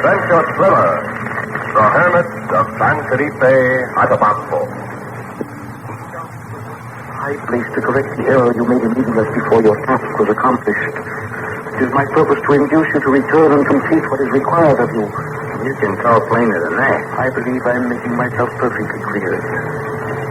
Adventure thriller, The Hermit of San Felipe, Atabaro. I placed to correct the error you made in leaving us before your task was accomplished. It is my purpose to induce you to return and complete what is required of you. You can talk plainer than that. I believe I am making myself perfectly clear.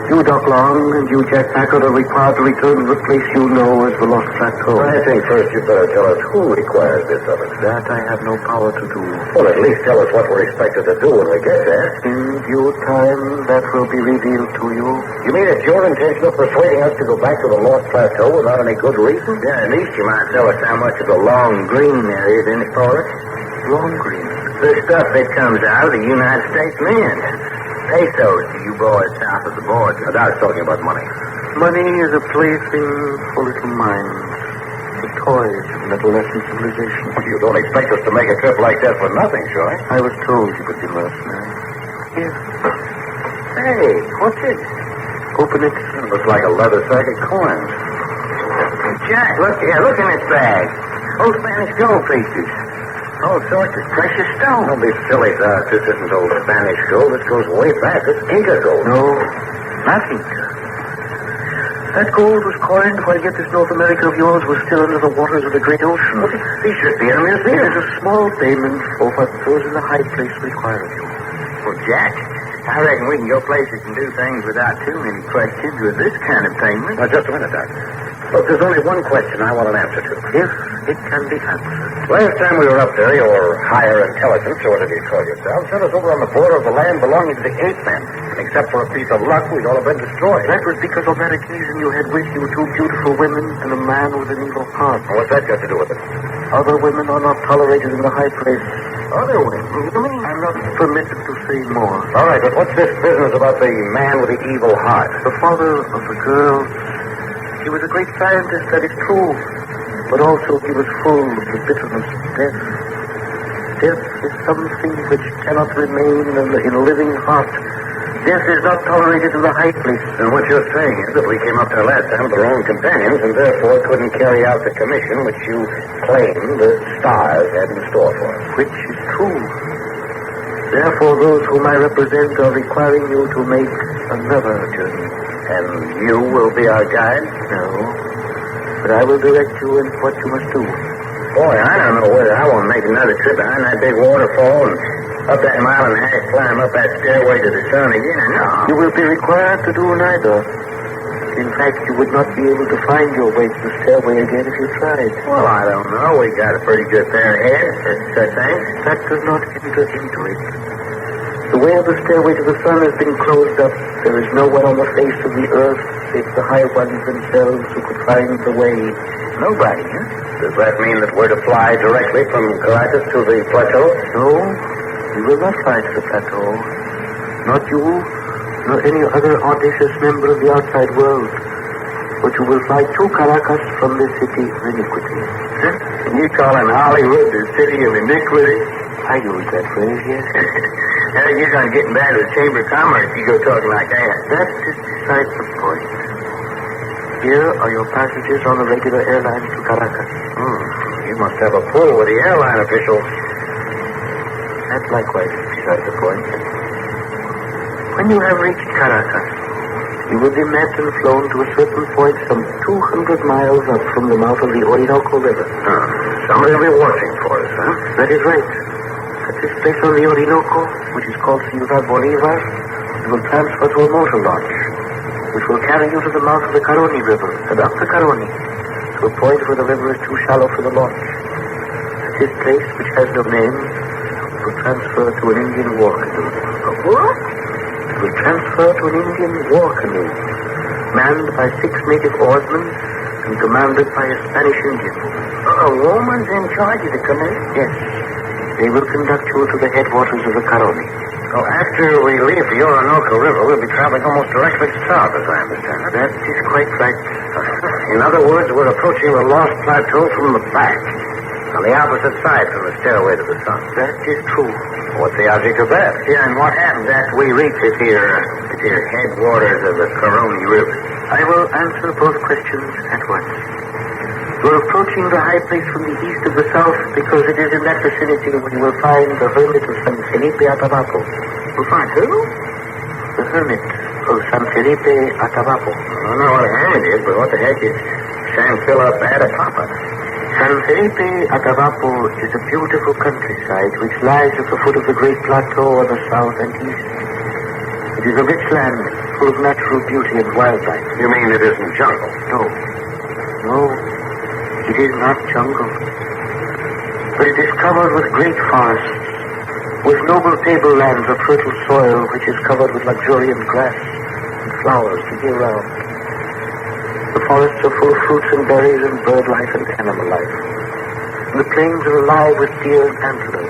You, Doc Long, and you, Jack Packard, are required to return to the place you know as the Lost Plateau. I think first you'd better tell us who requires this of us. That I have no power to do. Well, at least tell us what we're expected to do when we get there. In due time, that will be revealed to you. You mean it's your intention of persuading us to go back to the Lost Plateau without any good reason? Yeah, at least you might tell us how much of the long green there is in it for us. Long green? The stuff that comes out of the United States Mint. Pesos to you boys south of the border. I was talking about money. Money is a plaything for little minds. The toys of adolescent civilization. Well, you don't expect us to make a trip like that for nothing, surely? I was told you could be mercenary. Here. Hey, what's it? Open it. It looks like a leather sack of coins. Jack, look in this bag. Old Spanish gold pieces. All sorts of precious stones. Don't be silly, Doc. This isn't old Spanish gold. This goes way back. It's Inca gold. No, not Inca. That gold was coined while yet this North America of yours was still under the waters of the great ocean. Well, these should be in a museum. It is a small payment for what those in the high place require of you. Well, Jack, I reckon we can go places and do things without too many questions with this kind of payment. Now, just a minute, Doc. Look, there's only one question I want an answer to. If it can be answered. Last time we were up there, your higher intelligence, or whatever you call yourself, sent us over on the border of the land belonging to the ape men. And except for a piece of luck, we'd all have been destroyed. That was because on that occasion you had with you two beautiful women and a man with an evil heart. Well, what's that got to do with it? Other women are not tolerated in the high place. Other women? You mean? I'm not permitted to say more. All right, but what's this business about the man with the evil heart? The father of the girl, he was a great scientist, that is true. But also he was full of the bitterness of death. Death is something which cannot remain in a living heart. Death is not tolerated in the high place. And what you're saying is that we came up there last time with our own companions and therefore couldn't carry out the commission which you claimed the stars had in store for us. Which is true. Therefore, those whom I represent are requiring you to make another journey. And you will be our guide? No. But I will direct you in what you must do. Boy, I don't know whether I want to make another trip behind that big waterfall and up that mile and a half climb up that stairway to the sun again, or no? You will be required to do neither. In fact, you would not be able to find your way to the stairway again if you tried. Well, I don't know. We got a pretty good pair of heads for such things. That does not enter into it. The way of the stairway to the sun has been closed up. There is no one on the face of the earth save the high ones themselves who could find the way. Nobody, huh? Does that mean that we're to fly directly from Caracas to the plateau? No, you will not fly to the plateau. Not you, nor any other audacious member of the outside world. But you will fly to Caracas from the city of iniquity. And you calling Hollywood the city of iniquity? I use that phrase, yes. You're going to get in bad with the Chamber of Commerce if you go talking like that. That is beside the point. Here are your passages on the regular airline to Caracas. You must have a pull with the airline officials. That likewise is beside the point. When you have reached Caracas, you will be met and flown to a certain point some 200 miles up from the mouth of the Orinoco River. Somebody will be watching for us, huh? That is right. At this place on the Orinoco, which is called Ciudad Bolivar, you will transfer to a motor launch, which will carry you to the mouth of the Caroni River and up the Caroni, to a point where the river is too shallow for the launch. At this place, which has no name, you will transfer to an Indian war canoe. A what? You will transfer to an Indian war canoe, manned by 6 native oarsmen and commanded by a Spanish Indian. A woman's in charge of the canoe? Yes. They will conduct you to the headwaters of the Caroni. Oh, after we leave the Orinoco River, we'll be traveling almost directly south, as I understand it. That is quite right. In other words, we're approaching the Lost Plateau from the back, on the opposite side from the stairway to the sun. That is true. What's the object of that? Yeah, and what happens after we reach this here headwaters of the Caroni River? I will answer both questions at once. You are approaching the high place from the east of the south because it is in that vicinity where you will find the Hermit of San Felipe Atabaro. We'll find who? The Hermit of San Felipe Atabaro. I don't know what a hermit is, but what the heck is San Philip Atabaro? San Felipe Atabaro is a beautiful countryside which lies at the foot of the great plateau on the south and east. It is a rich land full of natural beauty and wildlife. You mean it isn't jungle? No, it is not jungle. But it is covered with great forests, with noble tablelands of fertile soil which is covered with luxuriant grass and flowers the year round. The forests are full of fruits and berries and bird life and animal life. And the plains are alive with deer and antelope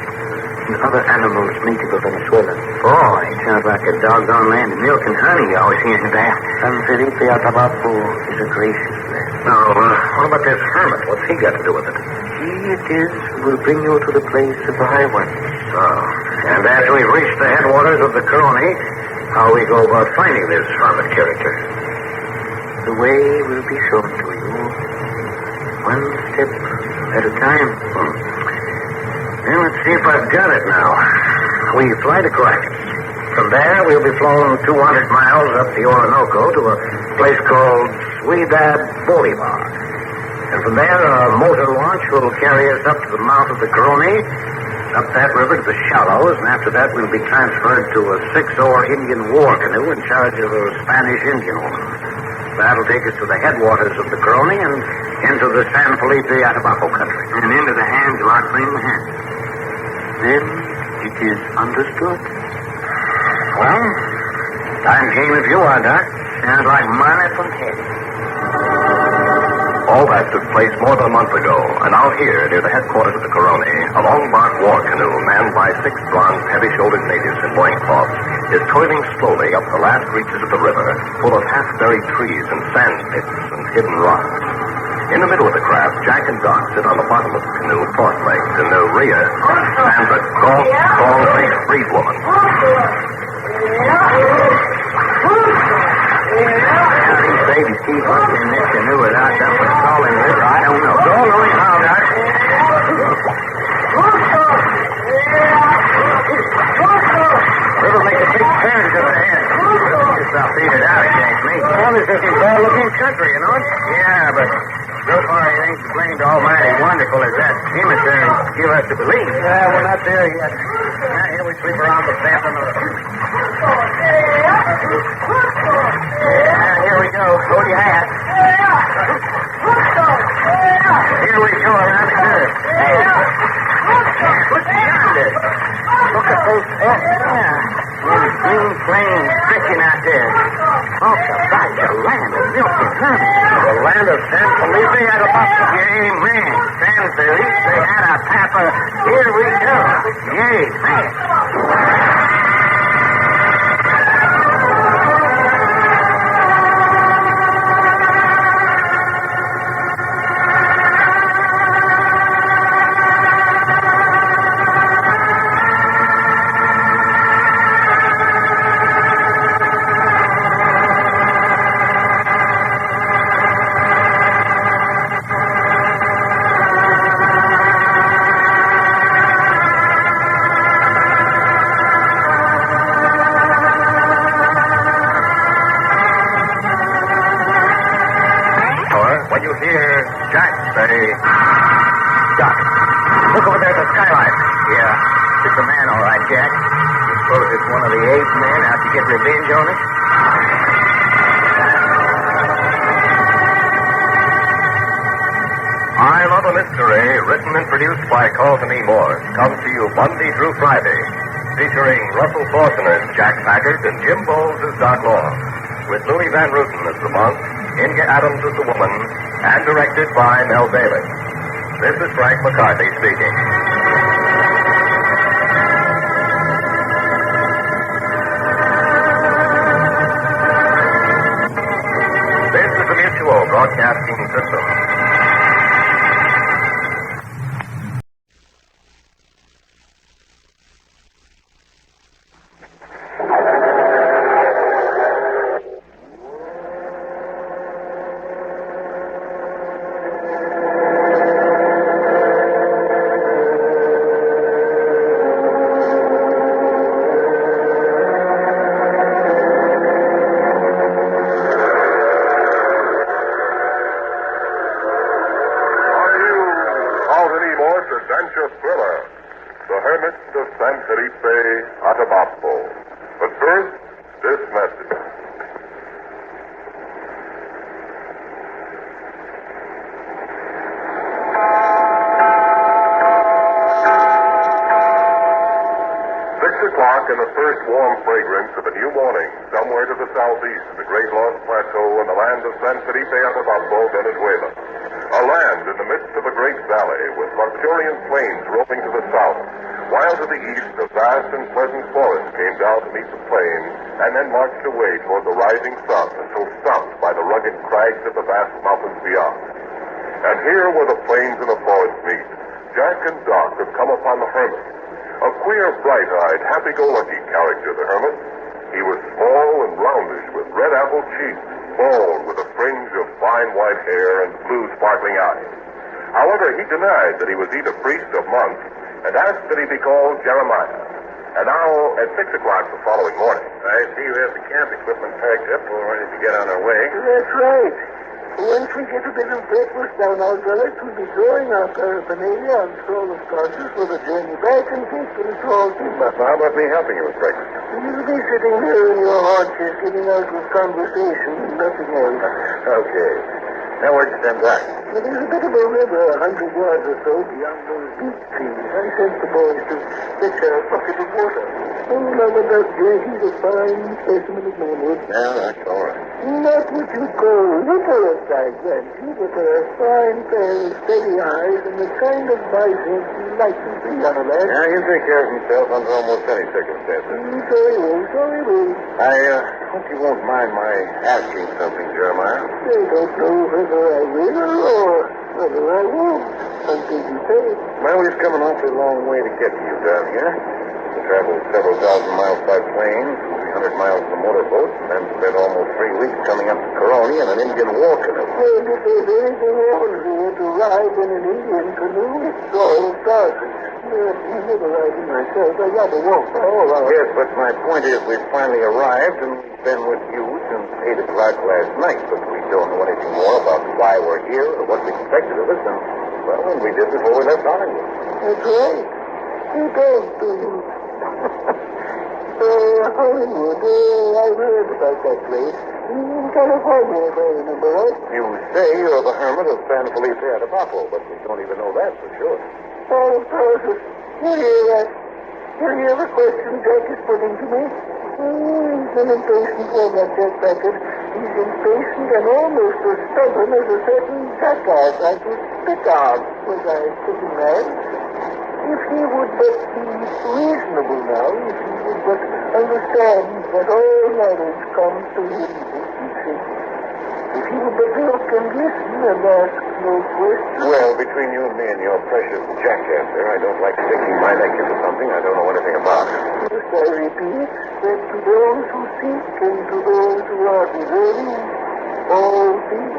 and other animals native of Venezuela. Boy, it sounds like a doggone land of milk and honey you always hear about. San Felipe Atabaro is a gracious land. Now, what about this hermit? What's he got to do with it? He it is who will bring you to the place of the high ones. Oh, and after we reach the headwaters of the Caroni, how we go about finding this hermit character? The way will be shown to you, one step at a time. Well, let's see if I've got it now. We fly to Caracas. From there, we'll be flown 200 miles up the Orinoco to a place called Ciudad Bolivar. And from there, a motor launch will carry us up to the mouth of the Caroni, up that river to the Shallows, and after that we'll be transferred to a 6-oar Indian war canoe in charge of a Spanish Indian woman. That'll take us to the headwaters of the Caroni and into the San Felipe Atabaro country. And into the hands of our friend Hands. Then it is understood. Well, time came if you are, Doc. Sounds like money from heaven. All that took place more than a month ago, and out here, near the headquarters of the Caroni, a long-bark war canoe manned by 6 bronzed, heavy-shouldered natives in loincloths is toiling slowly up the last reaches of the river, full of half-buried trees and sand pits and hidden rocks. In the middle of the craft, Jack and Doc sit on the bottom of the canoe, cross-legged. In their rear stands a gaunt, tall-faced freed woman. These babies keep up in this canoe without something falling river. I don't know. Go along now, Doc. River makes a big turn to the head. Just I'll feed it out against me. Well, this isn't bad-looking country, you know. Yeah, but so far it ain't the blamed almighty wonderful as that emissary give us to believe. Yeah, we're not there yet. Now, here we sweep around the bend on the river. Yeah, here we go. Hold your hat. Here we go around the curve. What's yonder? Look at those heads. Yeah. Those green flames stretching out there. Talk about the land of milk and honey. The land of San Felipe Atabaro. Amen. San Felipe Atabaro. Here we go. Amen. When you hear Jack say, Doc, look over there at the skylight. Yeah, it's a man, all right, Jack. Suppose it's one of the 8 men out to get revenge on us. I Love a Mystery, written and produced by Carlton E. Morse, comes to you Monday through Friday, featuring Russell Thorson as Jack Packard and Jim Boles as Doc Long, with Louis Van Ruten as the monk, Inga Adams as the woman, and directed by Mel Bailey. This is Frank McCarthy speaking. This is the Mutual Broadcasting System. adventure thriller, The Hermit of San Felipe, Atabaro. But first, this message. O'clock in the first warm fragrance of a new morning, somewhere to the southeast of the Great Lost Plateau in the land of San Felipe, Atabaro, Venezuela. A land in the midst of a great valley with luxuriant plains rolling to the south, while to the east a vast and pleasant forest came down to meet the plain and then marched away toward the rising sun until stopped by the rugged crags of the vast mountains beyond. And here where the plains and the forest meet, Jack and Doc have come upon the Hermit. A queer, bright-eyed, happy-go-lucky character, the Hermit. He was small and roundish, with red apple cheeks, bald with a fringe of fine white hair and blue sparkling eyes. However, he denied that he was either priest or monk, and asked that he be called Jeremiah. And now, at 6 o'clock the following morning... I see you have the camp equipment packed up. We're ready to get on our way. That's right. Once we get a bit of breakfast down our gullet, we'll be drawing our paraphernalia and straw the starches for the journey back and take them to all timber. How about me helping you with breakfast? You'll be sitting there in your haunches, getting out with conversation and nothing else. Okay. Now where'd you send Doc? Well, there's a bit of a river 100 yards or so beyond those beech trees. I sent the boys to fetch a bucket of water. Oh, now, but that Jack, he's a fine specimen of manhood. Yeah, that's all right. Not what you call literate like that, but a fine pair of steady eyes and the kind of biceps you like to see on a lad. Yeah, he'll take care of himself under almost any circumstances. Sorry, will. I hope you won't mind my asking something, Jeremiah. I don't know whether I will or whether I won't until you say it. Well, we've come an awfully long way to get to you down here. We traveled several thousand miles by plane, 300 miles in a motorboat, and then spent almost 3 weeks coming up to Caroni in an Indian war canoe. Well, if there's anything wrong here to ride in an Indian canoe, it's all Thorson. I never ride it myself. I got to walk for all hours. Yes, but my point is we've finally arrived, and we've been with you since 8 o'clock last night, but we don't know anything more about why we're here or what we expected of us, and, well, when we did before we left Hollywood. That's right. You don't do you? Hollywood. I've heard about that place. In California, if I remember right. You say you're the Hermit of San Felipe, Atabaro, but we don't even know that for sure. Oh, Thorson, you hear that? You hear the question Jack is putting to me? He's an impatient one, that Jack Packard. He's impatient and almost as stubborn as a certain jackass like his Packard, was I sitting there. If he would but be reasonable now, if he would but understand that all knowledge comes to him who seeks it, if he would but look and listen and ask no questions. Well, between you and me and your precious jackass there, I don't like sticking my neck into something I don't know anything about. Yes, I repeat that to those who seek and to those who are deserving, all things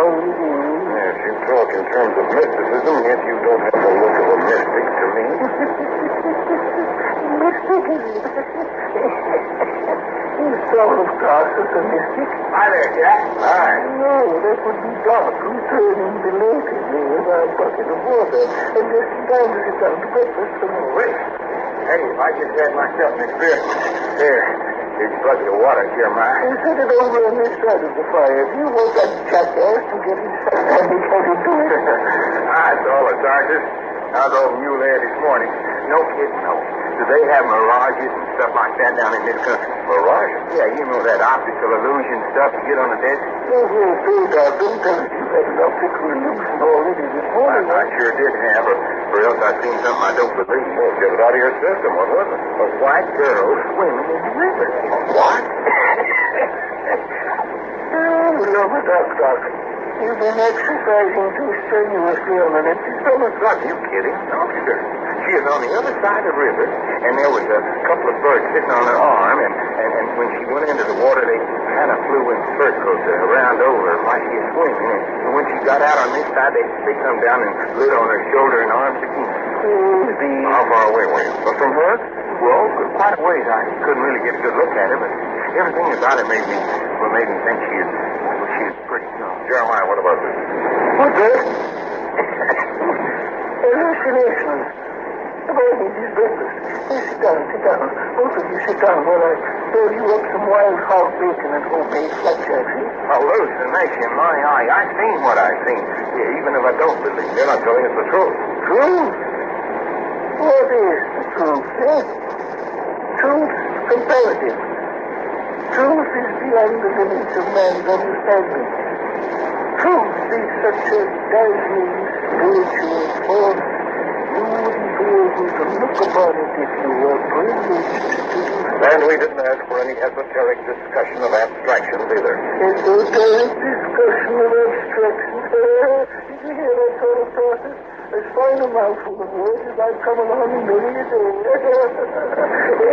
are revealed. Yes, you talk in terms of mysticism, yet you don't have the look of a mystic to me. Mystic, is it? He's sort of class as a mystic. Hi there, Jack. Hi. No, that would be Doc, returning belatedly with our bucket of water, and just in time to sit down to breakfast tomorrow. Wait. Hey, I just had myself an experience. Here, here's a bucket of water, Jeremiah. And set it over on this side of the fire. Do you want that jackass to get his head into it? I saw the sergeant. I was over Mule there this morning. No kidding, no. Do they have mirages and stuff like that down in this country? Mirages? Yeah, you know that optical illusion stuff you get on the desk? Oh, well, so, Doc, don't tell us you had an optical illusion already this morning. I sure did have, or else I've seen something I don't believe. Well, get it out of your system. What was it? A white girl swimming in the river. What? Oh, love it, Doc. You've been exercising too strenuously on an empty stomach. Are you kidding? No, sir. She is on the other side of the river, and there was a couple of birds sitting on her arm, and when she went into the water, they kind of flew in circles around over her while she was swimming, and when she got out on this side, they come down and lit on her shoulder and arms again. How far away were you? From her? Well, quite a ways. I couldn't really get a good look at her, but everything about it made me think she was pretty. Jeremiah, what about this? What's that? hallucinations. The boy needs his breakfast. Sit down. Both of you sit down while I serve you up some wild hog bacon and homemade flapjacks. Hallucination, my eye. I've seen what I've seen. Yeah, even if I don't believe, you're not telling us the truth. Truth? What is the truth, eh? Truth comparative. Truth is beyond the limits of man's understanding. Truth is such a dazzling spiritual force, you wouldn't be able to look upon it if you were privileged to do so. And we didn't ask for any esoteric discussion of abstractions either. Esoteric discussion of abstractions. Did you hear that sort of process? As fine a mouthful of words as I've come along in many a day.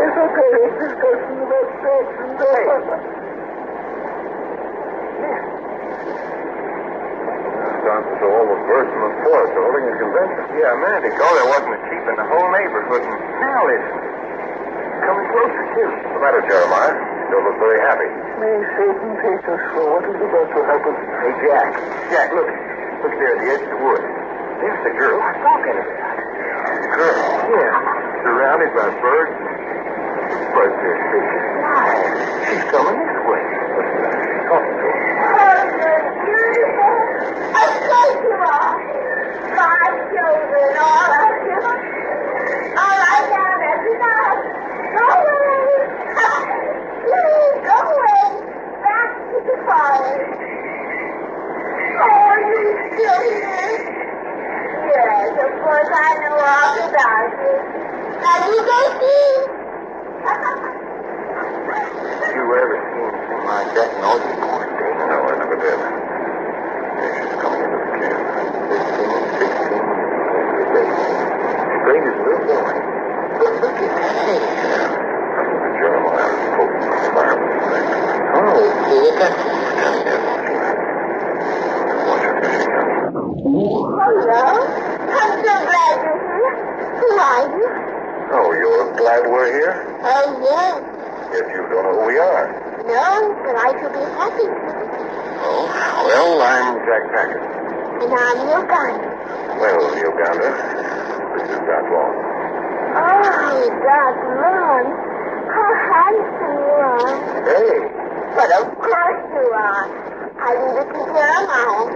Esoteric discussion of abstractions. So almost worse than the forest holding a convention. Yeah, a minute ago there wasn't a sheep in the whole neighborhood. And now listen. Coming closer, too. What's the matter, Jeremiah? You don't look very happy. May Satan take us for what is about to happen. Hey, Jack, look. Look there at the edge of the wood. There's the girl I'm talking about. Girl? Yeah. Surrounded by birds. Birds there, see. She's coming this way. She's talking to her. Oh, you're beautiful. Of course you are. 5 children, all of you. All right, now, that's enough. Go away. Please, go away. Back to the forest. Oh, are you still here? Yes, of course, I know all about you. Now, you go see. Did you ever see anything like that in all your born days? No, I never did. Yeah, she's coming into the camp. 15, 16, straight as a little boy. Look at that head. That's what the Jeremiah was poking the fire with his legs. Oh, you got some down there. Watch her fishing out. Hello. I'm so glad you're here. Who are you? Oh, you're glad we're here? Oh, yes. Yes, you don't know who we are. No, but I shall be happy to. Oh, well, I'm Jack Packard. And I'm Uganda. Well, Uganda, this is Doc Long. Oh, Doc Long. How handsome you are. Hey. But of course you are. I leave it to Jeremiah.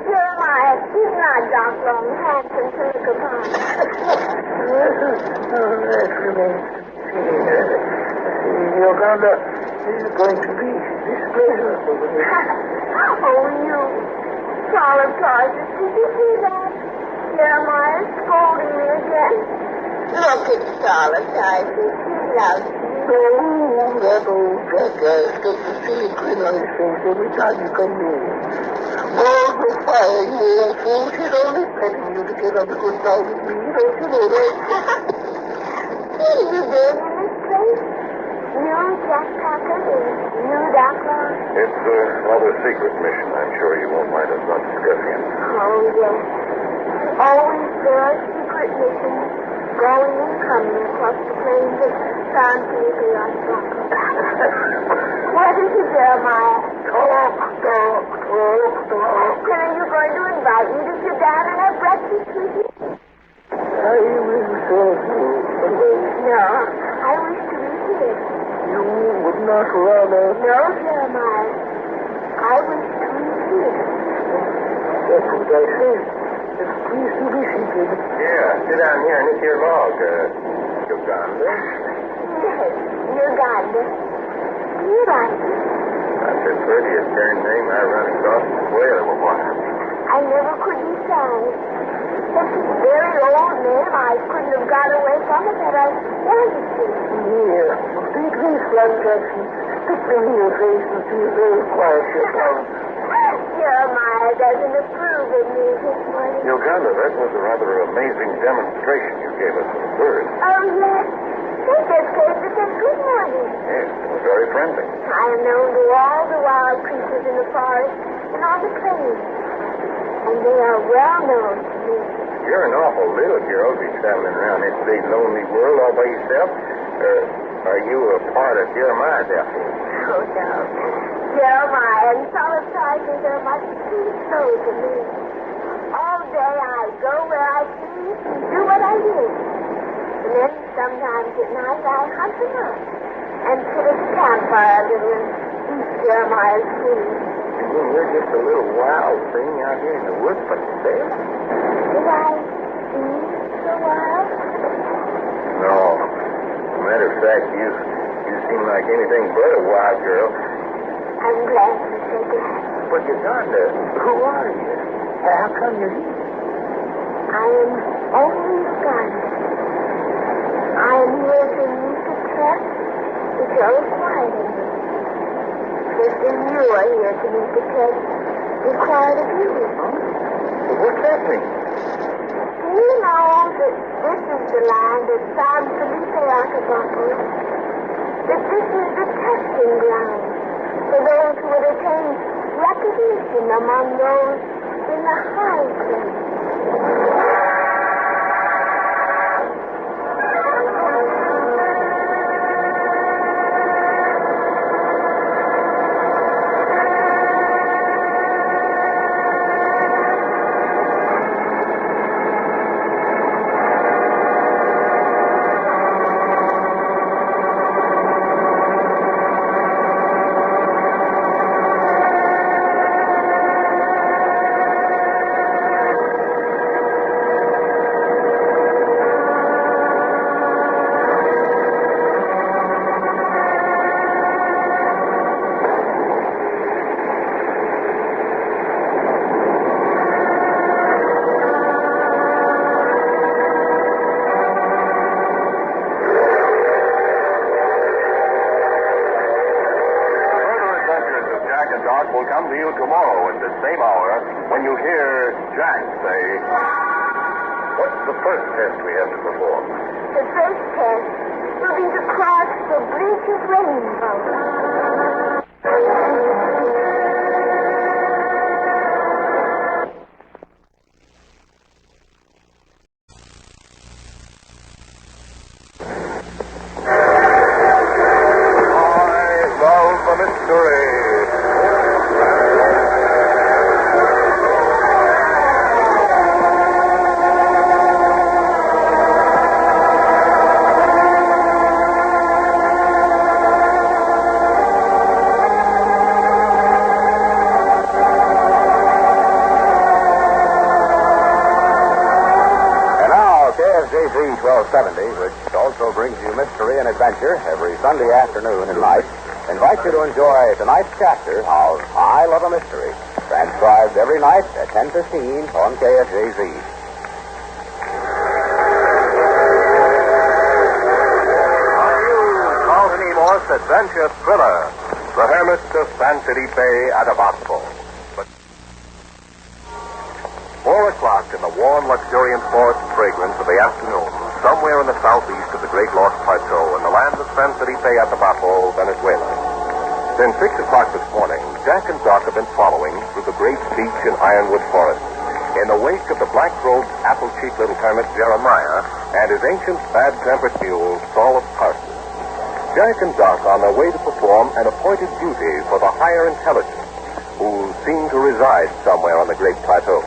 Jeremiah is not Doc Long handsome to look upon. That remains to be seen. Uganda is going to be displeasure over me. Oh, you. Solid Tarsus, did you see that? Jeremiah's scolding me again. Look at Solid Tarsus. He loves you. Oh, that old jackass gets a silly grin on his face every time you come near. All the fire, you old fool. She's only petting you to get on the good side with me. Don't you know that? What are you doing in this place? You, Jack Packard, and you, Doc Long? It's another secret mission. I'm sure you won't mind us not discussing it. Oh, yes. Always there are secret missions going and coming across the plains of San Felipe Yarborough. What is it, Jeremiah? Talk. Then are you going to invite me to sit down and have breakfast with you? I will serve you. No, I wish to be here. You would not rather... No, Jeremiah. I wish to be here. That's what I said. It's pleased to be seated. Yeah, sit down here and eat your log, Uganda. Yes, Uganda. Do you like it? That's the prettiest darn name I run across the way or what. I never could decide. It's a very old name. I couldn't have got away from it had I wanted to. Here, take these flapjacks and stick them in your face and see if they'll quiet your tongue. Jeremiah doesn't approve of me this morning. Uganda, that was a rather amazing demonstration you gave us of the birds. Oh, yes. They just gave us a good morning. Yes, it was very friendly. I am known to all the wild creatures in the forest and on the plains. And they are well known to me. You're an awful little girl to be traveling around this big lonely world all by yourself. Are you a part of Jeremiah's outfit? Oh, no. Jeremiah and Solid Tarsus are much too slow to me. All day I go where I please and do what I wish. And then sometimes at night I hunt them up and put a campfire to them and eat Jeremiah's food. You're just a little wild thing out here in the woods, but there. Did I seem so wild? No. As a matter of fact, you seem like anything but a wild girl. I'm glad you said that. But Uganda, who are you? How come you're here? I am only Uganda. I am here to meet the test which are required of me. Just as you are here to meet the test required of you. Huh? Well, what's that mean? Do you know that this is the land of San Felipe Atabaro? That this is the testing ground for those who would attain recognition among those in the high place. Will come to you tomorrow at the same hour when you hear Jack say, What's the first test we have to perform? The first test will be to cross the bridge of rainbow. KFJZ 1270, which also brings you mystery and adventure every Sunday afternoon and night, invites you to enjoy tonight's chapter of I Love a Mystery, transcribed every night at 10:15 on KFJZ. Carlton E. Morse adventure thriller, The Hermit of San Felipe Atabaro. 4 o'clock in the warm, luxuriant forest fragrance of the afternoon, somewhere in the southeast of the Great Lost Plateau in the land of San Felipe Atabaro, Venezuela. Since 6 o'clock this morning, Jack and Doc have been following through the great beech and ironwood forest in the wake of the black-robed, apple-cheeked little hermit Jeremiah and his ancient, bad-tempered mule, Saul of Tarsus. Jack and Doc on their way to perform an appointed duty for the higher intelligence who seem to reside somewhere on the Great Plateau.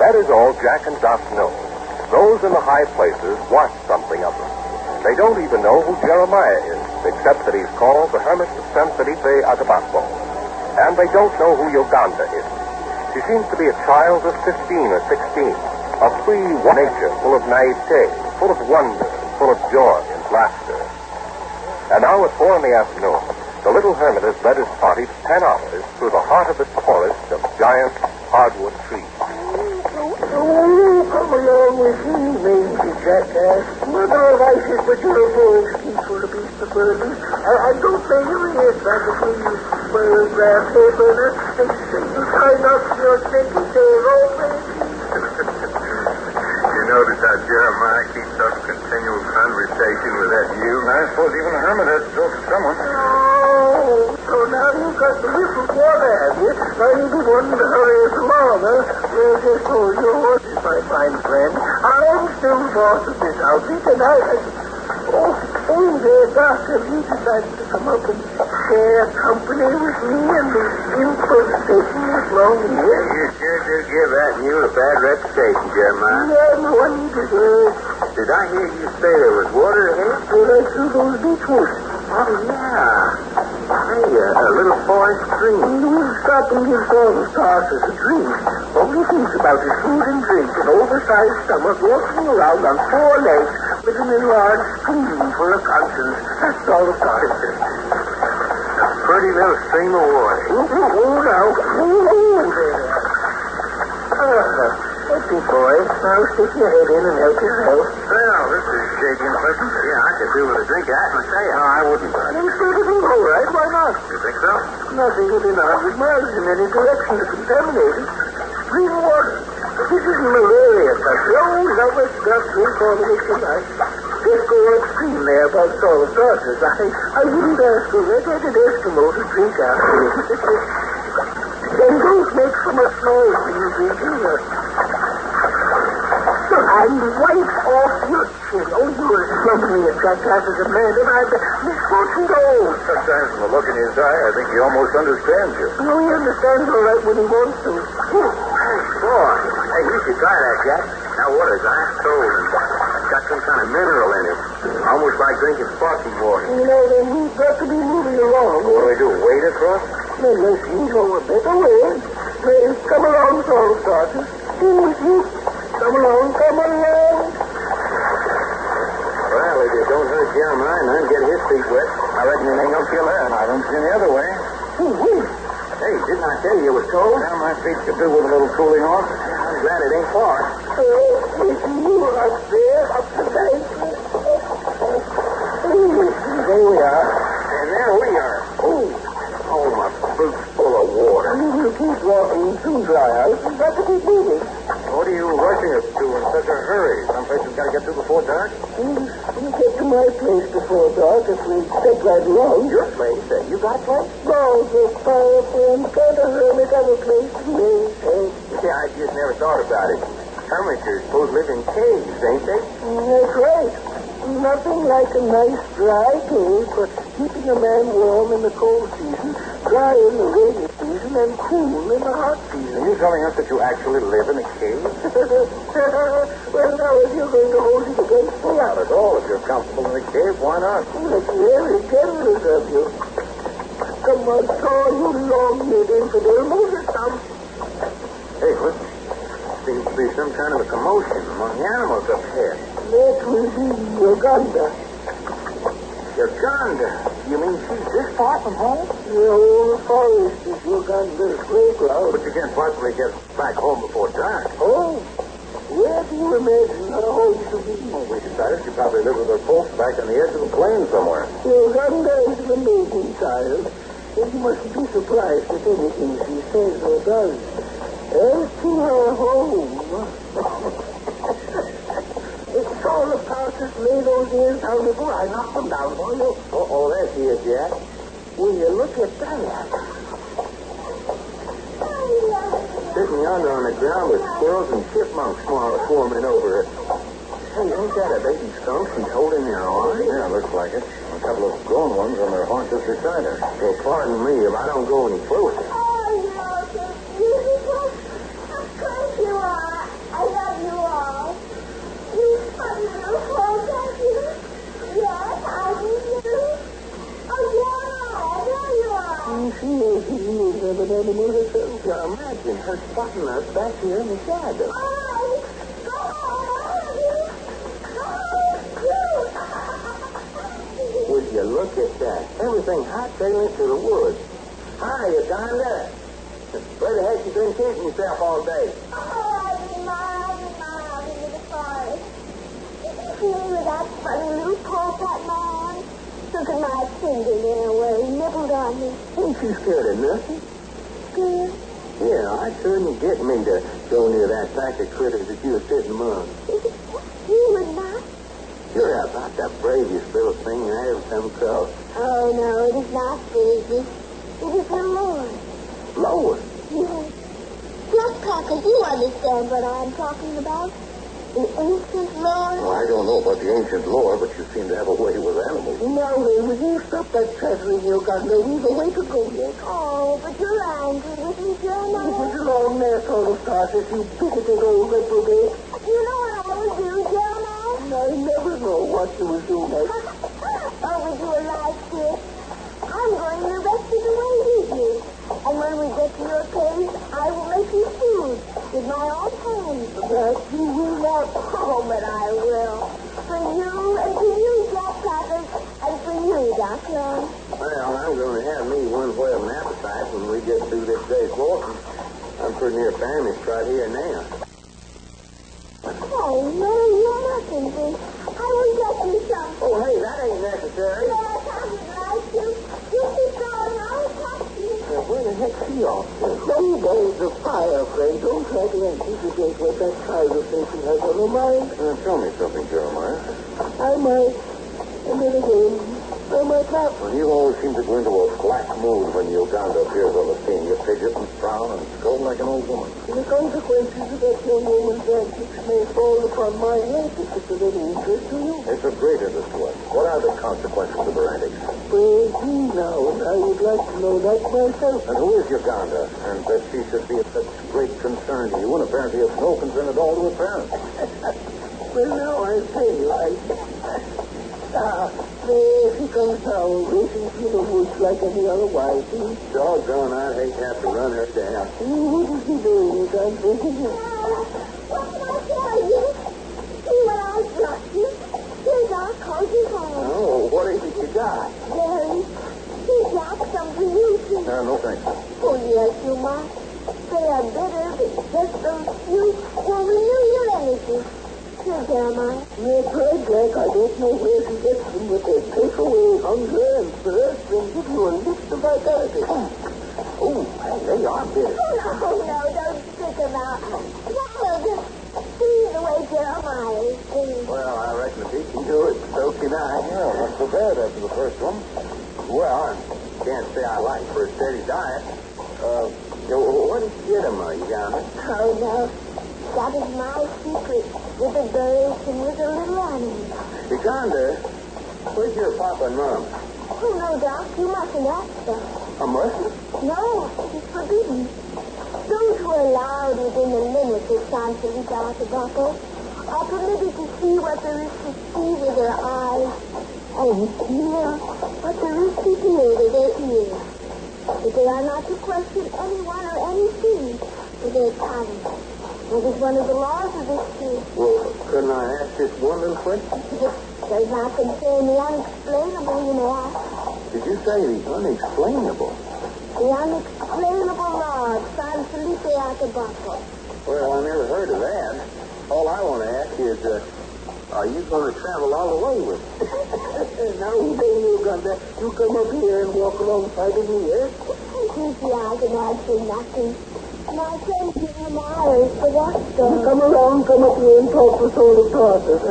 That is all Jack and Doc know. Those in the high places watch something of them. They don't even know who Jeremiah is, except that he's called the Hermit of San Felipe Atabaro. And they don't know who Uganda is. She seems to be a child of 15 or 16, a free nature full of naivete, full of wonder, full of joy and laughter. And now at 4 in the afternoon, the little hermit has led his party for 10 hours through the heart of the forest of giant hardwood trees. Oh, come along with me, mangy jackass. Mother of ices, but you're a bold ski for a beast of burden. I don't pay you yet, back between you spoiled grass hair burner. And you try not to your stinky tail, oh, baby. You notice how Jeremiah keeps up continual conversation with that you? I suppose even a hermit has to talk to someone. Oh, so now you've got the whistle-water, have you? I need to one to hurry us along, huh? Well, just hold your horses, my fine friend. I'm still boss of this outfit, and oh, Hey there, Doctor. You decided to come up and share company with me and the improvisation this long year? You sure do give that mule a bad reputation, Jeremiah. Yeah, no one you deserve. Did I hear you say there was water ahead? Well, I threw those beechwoods. Oh, yeah. Hey, a little forest stream. We'll stop and give all the sauces a drink. All he thinks about is food and drink, an oversized stomach, walking around on 4 legs with an enlarged spoon for a conscience. That's all the sauce is. A pretty little stream of water. Oh, now. Oh, there. That's it, boy. Now stick your head in and help yourself. Well, this is shaking pleasant. Yeah, I could do with a drink of that, and I tell you how I wouldn't. I'm sure it'll be all right. Why not? You think so? Nothing within 100 miles in any direction is contaminated. Spring water. This isn't malaria, Doctor. Oh, lovely stuff. Drink all of it tonight. Just go upstream there about salt sauces. I wouldn't ask a red-headed Eskimo to drink after you. Then don't make so much noise when you drink either. And wipe off your chin. Oh, you were slumbering at that class as a man, and I've misfortune to old. Sometimes from the look in his eye, I think he almost understands you. No, he understands all right when he wants to. Boy, hey, you should try that, Jack. That water's ice cold and got some kind of mineral in it. Almost like drinking sparkling water. You know, then we've got to be moving along. What do we do, wade across? Then listen, you know a better way. Please, come along, Salt Starters. In with you. Come along, come along. Well, if you don't hurt Jeremiah and then get his feet wet, I reckon it ain't no kill there, and I don't see any other way. Hey, didn't I tell you it was cold? Well, my feet could do with a little cooling off. I'm glad it ain't far. You up there, up the bank. There we are. And there we are. Oh, my boot's full of water. You keep walking soon dry out. You've got to keep moving. What are you rushing us to in such a hurry? Someplace we've got to get to before dark? We'll get to my place before dark if we step right along. Your place? You got a place? No, just fire friend. Kind of hermit have a place to live. Yeah, I just never thought about it. Hermits are supposed to live in caves, ain't they? That's right. Nothing like a nice dry cave for keeping a man warm in the cold season, dry in the rainy season, and cool in the hot season. Are you telling us that you actually live in a cave? Well, now, if you're going to hold it against me, Not at all. If you're comfortable in a cave, why not? that's very generous of you. Come on, saw you long-eared infidel. Move it some. Hey, listen. Seems to be some kind of a commotion among the animals up here. That will be Uganda. Uganda? You mean she's this far from home? The whole forest is Uganda's playground. But you can't possibly get back home before dark. Oh, where do you imagine her home to be? Well, we decided she probably lived with her folks back on the edge of the plain somewhere. Uganda is an amazing child. And you mustn't be surprised at anything she says or does. As to her home, it's all the passes lay those ears down before I knock them down for you. Oh, there she is, Jack. Will you look at that? Sitting yonder on the ground with squirrels and chipmunks swarming over it. Hey, ain't that a baby skunk she's holding in her arms? Yeah, looks like it. A couple of grown ones on their haunches beside her. Well, pardon me if I don't go any closer. Oh, you're so beautiful. Of course you are. I love you all. You funny little folks, aren't you? Yes, I do. Oh, yeah, there you are. She is an animal herself. Now, imagine her spotting us back here in the shadow. All right. Go on, all of you. Go on, Would you look at that? Everything hot-tailing to the woods. Hi, Uganda. Where the heck you been keeping yourself all day? Oh, I've been miles into the forest. Did you see with that funny little polecat man? Look at my finger there where he nibbled on me. Ain't you scared of nothing? Scared? Yeah, I couldn't get me to go near that pack of critters that you were sitting among. You would not? You're about the bravest little thing I ever come across. Oh, no, it is not crazy. It is the Lord. Lower. Yes. Just Packard, you understand what I'm talking about. The ancient lore? Well, I don't know about the ancient lore, but you seem to have a way with animals. Now, will you stop that chattering, Uganda? We've a way to go yet. Oh, but you're angry with me, Jeremiah. Put your own there, sort of Tarsus, you bigoted old reprobate. You know what I will do, Jeremiah? I never know what you will do next. Oh, would you like this? I'm going the rest of the way with you. And when we get to your cave, I will make you food with my own hands. That you will not. Oh, but I will. For you, and for you, Jack Travis, and for you, Doc Long. Well, I'm going to have me one whale of an appetite when we get through this day's walking. I'm pretty near famished right here now. Oh, no, you mustn't be. I will get you something. Oh, hey, that ain't necessary. No, I can't like you. You keep going, I'll touch you. Where the heck's he off to? Don't there's a fire, friend. Don't try to anticipate what that child of thinking has on her mind. Tell me something, Jeremiah. I might. And then again, I might not. Well, you always seem to go into a black mood when Uganda appears on the scene. You fidget and frown and scold like an old woman. The consequences of that young woman's antics may fall upon my head if it's of any interest to you. It's of great interest to us. What are the consequences of her antics? Well, gee, now, and I would like to know that myself. And who is Uganda? And that she should be of such great concern to you, and apparently of no concern at all to her parents. Well, now, I'll tell you, there she comes now, racing through the woods like any other wild thing. Doggone, I'd hate to have to run her down. You wouldn't be doing it, I'm thinking. What did I tell you? See what I brought you? Here's our cozy home. Oh, what is it you got? Jerry, here's Jack some for you, too. No thanks. Oh, yes, you must. They are bitter, but just those few will renew your energy. Here, Jeremiah. That's right, Jack. I don't know where she gets them, but they take away hunger and thirst and give you a lift of vitality. Oh, they are bitter. Oh, no, don't stick them out. Swallow, just squeeze away Jeremiah, please. Well, I reckon if he can do it, so can I. Yeah, not so bad after the first one. Well, I can't say I like for a steady diet. What did you get him, Uganda? Oh, no. That is my secret with the birds and with the little animals. Uganda, where's your papa and mom? Oh, no, Doc, you mustn't ask them. A mustn't? No, it's forbidden. Those who are allowed within the limits of San Felipe Atabaro are permitted to see what there is to see with their eyes and hear what there is to hear with their ears. But they are not to question anyone or anything with their tongue. It is one of the laws of this case. Well, couldn't I ask just one little question? If it does not concern the unexplainable, you may ask. Did you say the unexplainable? The unexplainable law of San Felipe Atabaro. Well, I never heard of that. All I want to ask is, are you going to travel all the way with me? Now, Uganda, you come up here and walk alongside of me, eh? Easy, I can answer nothing. My friend Jeremiah is the doctor. Come up here and talk to Soul of Tarsus.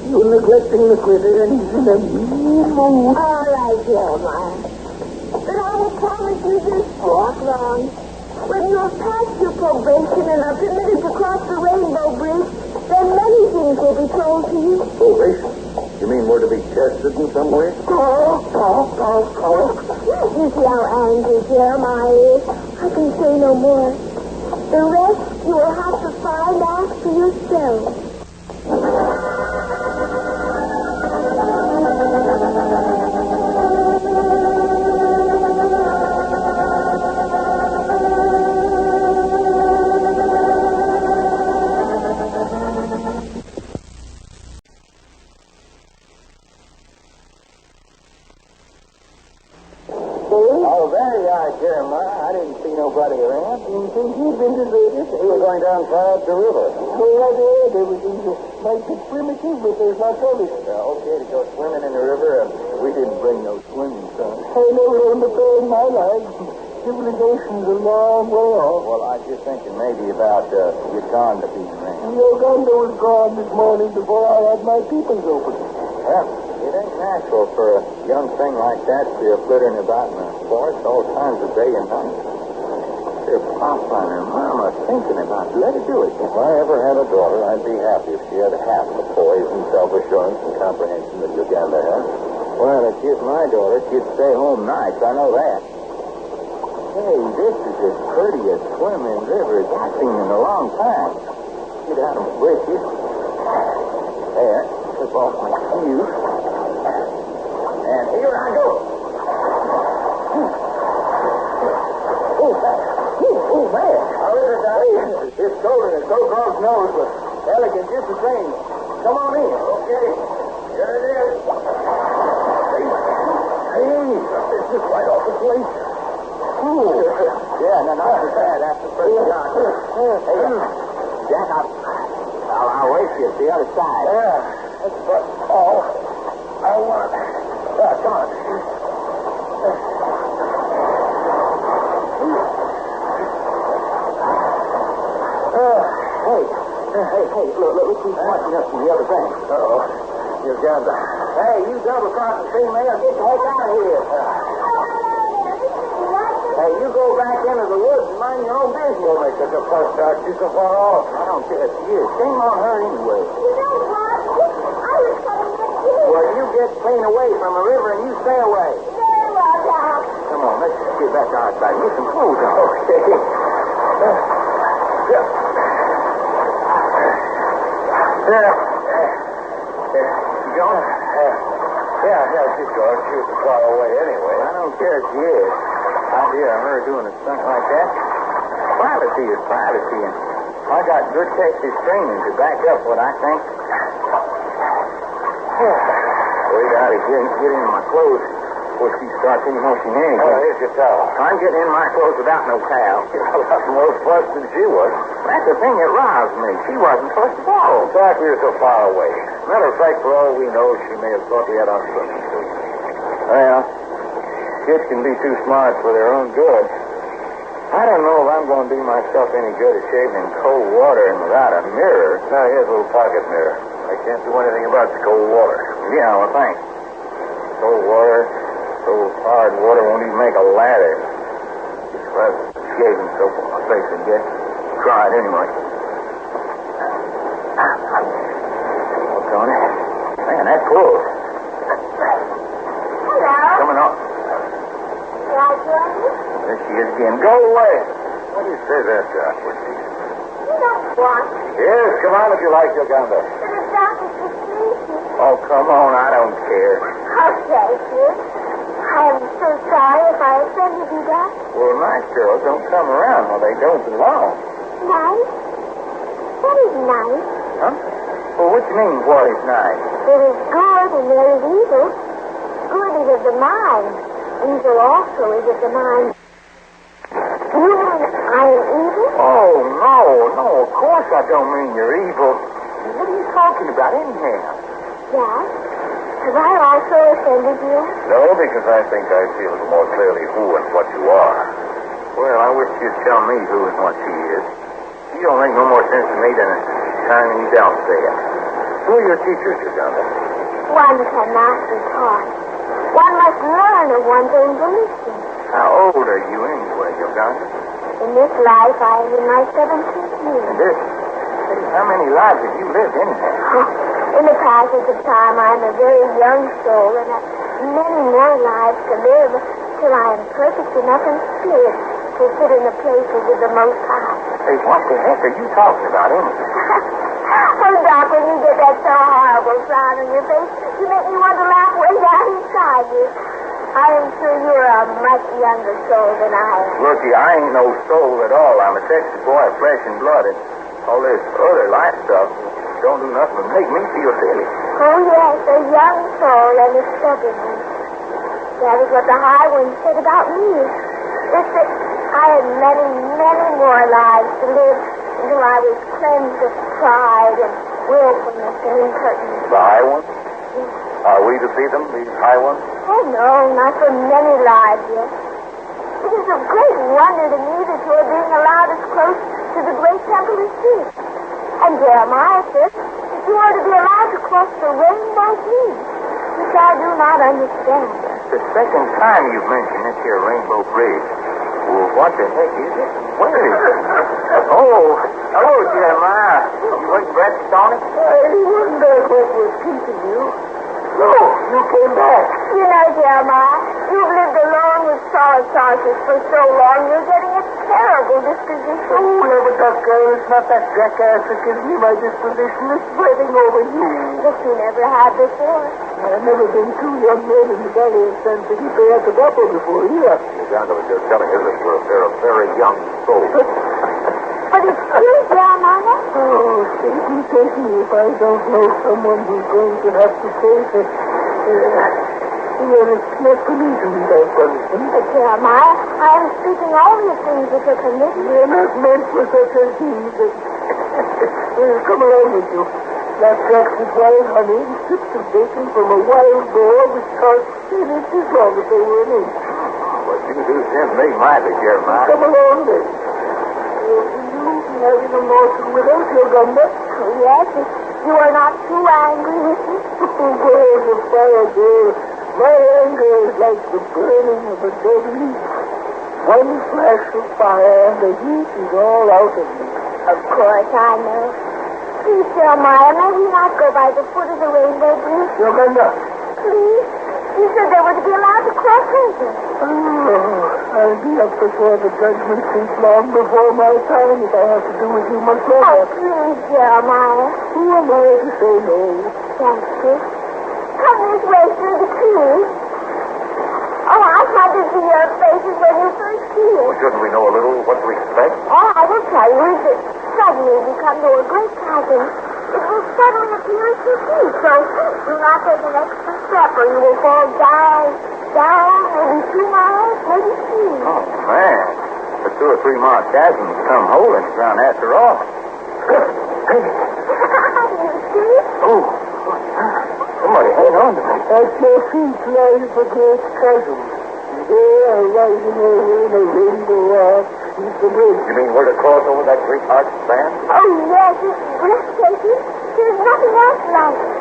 You're neglecting the critter, and he's in a mean mood. All right, Jeremiah. But I will promise you this, walk long. When you have passed your probation and are permitted to cross the Rainbow Bridge, then many things will be told to you. Probation? You mean we're to be tested in some way? Talk. You see how angry Jeremiah is. I can say no more. The rest you will have to find out for yourself. Oh, there you are, Jeremiah. I didn't see nobody around. You think he'd been deserted? He was going down toward the river. Go right ahead. Everything's might be primitive, but there's not service. Okay to go swimming in the river. We didn't bring no swimming, son. I never learned to play in my life. Civilization's a long way off. Well, I was just thinking maybe about Uganda being around. Uganda was gone this morning before I had my peepers open. Well, it ain't natural for a young thing like that to be flitting about in the forest all times of day and night. their papa and her mama thinking about? Let her do it. If I ever had a daughter, I'd be happy if she had half the poise and self-assurance and comprehension that Uganda has. Well, if she's my daughter, she'd stay home nights. I know that. Hey, this is as pretty a swimming river as I've seen in a long time. Get out of my britches. There, took off my shoes. And here I go. Oh, man. How is it, Daddy? It's cold and it's so across nose, but elegant just the same. Come on in. Okay. Here it is. Hey, it's just right off the plate. Ooh. Yeah, no, not too bad after the first shot. Hey, Jack, I'll race you to the other side. Yeah, that's about all I want. Come on. Hey, look who's watching us from the other bank. Uh-oh. Uganda. Hey, you double-crossing female, get the heck out of here. Hey, you go back into the woods and mind your own business. Don't make such a fuss, Doc. She's so far off. I don't care if she is. Shame on her anyway. Well, you get clean away from the river and you stay away. Very well, Doc. Come on, let's get back outside. Get some clothes on. Okay. Yeah, she's going. She was far away anyway. I don't care if she is. The idea of her doing a stunt like that. Privacy is privacy, and I got good Texas training to back up what I think. Wait out of here and get into my clothes before she starts any motion anything. Oh, here's your towel. I'm getting in my clothes without no towel. A lot more fuss than she was. That's the thing that roused me. She wasn't supposed to fall. In fact, we were so far away. Matter of fact, for all we know, she may have thought we had on swimming suits. Well, kids can be too smart for their own good. I don't know if I'm going to do myself any good at shaving in cold water and without a mirror. Now, here's a little pocket mirror. I can't do anything about the cold water. Yeah, well, thanks. Cold water, cold hard water won't even make a lather. Just rub shaving soap on my face and get tried anyway. What's on it? Man, that pulls. Hello. Coming up. May I join you? There she is again. Go away. What do you say that, Doc? You don't want to. Yes, come on if you like, Uganda. But the doctor's just sleepy. Oh, come on. I don't care. Okay, dear. I'm so sorry if I offended you, Doc. Well, nice girls don't come around when they don't belong. Nice? What is nice? Huh? Well, what do you mean, what is nice? There is good and there is evil. Good is of the mind. Evil also is of the mind. Do you mean I am evil? Oh, no, of course I don't mean you're evil. What are you talking about anyhow? Yes. Have I also offended you? No, because I think I see a little more clearly who and what you are. Well, I wish you'd tell me who and what she is. She don't make no more sense to me than a Chinese alphabet. Who are your teachers, Uganda? One cannot be taught. One must learn of one's own volition. How old are you anyway, Uganda? In this life, I am in my 17th year. And this? How many lives have you lived anyhow? In the passage of time, I am a very young soul and have many more lives to live till I am perfect enough in spirit to sit in the places of the Most High. Hey, what the heck are you talking about anyway? Oh, Doc, when you get that so horrible frown on your face, you make me want to laugh way down inside you. I am sure you're a much younger soul than I am. Looky, I ain't no soul at all. I'm a Texas boy of flesh and blood, and all this other life stuff don't do nothing but make me feel silly. Oh, yes, a young soul and a stubbornness. That is what the high one said about me. Just that I had many, many more lives to live until I was cleansed of pride and willfulness and impertinence. The high ones? Are we to see them, these high ones? Oh, no, not for many lives yet. It is of great wonder to me that you are being allowed as close to the great temple as this. And Jeremiah says that you are to be allowed to cross the rainbow bridge, which I do not understand. It's the second time you've mentioned this here Rainbow Bridge. Well, what the heck is it? Where is it? Oh, hello, Jeremiah. You went breakfast on it? I wonder what was keeping you. No, you came back. You know, Jeremiah, you've lived alone with Charles Sarkis for so long, you're getting a terrible disposition. Oh, Leviduck girl, it's not that jackass that gives me my disposition. It's spreading over you. That you never had before. I've never been two young men in the valley of San Felipe at the Atabaro before here. Uganda was just telling us that we're a pair of very young souls. But it's true, Jeremiah. Oh, Satan take me if I don't know someone who's going to have to face it. It's not for me to read out punishment. But, Jeremiah, I am speaking only of things that are permitted. They're not meant for such as these. Come along with you. Flapjacks with wild honey and strips of bacon from a wild boar with tarts 10 inches long if they were an inch. But you do send me mightily, Jeremiah. Come along then. Having a morsel without your gunner. Oh, yes, if you are not too angry with me. Girl, the fire, girl. My anger is like the burning of a dead leaf. One flash of fire and the heat is all out of me. Of course, I know. Please, Jeremiah, may we not go by the foot of the rainbow bridge? Your gunner. Please? You said they were to be allowed to cross over. Oh, I'll be up before the judgment seat long before my time if I have to do with you much Oh, longer. please, Jeremiah. Who am I to say no? Thank you. Come this way through the trees. Oh, how hard to see your faces when you first see it. Well, shouldn't we know a little what to expect? All I will tell you is that suddenly we come to a great chasm. It will suddenly appear at your feet, so do not take an extra step or you will fall down, maybe 2 miles, maybe 3. Oh, man. The 2 or 3 mile chasm has come hole in the ground after all. Hey. You see? Oh, somebody hang on to me. At your feet lies the great chasm. There, rising over in a rainbow arch, is the bridge. You mean we're to cross over that great arch span? Oh, yes, it's breathtaking. There's nothing else like it.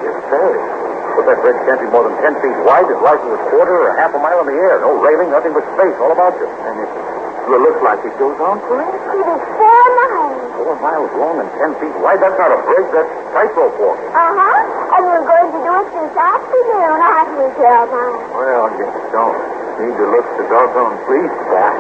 Yes, sir. But that bridge can't be more than 10 feet wide. It rises a quarter or half a mile in the air. No railing, nothing but space all about you. And it looks like it goes on forever. It is 4 miles. 4 miles long and 10 feet wide. That's not a bridge. That's tightrope walking. Uh-huh. And you're going to do it this afternoon, aren't you, Jeremiah? Well, you don't need to look the doggone pleased, Pat.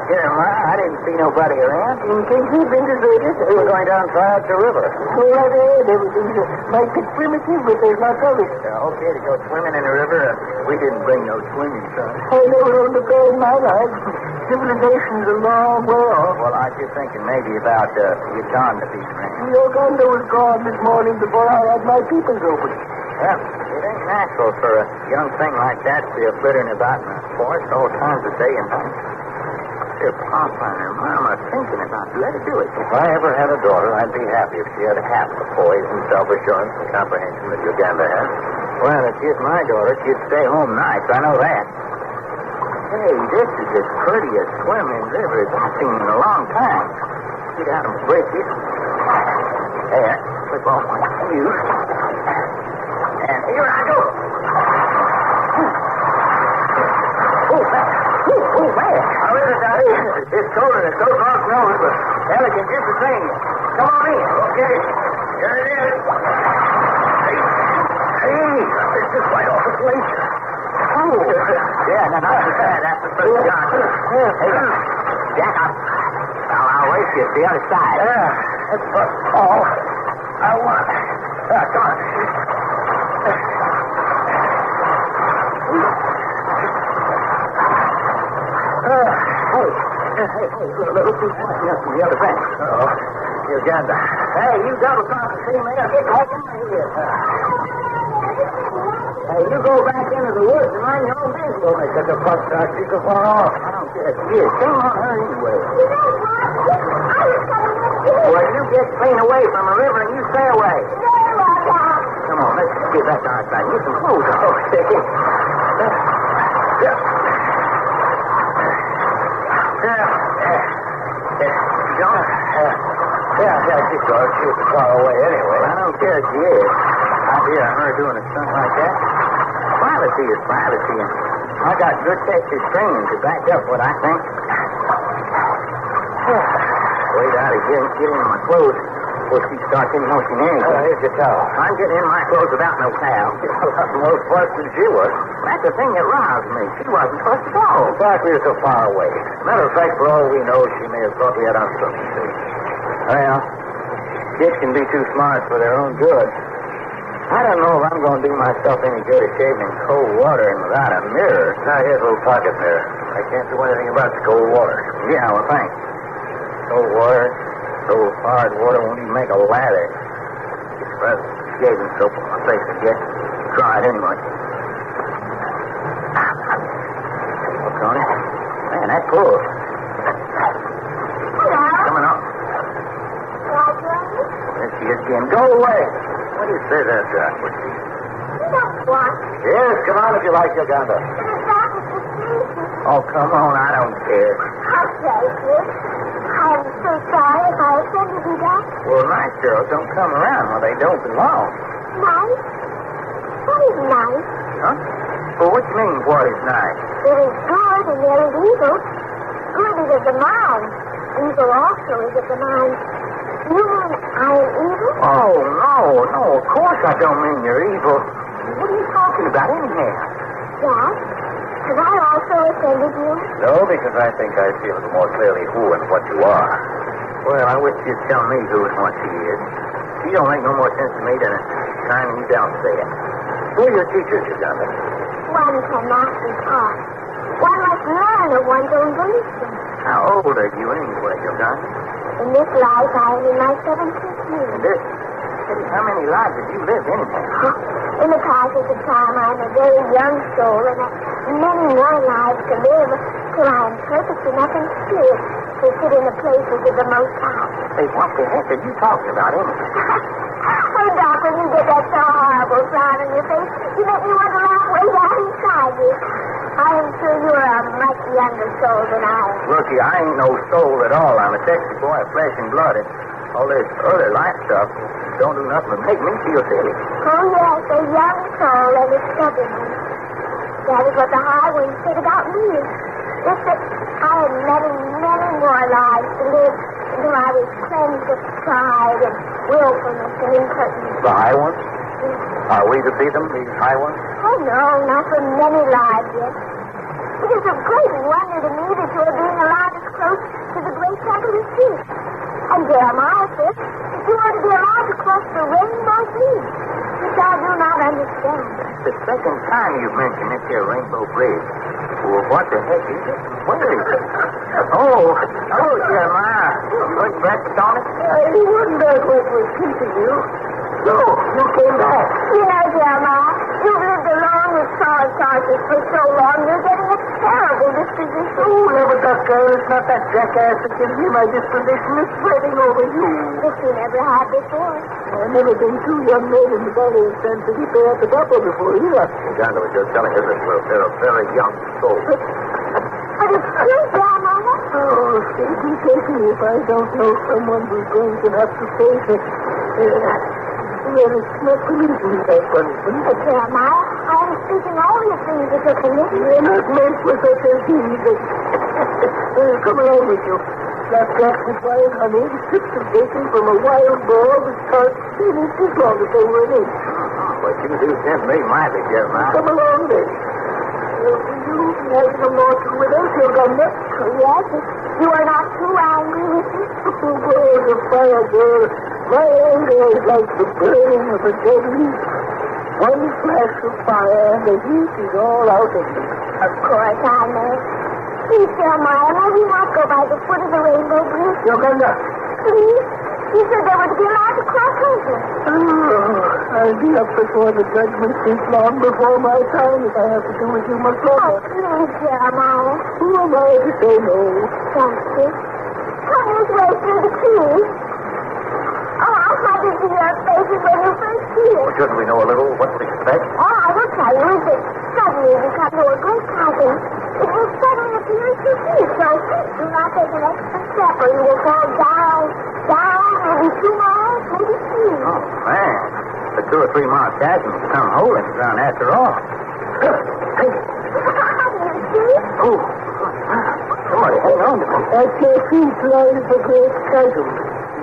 Jeremiah, I didn't see nobody around. In case you've been deserted, we were going down try out the river. Everything's might be primitive, but there's not of it. Okay to go swimming in the river. We didn't bring no swimming trunks. I never owned a pair in my life. Civilization's a long way off. Well, I was just thinking maybe about Uganda being around. Uganda was gone this morning before I had my peepers open. Well, it ain't natural for a young thing like that to be flittering about in the forest all times of day and night. If Papa and Mama thinking about it, let her do it. If I ever had a daughter, I'd be happy if she had half the poise and self-assurance and comprehension that Uganda has. Well, if she's my daughter, she'd stay home nights. I know that. Hey, this is as pretty a swimming river as I've seen in a long time. Get out and break it. There, slip off my shoes. And here I go. Oh, man. How is it, Daddy? It's cold and it's so cross nose, but elegant just the same. Come on in. Okay. Here it is. Hey, it's just right off the glacier. Oh. Yeah, no, not too bad. That's the first shot. Hey, Jack, I'll race you to the other side. Yeah, that's all I want. Come on. Hey, look who's from the other bank. Uganda. Hey, you double-crossing sea man. Get back in here. Hey, you go back into the woods and mind your own business. Don't make such a fuss, Doc. She's so far off. I don't care. Here, shame on her anyway. You know what? I was coming with you. Well, you get clean away from the river and you stay away. Very well, Doc. Come on, let's get back outside. Get some clothes on. Okay. Yeah. John? Yeah, she's going. She was far away anyway. I don't care if she is. Idea of her doing a stunt like that. Privacy is privacy, and I got good Texas training to back up what I think. Wait out of here and get in my clothes before she starts in motion anything. Here's your towel. I'm getting in my clothes without no towel. More fuss than she was. That's the thing that roused me. She wasn't supposed to go. In fact, we were so far away. Matter of fact, for all we know, she may have thought we had on something to say. Well, kids can be too smart for their own good. I don't know if I'm going to do myself any good at shaving in cold water and without a mirror. Now, here's a little pocket mirror. I can't do anything about the cold water. Yeah, well, thanks. Cold water, cold hard water won't even make a lather. Just rather shaving soap on my face, I guess. Try it anyway. Look on it. Man, that pulls. Hello. Coming up. Roger. There she is again. Go away. What do you say that, Doc? You don't want. Yes, come on if you like, Uganda. The Doc is the station. Oh, come on. I don't care. I'll take it. I'm so sorry if I offended you, Doc. Well, nice girls don't come around when they don't belong. Nice? What is nice? Huh? Well, what do you mean, what is nice? There is good and there is evil. Good is of the mind. Evil also is of the mind. You mean I am evil? Oh, no, of course I don't mean you're evil. What are you talking about anyhow? Yes. Have I also offended you? No, because I think I see a little more clearly who and what you are. Well, I wish you'd tell me who and what she is. She don't make no more sense to me than a Chinese outfit. Who are your teachers, Uganda? One cannot be taught. One must learn of one's own volition. How old are you anyway, Uganda? In this life, I am in my 75th year. This? How many lives have you lived anyhow? In the passage of time, I am a very young soul, and have many more lives to live till I am perfect enough in spirit to sit in the places of the Most High. Say, what the heck are you talking about anyhow? Oh, Doc, when you get that so horrible frown on your face, you make me want to laugh way down inside you. I am sure you're a much younger soul than I am. Looky, I ain't no soul at all. I'm a Texas boy of flesh and blood, and all this other life stuff don't do nothing but make me feel silly. Oh, yes, a young soul and a stubborn one. That is what the high one said about me. Just that I had many, many more lives to live until I was cleansed of pride and willfulness and impertinence. The high ones? Are we to see them, these high ones? Oh, no, not for many lives yet. It is a great wonder to me that you are being allowed as close to the great temple as you. And Jeremiah says that you are to be allowed to cross the rainbow bridge, which I do not understand. The second time you've mentioned this here rainbow bridge. Well, what the heck is it? What is it? Oh, Jeremiah. Put breakfast on it? He wasn't that what was keeping you. No, you came back. You know, Jeremiah, you've lived alone with Saul Tarsus for so long, you're getting a terrible disposition. Oh, never got girl. It's not that jackass that gives me my disposition. It's spreading over you. Which you never had before. I've never been two young men in the valley of San Felipe at the Atabaro before you left. Uganda was just telling us that they're a very young soul. But it's true, Jeremiah. Oh, Satan take me if I don't know someone who's going to have to face it. Well, it's not permitted to me, that punishment. But Jeremiah, I am speaking only of things that are permitted. They're not meant for such as these. Come along with you. Flapjacks and fried honey, strips of bacon from a wild boar with tarts 10 inches long if they were an inch. But you do tempt me mighty, Jeremiah. Come along, then. Will you be having a morsel with us, Uganda? Yes, if you are not too angry with me. Oh, boy, the fire, girl. My anger is like the burning of a dead leaf. One flash of fire and the heat is all out of me. Of course I may. Please, Jeremiah, may we not go by the foot of the rainbow bridge? Uganda. Please? He said there would be a lot of cross-country. I'll be up before the judgment seat long before my time if I have to do with you much longer. Please, Jeremiah. Who am I to say no? Thank you. Come this way through the trees. Oh, how did you see your faces when you first see it? Shouldn't we know a little what to expect? Oh, I will tell you that suddenly we come to a great chasm. It will suddenly appear at your feet, so do not take an extra step or you will fall down, maybe 2 miles, maybe 3. Oh, man. The 2 or 3 mile chasm is some hole in the ground after all. Hey. You see? Oh. Somebody hang on to me. At your feet lies the great chasm.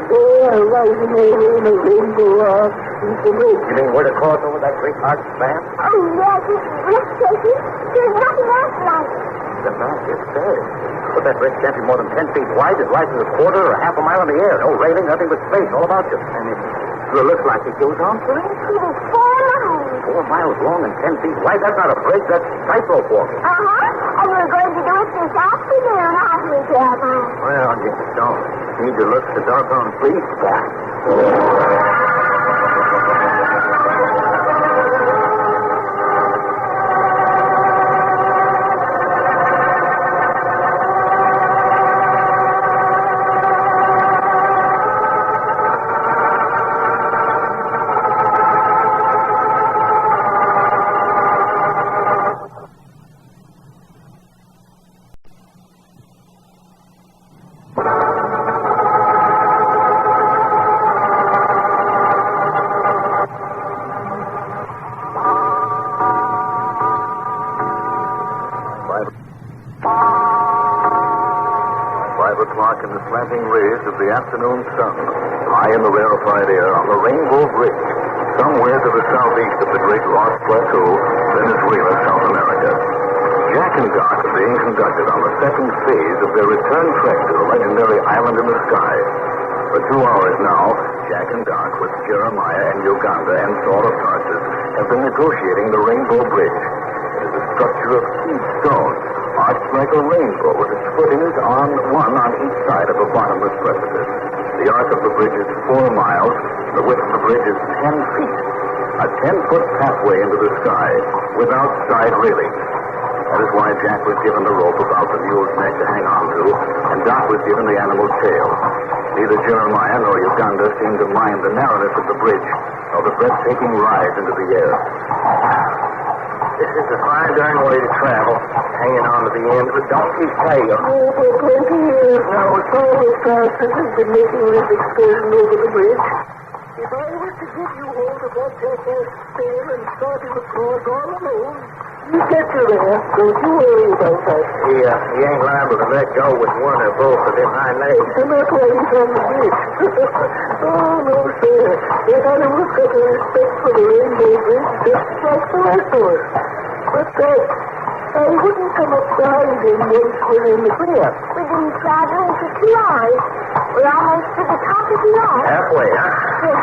There, rising over in a rainbow arc, is the bridge. You mean we're to cross over that great arch span? Oh, yes, it's breathtaking. There's nothing else like it. The fact is said. But that bridge can't be more than 10 feet wide. It rises a quarter or half a mile in the air. No railing, nothing but space all about you. And it looks like it goes on for It is 4 miles. 4 miles long and 10 feet wide. That's not a bridge. That's tightrope walking. Uh-huh. And we're going to do it this afternoon, aren't we, Jeremiah? Well, I guess don't. Need to look the doggone police back. In the slanting rays of the afternoon sun, high in the rarefied air on the Rainbow Bridge, somewhere to the southeast of the Great Lost Plateau, Venezuela, South America. Jack and Doc are being conducted on the second phase of their return trek to the legendary island in the sky. For 2 hours now, Jack and Doc, with Jeremiah and Uganda and Saul of Tarsus, have been negotiating the Rainbow Bridge. It is a structure of keyed stone, arched like a rainbow with its footings one on each side of a bottomless precipice. The arc of the bridge is 4 miles. The width of the bridge is 10 feet. A 10-foot pathway into the sky without side railings. That is why Jack was given the rope about the mule's neck to hang on to, and Doc was given the animal's tail. Neither Jeremiah nor Uganda seemed to mind the narrowness of the bridge, nor the breathtaking rise into the air. This is a fine darn way to travel, hanging on to the end of a donkey's tail. Oh, for 20 years now, Saul of Tarsus has been making this excursion over the bridge. If I were to give you hold of that jackass tail and start him across all alone, you get you there. Don't you worry about that. He ain't liable to let go with one or both of them hind legs. And that's why he's on the bridge. Oh, no, sir. If anyone got a respect for the Rainbow Bridge, just like the rest of us. But I wouldn't come up behind him once we're in the clear. We've been traveling for 2 hours. We're almost to the top of the arc. Halfway, huh? Yes.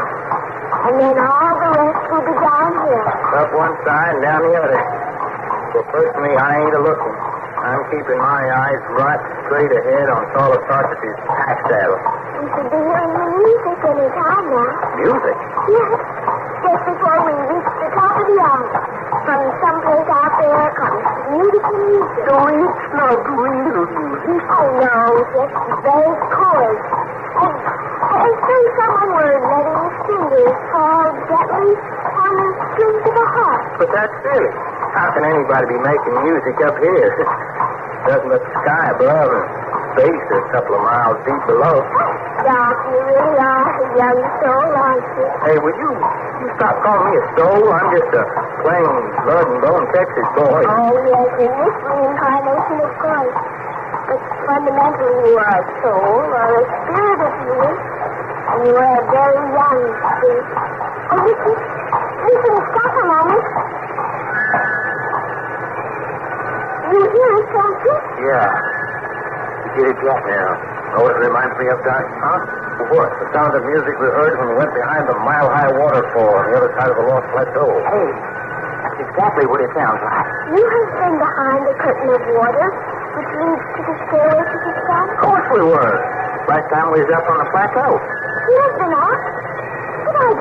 And then all the rest will be down here. Up one side and down the other. Well, personally, I ain't a-looking. I'm keeping my eyes right straight ahead on Saul of Tarsus' pack saddle. We should be hearing the music any time now. Music? Yes. Just before we reach the top of the arc. From someplace out there comes beautiful music. No, it's not real music. Oh, no, just vague chords. As though someone were letting his fingers fall gently on the strings of a harp. But that's silly. How can anybody be making music up here? Doesn't the sky above and space a couple of miles deep below. Doc, you really are a young soul, aren't you? Hey, will you stop calling me a soul? I'm just a plain blood and bone Texas boy. Oh, yes, in this reincarnation, of course. But fundamentally, you are a soul, or a spirit, if you wish. And you are a very young spirit. Oh, listen, stop a moment. You hear us, don't you? Yeah. You get it yet now. Know what it reminds me of, Doc? Huh? What? The sound of music we heard when we went behind the mile-high waterfall on the other side of the Lost Plateau. Hey, that's exactly what it sounds like. You have been behind the curtain of water which leads to the stairway to the sun? Of course we were. Last time we was up on the plateau. Yes,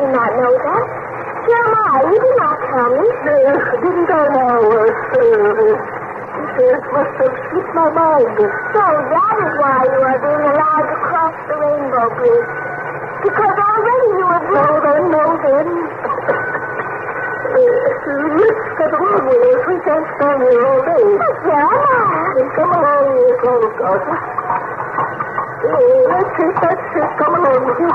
did not know that. Jeremiah, you did not tell me. Yes, didn't I now, it must have slipped my mind. So that is why you are being allowed to cross the rainbow bridge. Because already you have No, then. Let's get along with us. We can't stand here all day. Jeremiah. Then come along here, Close, Carter. That's it. Come along with you.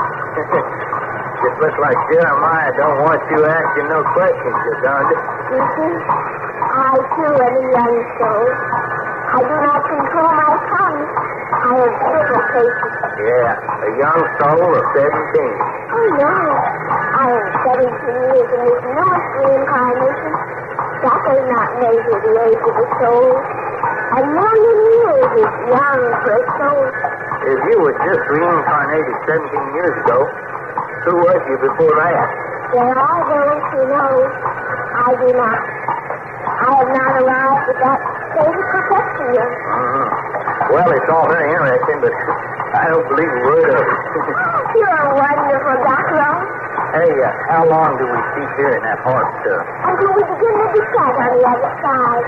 Just looks like Jeremiah don't want you asking no questions, Yolanda. I, too, am a young soul. I do not control my tongue. I have little patience. Yeah, a young soul of 17. Oh, no. I am 17 years in this newest reincarnation. That does not measure the age of a soul. A million years is young for a soul. If you were just reincarnated 17 years ago, who was you before that? There are those who know. I do not. I have not arrived at that state of perfection yet. Well, it's all very interesting, but I don't believe a word of it. You're a wonderful doctor. Hey, how long do we keep here in that horse, Until we begin to descend on the other side.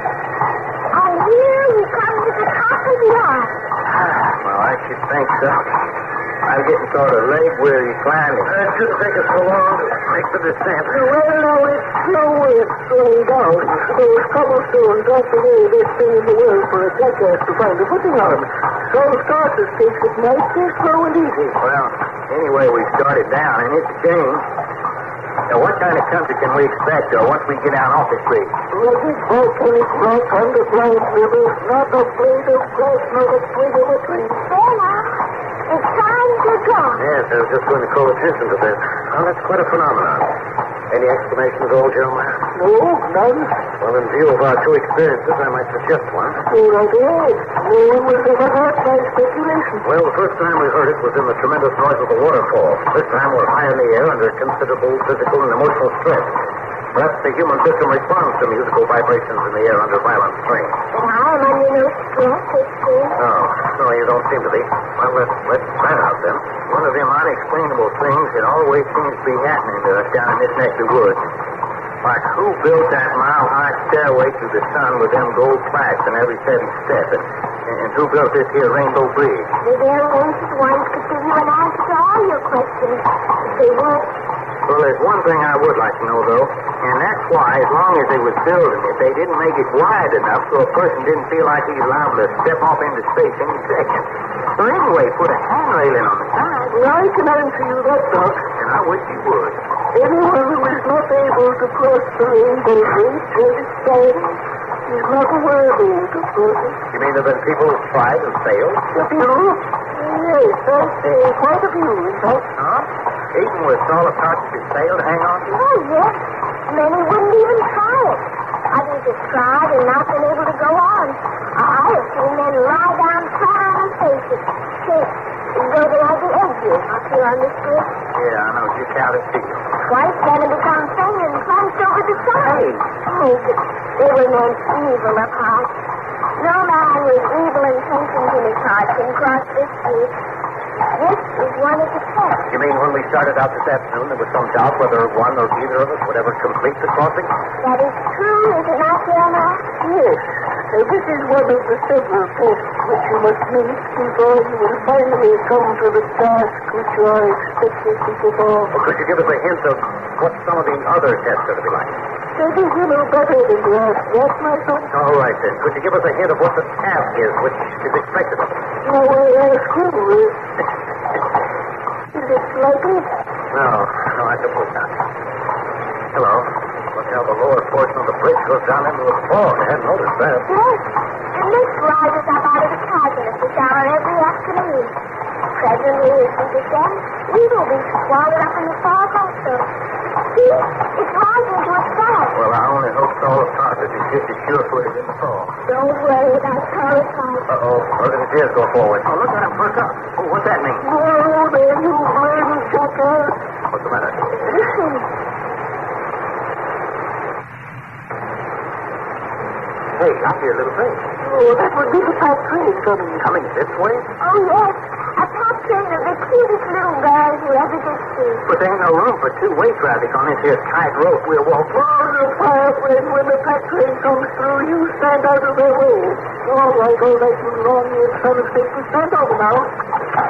And here we come to the top of the arch. Well, I should think so. I'm getting sort of leg weary climbing. It shouldn't take us so long to make the descent. Well, no, it's no way of slowing down. Those cobblestones aren't the way best thing in the world for a jackass to find a footing on. So starters takes it nice and slow and easy. Well, anyway, we started down, and it's a change. Now, what kind of country can we expect once we get down off this bridge? Rugged, volcanic rock, underground river, not a blade of grass, not a twig of a tree. There now. It's time to go. Yes, I was just going to call attention to this. Well, that's quite a phenomenon. Any explanations at all, Jeremiah? No, none. Well, in view of our two experiences, I might suggest one. All right, yes. No one will ever hurt my speculation. Well, the first time we heard it was in the tremendous noise of the waterfall. This time we're high in the air under considerable physical and emotional stress. Perhaps the human system responds to musical vibrations in the air under violent strain. But I am under no stress, it seems. No, you don't seem to be. Well, let's try it out then. One of them unexplainable things that always seems to be happening to us down in this neck of the woods. Like who built that mile-high stairway to the sun with them gold plaques in every 7th step? And who built this here Rainbow Bridge? The very ancient ones could give you an answer to all your questions. If they would. Well, there's one thing I would like to know, though, and that's why, as long as they was building it, they didn't make it wide enough so a person didn't feel like he's liable to step off into space any second. So anyway, put a hand railing on the side. I can answer you that, Doc. And I wish you would. Anyone who is not able to cross the Rainbow Bridge as it stands is not worthy to cross it. You mean there have been people who've tried and failed? A few? Yes, quite a few, in fact. Huh? Even with all the parts that failed to hang on to? Oh, yes. Many wouldn't even try it. Others have tried and not been able to go on. I have seen men lie down flat on their faces. Though they are the edges up here on this bridge. Yeah, I know. Just how to see. Twice men have become faint and plunged over the side. Oh, they were meant evil of heart. No man with evil intentions in his heart can cross this bridge. This is one of the tests. You mean when we started out this afternoon, there was some doubt whether one or either of us would ever complete the crossing? That is true, is it not, Jeremiah? Yes. This is one of the several tests which you must meet before you will finally come to the task which you are expected to perform. Well, could you give us a hint of what some of the other tests are to be like? Maybe you know better than to ask that, my son. All right, then. Could you give us a hint of what the task is which is expected of us? No, I ask him. Is it likely? No, I suppose not. Hello. Look how the lower portion of the bridge goes down into the fall. I hadn't noticed that. Yes. The mist rises up out of the chasm at this hour every afternoon. Presently, as we descend, we will be swallowed up in the fog also. See, it's rising to a sky. Well, I only hope all the process is just as sure-footed in the fall. Don't worry about Charlie. Uh-oh. Look at the tears go forward. Oh, look at him perk up. Oh, what's that mean? Oh, there you blame jackass. What's the matter? Listen. Hey, I hear a little thing. Oh, that would be the pack train coming. Coming this way? Oh, yes. A pack train of the cutest little girl you ever did see. But there ain't no room for two-way traffic on this here tight rope we'll walk. Oh, the fireplace when the pack train comes through, you stand out of the way. All right, all that you long-eared son of Satan, stand over now.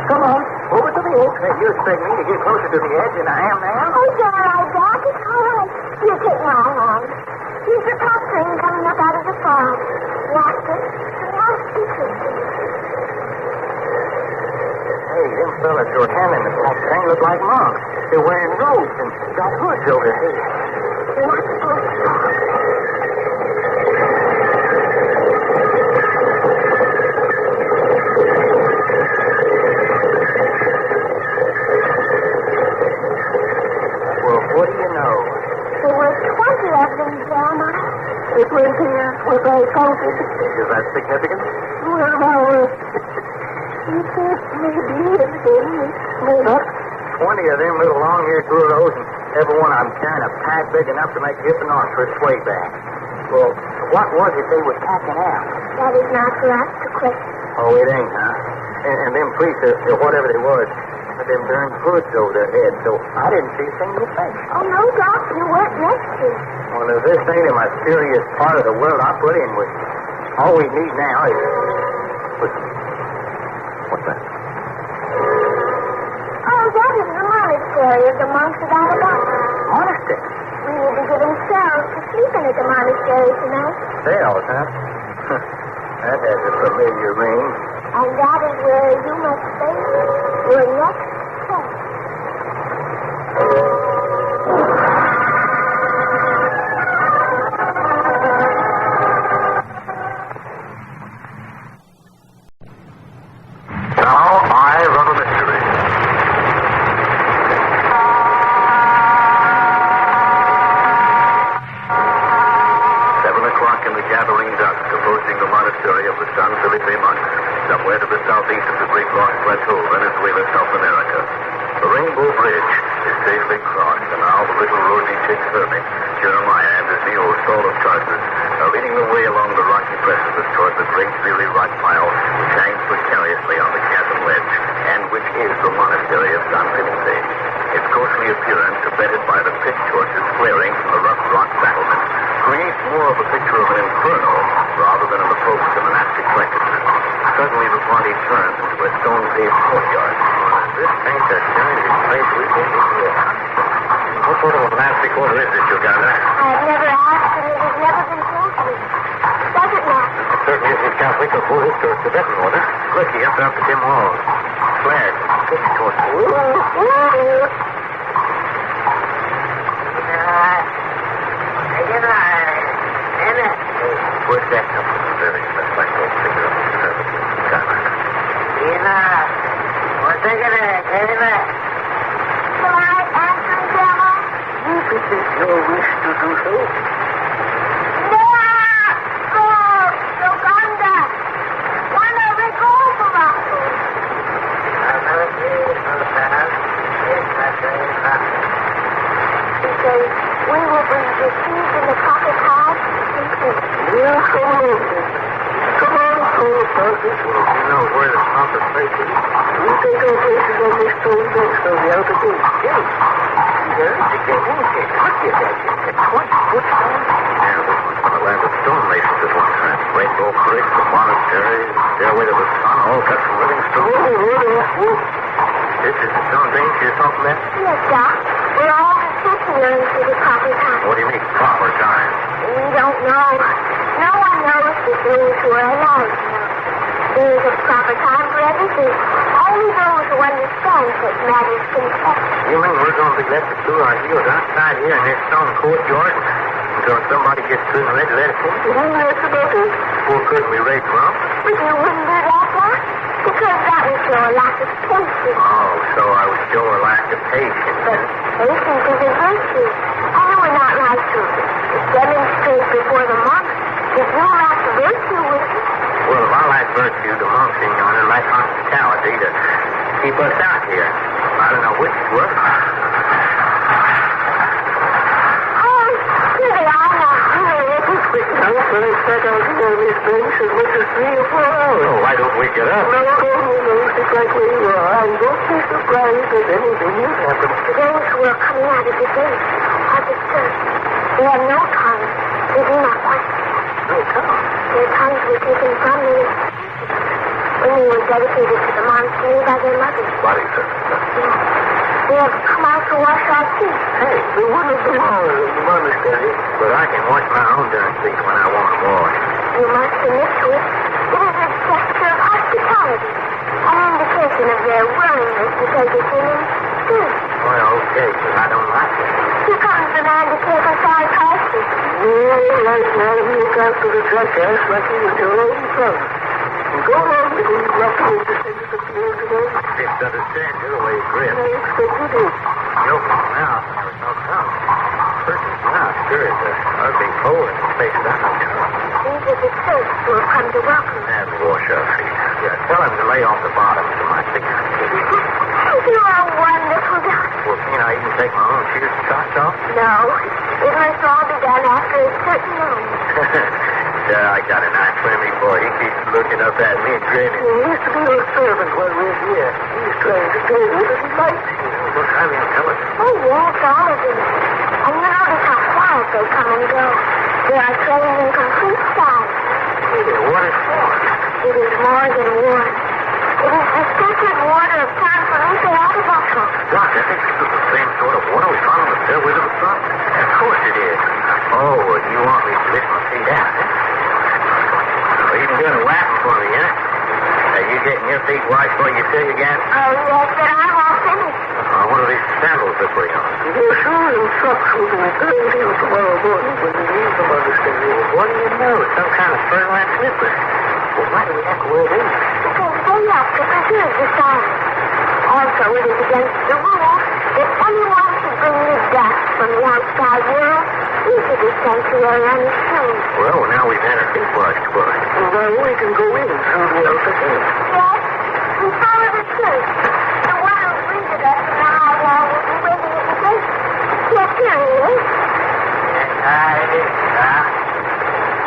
Come on, over to the edge. Hey, you expect me to get closer to the edge than I am now? Oh, it's all right, Doc. It's all right. You take my arm. Here's the pack train coming up out of the farm. Watch it. Now speak to me. Hey, them fellas who are handling the pack train look like monks. They're wearing robes and got hoods over their heads. They're not supposed to talk. Well, what do you know? There were 20 of them, Jeremiah. The 20 is what I counted. Is that significant? Well, now, you can't maybe and not. 20 of them little long-eared burros, and every one of them carrying a pack big enough to make hip and arm for a sway bag. Well, what was it they were packing out? That is not for us to question. Oh, it ain't, huh? And them priests, or whatever they was, had them darn hoods over their heads, so I didn't see a single face. Oh, no, Doc, you weren't next to. Well, if this ain't a mysterious part of the world I put in with, all we need now is... What's that? Oh, that is the monastery of the monks of Atabaro. Monastery? We will be given cells to sleep in at the monastery tonight. Cells, huh? That has a familiar ring. And that is where you must stay your next step. Now, I run a mystery. 7 o'clock in the gathering dusk, approaching the monastery of the San Felipe monks, somewhere to the southeast of the Great Lost Plateau, Venezuela, South America. The Rainbow Bridge is safely crossed, and now the little rosy-cheeked hermit, Jeremiah, and his mule, Saul of Tarsus, are leading the way along the rocky precipice toward the great dreary rock pile which hangs precariously on the chasm ledge, and which is the monastery of San Felipe. Its ghostly appearance, abetted by the pitch torches flaring from the rough rock battlements, creates more of a picture of an inferno rather than an approach to monastic practice. Suddenly the party turns into a stone-paved courtyard. This paint that shines is place we think is here. What sort of a monastic order is this, Uganda? I've never asked, and it has never been told to me. Does it matter? It certainly isn't Catholic or Buddhist or Tibetan order. Look, he up the dim walls. Flares and pitch torches. Where's that come from? Very respectful figure of the conservative Catholic. Shall I answer him, Grandma? If it is your wish to do so. Uganda! Wanna recover us? He says, we will be received in the pocket house in peace. Yes, come on. Come on, Saul Tarsus. Well, you know where the proper place is. We take our places on this stone bench from the outer gate. Yes. There is a gate in here. Look at that. It's a 20-foot stone. Yeah, this was from the land of stonemasons at one time. Rainbow Creek, the monastery, stairway to the sun, all cut from living stone. This is the stone bench you're talking about? Yes, Doc. We're all petitioners for the proper time. What do you mean, proper time? We don't know. No one knows but those who are alive. There is a proper time for everything. Only those who understand what matters confess. You mean we're going to be left to screw our heels outside here in this stone courtyard until somebody gets good and ready to let us in? That's about it. Well, couldn't we raise them up? But you wouldn't do that, Doc? Because that would show a lack of patience. Oh, so I would show a lack of patience. But patience is a virtue. And we're not like to demonstrate before the monks that you lack virtue with you. Well, if I lack virtue, the monks in yonder lack hospitality to keep us out here. I don't know which is worse. Oh, here they are now. I'm going to set out here on this bench as much as 3 or 4 hours. Oh, why don't we get up? No, it's like where you are. I'm going to take the afraid that anything will happen. Those who are coming out of the gate are disturbed. They have no tongue. They do not question. No tongue? Their tongues were taken from them when they were dedicated to the monastery by their mothers. Body, sir. Yes. They have come out to wash our feet. Hey, we wouldn't belong in the monastery. But I can wash my own darn feet when I want to wash. You must submit to it. It is a gesture of hospitality, an indication of their willingness to take us in and speak. Well, okay, but I don't like it. Here comes the man to take us our prices. Yeah, right now we look after the jackass like he was your own son. Go on, little ruffian, to send us a beer today. Didn't understand you the way you grin. I expect you did. You opened your mouth and there was no tongue. Person's mouth sure is an ugly hole in his face without no tongue. These are the tourists who have come to welcome us. And wash our feet. Yeah, tell him to lay off the bottoms of my feet. You are wonderful, Doctor. Well, can't I even take my own shoes and socks off? No, it must all be done after a certain moment. Yeah, I got a nice friendly boy. He keeps looking up at me and grinning. He used to be a servant while we're here. He's trying to tell you that he likes you. Well, I mean, tell us. Oh, yes, all of them. And you notice how quiet they come and go. They are trained in complete silence. Yeah, what is for? It is more than war. It is the sacred water of San Felipe Atabaro. Doc, I think this is the same sort of water we found on the stairway to the sun. Of course it is. Oh, well, you want me to lift my feet out, huh? Well, you can do a whapping for me, huh? Are you getting your feet washed before you say again? Oh, yes, but I'm all finished. What are these sandals they're putting on? You're sure instructions will be turned in tomorrow morning when we leave the monastery. What do you know? It's some kind of fur-lined slippers. Well, why do we have to wear these? Because they have to preserve the silence. Also, it is against the rule that anyone should bring the dust from the outside world into the sanctuary unseen. Well, now we've had our feet washed, but... Well, we can go in through the outer gate. Yes, we follow the church. The one who greeted us in the high wall will be waiting at the gate. Yes, here he is.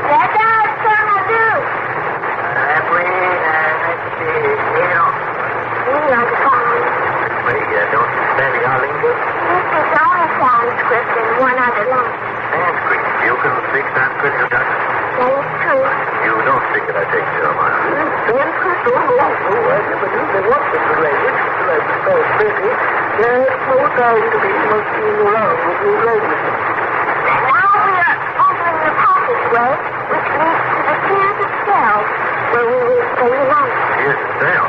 That's our son, I do. We are the followers. Don't you study our lingo? This is only Sanskrit and one other language. Sanskrit. You can speak Sanskrit, you doctor? That is true. You don't speak it, I take it, Hermit. Sanskrit? Oh, no, I never knew there was such a language until I was so busy. There's no time to be monkeying around with new languages. And now we are opening the passageway, which leads to the tiers of cells, where we will spend the night. Here's the cell.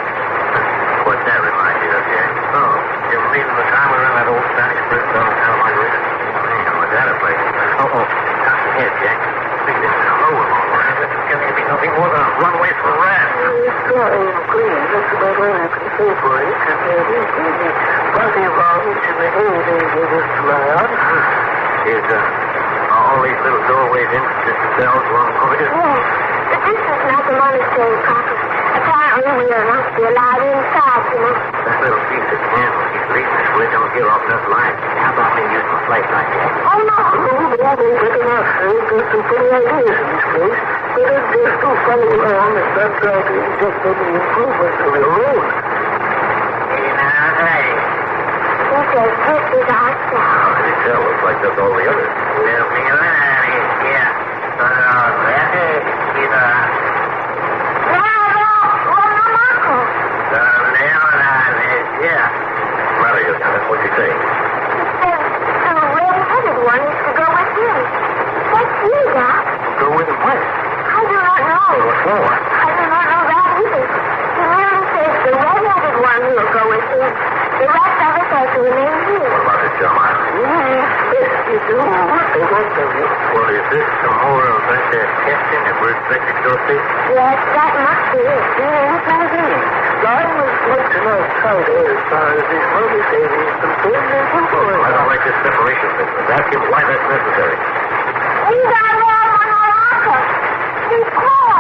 What's that remind you of, Jack? Oh, you mean the time we were in that old Spanish prison down in Santa Margarita? Man, was that a place? Oh, not the head, Jack. See, this is low along there. This can't be nothing more than a runway for a rat. It's dry and clean. That's about all you can say for it. And there is the body rounds in the hay they gave us to lie on. Is, all these little doorways into the cells along the corridor? Yes, but this is not the monastery proper. Apparently, we are not to be allowed inside tonight. That little piece of candle he's leaving us with don't give off enough light. How about me using my flashlight, Jack? Oh, no. Oh, that ain't good enough. I've got some funny ideas in this place. But it's just too funny around and not try to inject any improvements of their own. He says this is our cell. The cell looks like that's all the others. What'd you say? He says the red-headed one is to go with him. That's you, Doc. Go with him what? I do not know. What for? I do not know that either. He merely says the red-headed one will go with him. The rest of us are to remain here. What about this, John? Yes, you do. What they want of you. Well, is this some more of that testing that we're expected to go see? Yes, that must be it. Yes, I agree. John was looking outside as far as his mother said he's concerned and important. I don't like this separation business. Ask him why that's necessary. He's our Lord Monarca. He's poor.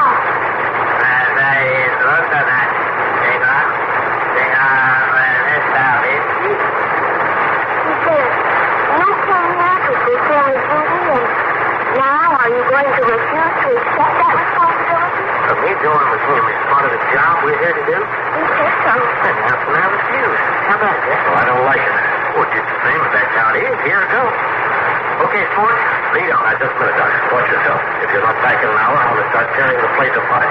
He says, you came here to fulfill his duty, and now are you going to refuse to accept that responsibility? For me, going with him is part of the job we're here to do. He says so. And how can I refuse? How about that? Same as that county. Here it goes. Okay, sport. Lead on. Just a minute, Doc. Watch yourself. If you're not back in an hour, I'm going to start carrying the plate apart.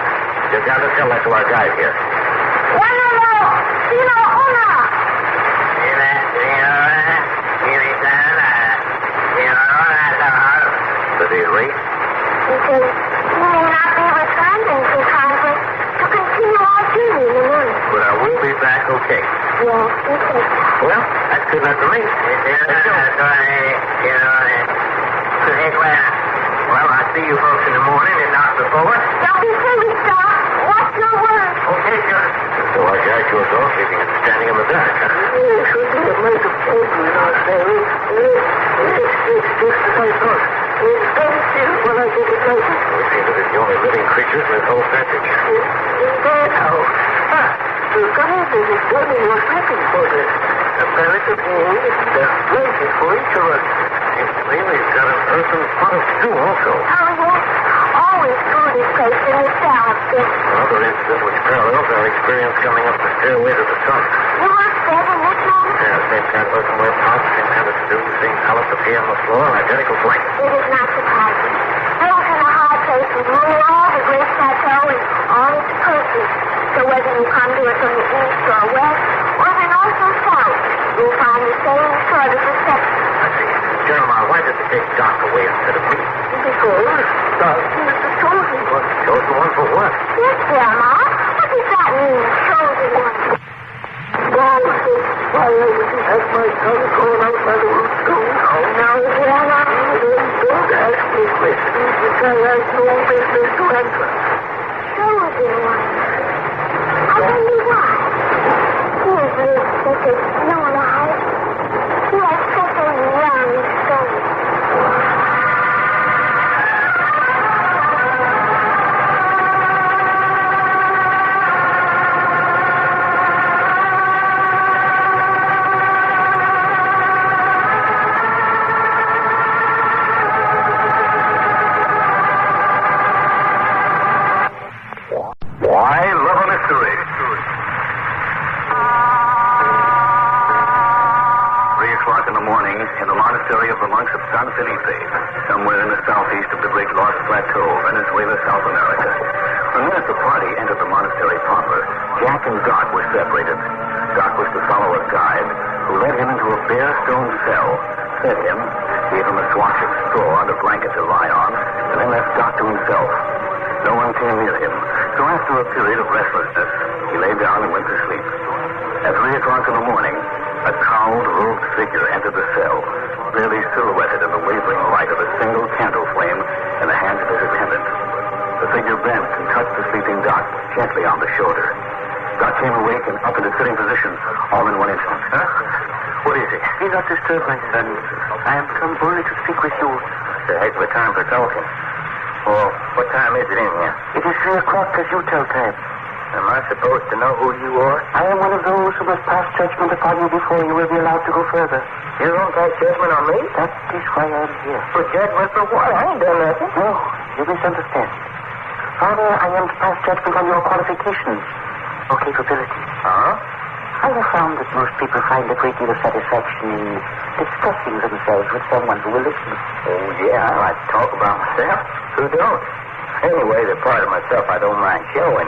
You've got to tell that to our guide here. Did he read? He says, you may not be returned in time to continue our journey in the morning. But I will be back okay. Yes, he says. Well, that's good enough for me. Well, I'll see you folks in the morning and not before. Don't be silly, Doc. Watch your words. Okay, sir. So our guide goes off, leaving us standing in the dark. Yes, we did a make a paper in our day. It's just as I thought. It's very still when I get it later. We seem to be the only living creatures in this whole passage. It's there now. The guide is examining your sleeping quarters. Apparently, they're waiting for each of us. Seems to me we've got an earthen pot of stew also. Oh, yes. Always food is placed in the salad dish. Another incident which parallels our experience coming up the stairway to the sun. You weren't fed in this moment? Yeah, same kind of earthenware pot, same kind of stew, same pallet of hay on the floor, identical blanket. It is not surprising. Built in a high place with nearly all the great plateau and all its approaches. So whether you come to it from the east or west, or the north or south, you'll find the same sort of reception. I see. Jeremiah, why did they take Doc away instead of me? Because Doc is the chosen one. Chosen one for what? Yes, Grandma. What does that mean, chosen one? Boles says, why would you have my son thrown out by the root school? Oh, no, Grandma. Don't ask me questions which I have no business to answer. Chosen one. I wonder why. He has lived such a slow life. He has such a young soul. Why love a mystery? 3 o'clock in the morning in the monastery of the monks of San Felipe, somewhere in the southeast of the Great Lost Plateau, Venezuela, South America. The minute the party entered the monastery proper, Jack and Doc were separated. Doc was to follow a guide who led him into a bare stone cell, fed him, gave him a swatch of straw and a blanket to lie on, and then left Doc to himself. No one came near him, so after a period of restlessness, he lay down and went to sleep. At 3 o'clock in the morning, a cowled, robed figure entered the cell, barely silhouetted in the wavering light of a single candle flame in the hands of his attendant. The figure bent and touched the sleeping Doc gently on the shoulder. Doc came awake and up into sitting position, all in one instant. Huh? What is it? Be not disturbed, my son. I am come only to speak with you. It's a heck of a time for talking. Well, what time is it in here? It is 3 o'clock as you tell time. Am I supposed to know who you are? I am one of those who must pass judgment upon you before you will be allowed to go further. You don't pass judgment on me? That is why I am here. For judgment for what? I ain't done nothing. No, you misunderstand. Rather, I am to pass judgment on your qualifications or capabilities. Huh? I have found that most people find a great deal of satisfaction in discussing themselves with someone who will listen. Oh, yeah, I like to talk about myself. Who don't? Anyway, the part of myself I don't mind showing.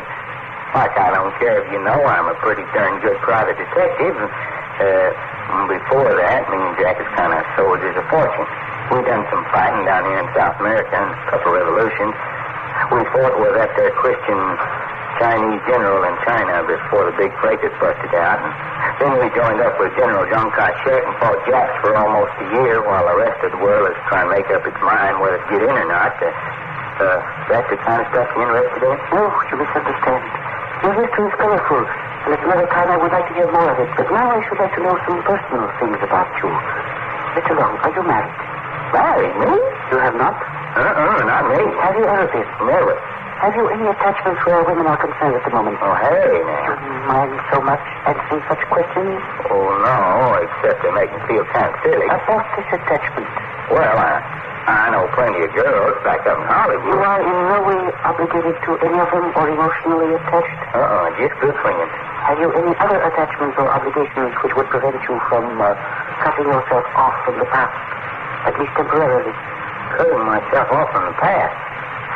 Like, I don't care if you know I'm a pretty darn good private detective. Before that, me and Jack is kind of soldiers of fortune. We done some fighting down here in South America and a couple of revolutions. We fought with that there Christian Chinese general in China before the big fracas busted out. And then we joined up with General John Kai-shek and fought Japs for almost a year while the rest of the world is trying to make up its mind whether to get in or not. That's the kind of stuff you're interested in? No, you misunderstand. Your history is colorful, and at another time I would like to hear more of it. But now I should like to know some personal things about you. Mr. Long, are you married? Married? Me? You have not? Not me. Have you ever been? Never. Have you any attachments where women are concerned at the moment? Oh, hey, now. Do you mind so much answering such questions? Oh, no, except they make me feel kind of silly. About this attachment. Well, I know plenty of girls back up in Hollywood. You are in no way obligated to any of them or emotionally attached? Just good friends. Have you any other attachments or obligations which would prevent you from cutting yourself off from the past, at least temporarily? Cutting myself off from the past?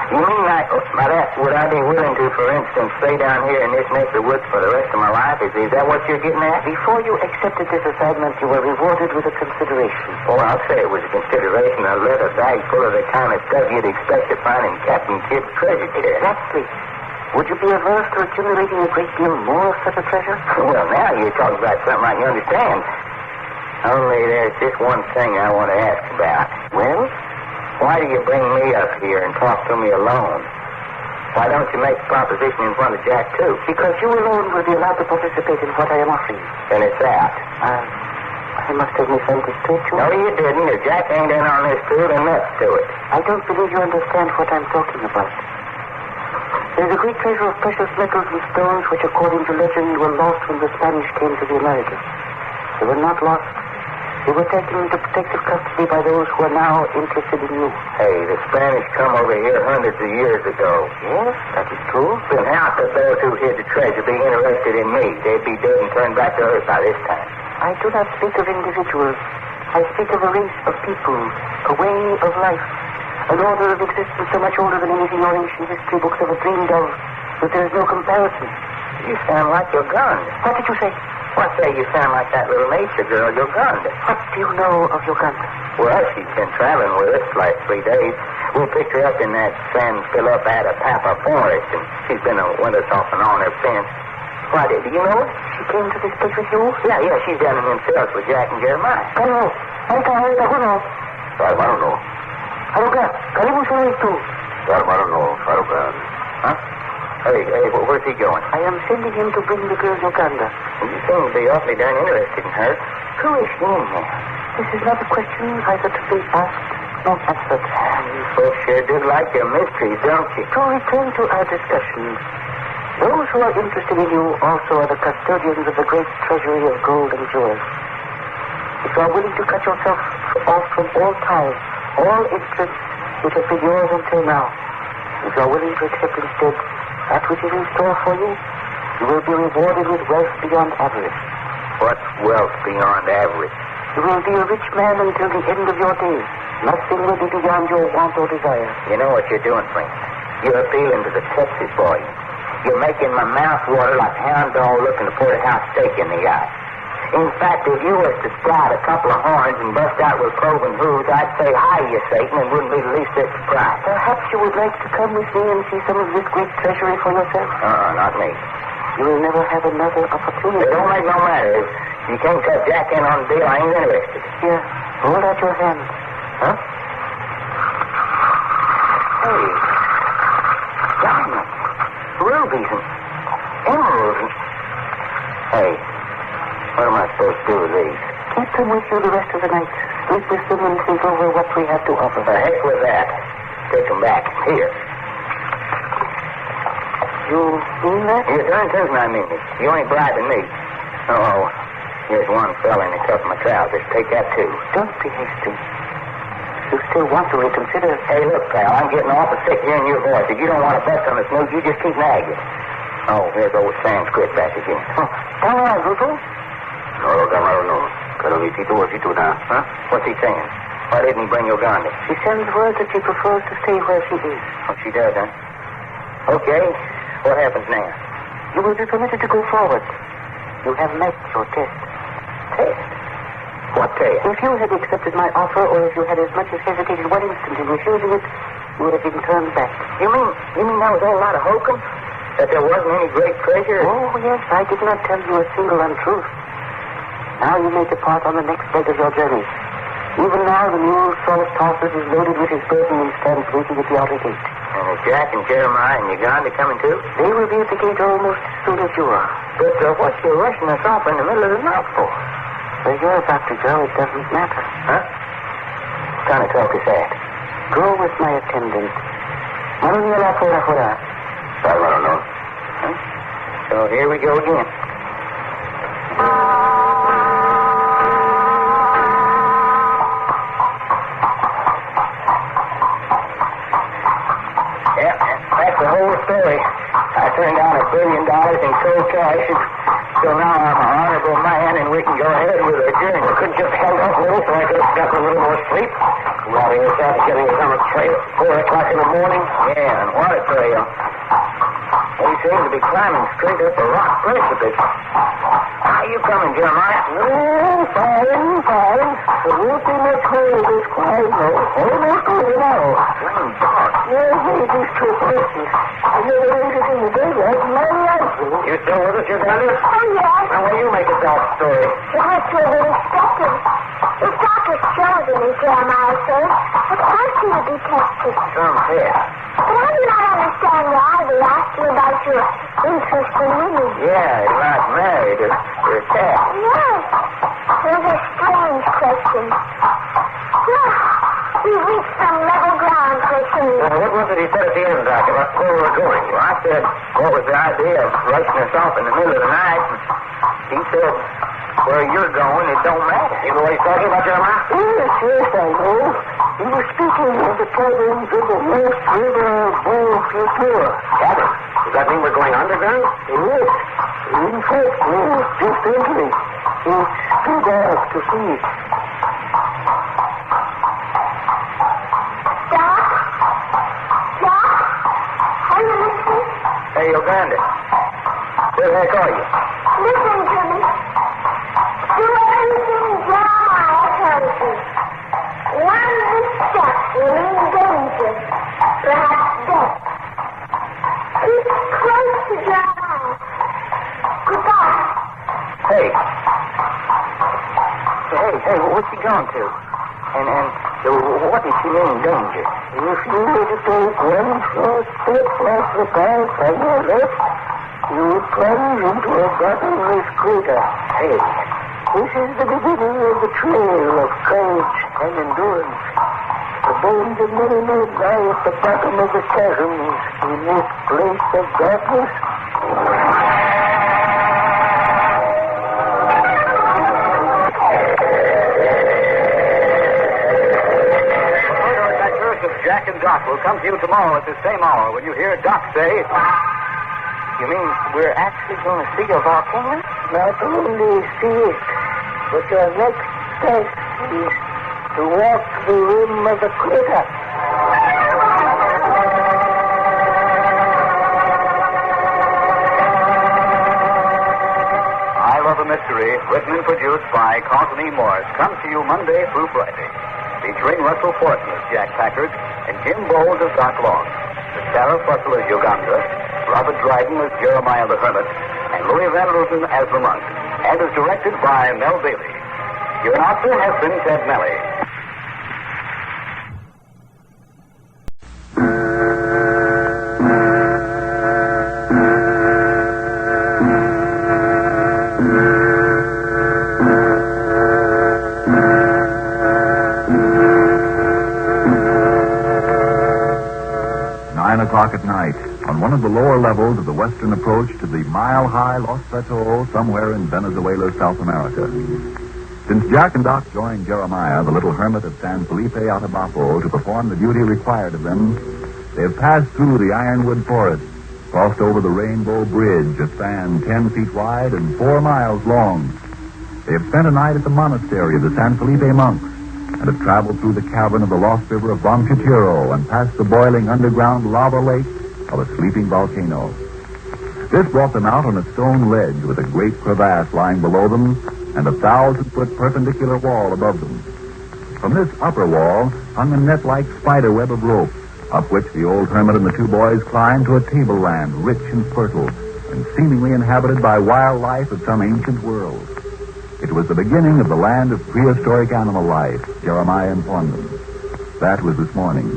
You mean by that, would I be willing to, for instance, stay down here in this neck of the woods for the rest of my life? Is that what you're getting at? Before you accepted this assignment, you were rewarded with a consideration. Oh, I'll say it was a consideration. A leather bag full of the kind of stuff you'd expect to find in Captain Kidd's treasure chest. Exactly. Would you be averse to accumulating a great deal more of such a treasure? Well, now you're talking about something I can understand. Only there's just one thing I want to ask about. Well? Why do you bring me up here and talk to me alone? Why don't you make a proposition in front of Jack, too? Because you alone will be allowed to participate in what I am offering. Then it's that. I must have misunderstood you. No, you didn't. If Jack ain't in on this, too, then let's do it. I don't believe you understand what I'm talking about. There's a great treasure of precious metals and stones which, according to legend, were lost when the Spanish came to the Americas. They were not lost. They were taken into protective custody by those who are now interested in you. Hey, the Spanish come over here hundreds of years ago. Yes, that is true. Then how could those who hid the treasure be interested in me? They'd be dead and turned back to Earth by this time. I do not speak of individuals. I speak of a race of people, a way of life, an order of existence so much older than anything your ancient history books ever dreamed of, that there is no comparison. You sound like you're gunned. What did you say? Well, I say you sound like that little nature girl you're gunned. What do you know of Uganda? Well, she's been traveling with us the last 3 days. We picked her up in that San Philip Atapapa forest, and she's been with us off and on ever since. Why, do you know her? She came to this place with you? Yeah, she's down in themselves with Jack and Jeremiah. Hello. Yarborough. Aruga, karibu sa ito. Yarborough. Huh? Hey, where's he going? I am sending him to bring the girl Uganda. You seem to be awfully darn interested in her. Who is she in there? This is not a question either to be asked nor answered. You folks sure do like your mysteries, don't you? To return to our discussion, those who are interested in you also are the custodians of the great treasury of gold and jewels. If you are willing to cut yourself off from all ties, all interests which have been yours until now, if you are willing to accept instead that which is in store for you, you will be rewarded with wealth beyond average. What's wealth beyond average? You will be a rich man until the end of your days. Nothing will be beyond your want or desire. You know what you're doing, friend? You're appealing to the Texas boy. You're making my mouth water like a hound dog looking to porterhouse steak in the eye. In fact, if you was to sprout a couple of horns and bust out with cloven hooves, I'd say hi, you Satan, and wouldn't be the least bit surprised. Perhaps you would like to come with me and see some of this great treasury for yourself? Not me. You will never have another opportunity. It don't make no matter. If you can't cut Jack in on the deal, I ain't interested. Here, hold out your hand. Huh? Hey. Diamonds. Rubies and emeralds and... Hey. What am I supposed to do with these? Keep them with you the rest of the night. Sleep with them and think over what we have to offer. The heck with that. Take them back. Here. You mean that? You're darn certain I mean it. You ain't bribing me. Oh, here's one fella in the cuff of my trousers. Take that, too. Don't be hasty. You still want to reconsider. Hey, look, pal, I'm getting awful sick hearing your voice. If you don't want to bust on the snooze, you just keep nagging. Oh, here's old Sanskrit back again. Oh, Ruto? No. Huh? What's he saying? Why didn't he bring Uganda? She sends word that she prefers to stay where she is. Oh, she does, huh? Okay. What happens now? You will be permitted to go forward. You have met your test. Test? What test? If you had accepted my offer, or if you had as much as hesitated one instant in refusing it, you would have been turned back. You mean that was all a lot of hokum? That there wasn't any great treasure? Oh, yes. I did not tell you a single untruth. Now you may depart on the next leg of your journey. Even now, the mule Salt Tosses is loaded with his burden and stands waiting at the outer gate. And is Jack and Jeremiah and Uganda coming too? They will be at the gate almost as soon as you are. But what's you rushing us off in the middle of the night for? Where you're about to go, it doesn't matter. Huh? What kind of talk is that? Go with my attendant. I don't know. Huh? So here we go again. cash. So now I'm an honorable man, and we can go ahead with our journey. I couldn't just held off a little so I could have gotten a little more sleep. Routing us out and getting us on a trail at 4 o'clock in the morning. Yeah, and what a trail. We seem to be climbing straight up a rock precipice. How you coming, Jeremiah? Oh, fine. There won't be much hurry this climb, though. Almost over now. Plain dark. Yes, these two places. I never made it in the daylight in my life. You still with us, Uganda? Oh, yes. Now, will you make a dark story? It was to have been expected. This doctor's chosen me, Jeremiah, sir. But aren't you a detective? Some fair. But I do not understand why they asked you about your interest in women. Yeah, you're not married. You're a cat. Yes. It was a strange question. Well, we reached some level ground, Christian. What was it he said at the end, Doc, about where we were going? Well, I said, what was the idea of rushing us off in the middle of the night? And he said, where you're going, it don't matter. You know what he's talking about, Jeremiah? Yes, I know. He was speaking of the caverns of the Morse River Boles Tour. Cabin? Does that mean we're going underground? Yes. In fact, we're just entering. It's too dark to see. Doc? Are you listening? Hey, Uganda. Where the heck are you? Listen to me. Do everything Jeremiah tells you. One misstep will mean danger, perhaps death. Keep close to Jeremiah. Goodbye. Hey, what's he going to? And what does he mean, danger? If you were to take one short step off the path on your left, you would plunge into a bottomless crater. Hey, this is the beginning of the trail of courage and endurance. The bones of many men lie at the bottom of the chasms in this place of darkness. Jack and Doc will come to you tomorrow at the same hour when you hear Doc say... You mean we're actually going to see a volcano? Not only see it, but your next step is to walk the rim of the crater. I Love a Mystery, written and produced by Carlton E. Morse, comes to you Monday through Friday. Featuring Russell Thorson as Jack Packard and Jim Boles as Doc Long, Sarah Fussell as Uganda, Robert Dryden as Jeremiah the Hermit, and Louis Van Rooten as the Monk, and is directed by Mel Bailey. Your announcer has been Ted Melly. O'clock at night on one of the lower levels of the western approach to the mile-high Los Plateaux somewhere in Venezuela, South America. Since Jack and Doc joined Jeremiah, the little hermit of San Felipe, Atabaro, to perform the duty required of them, they have passed through the ironwood forest, crossed over the Rainbow Bridge, a span 10 feet wide and 4 miles long. They have spent a night at the monastery of the San Felipe monks, and have traveled through the cavern of the lost river of Bonchitiro and past the boiling underground lava lake of a sleeping volcano. This brought them out on a stone ledge with a great crevasse lying below them and a 1,000-foot perpendicular wall above them. From this upper wall hung a net-like spider web of rope, up which the old hermit and the two boys climbed to a tableland rich and fertile and seemingly inhabited by wildlife of some ancient world. It was the beginning of the land of prehistoric animal life, Jeremiah informed them. That was this morning.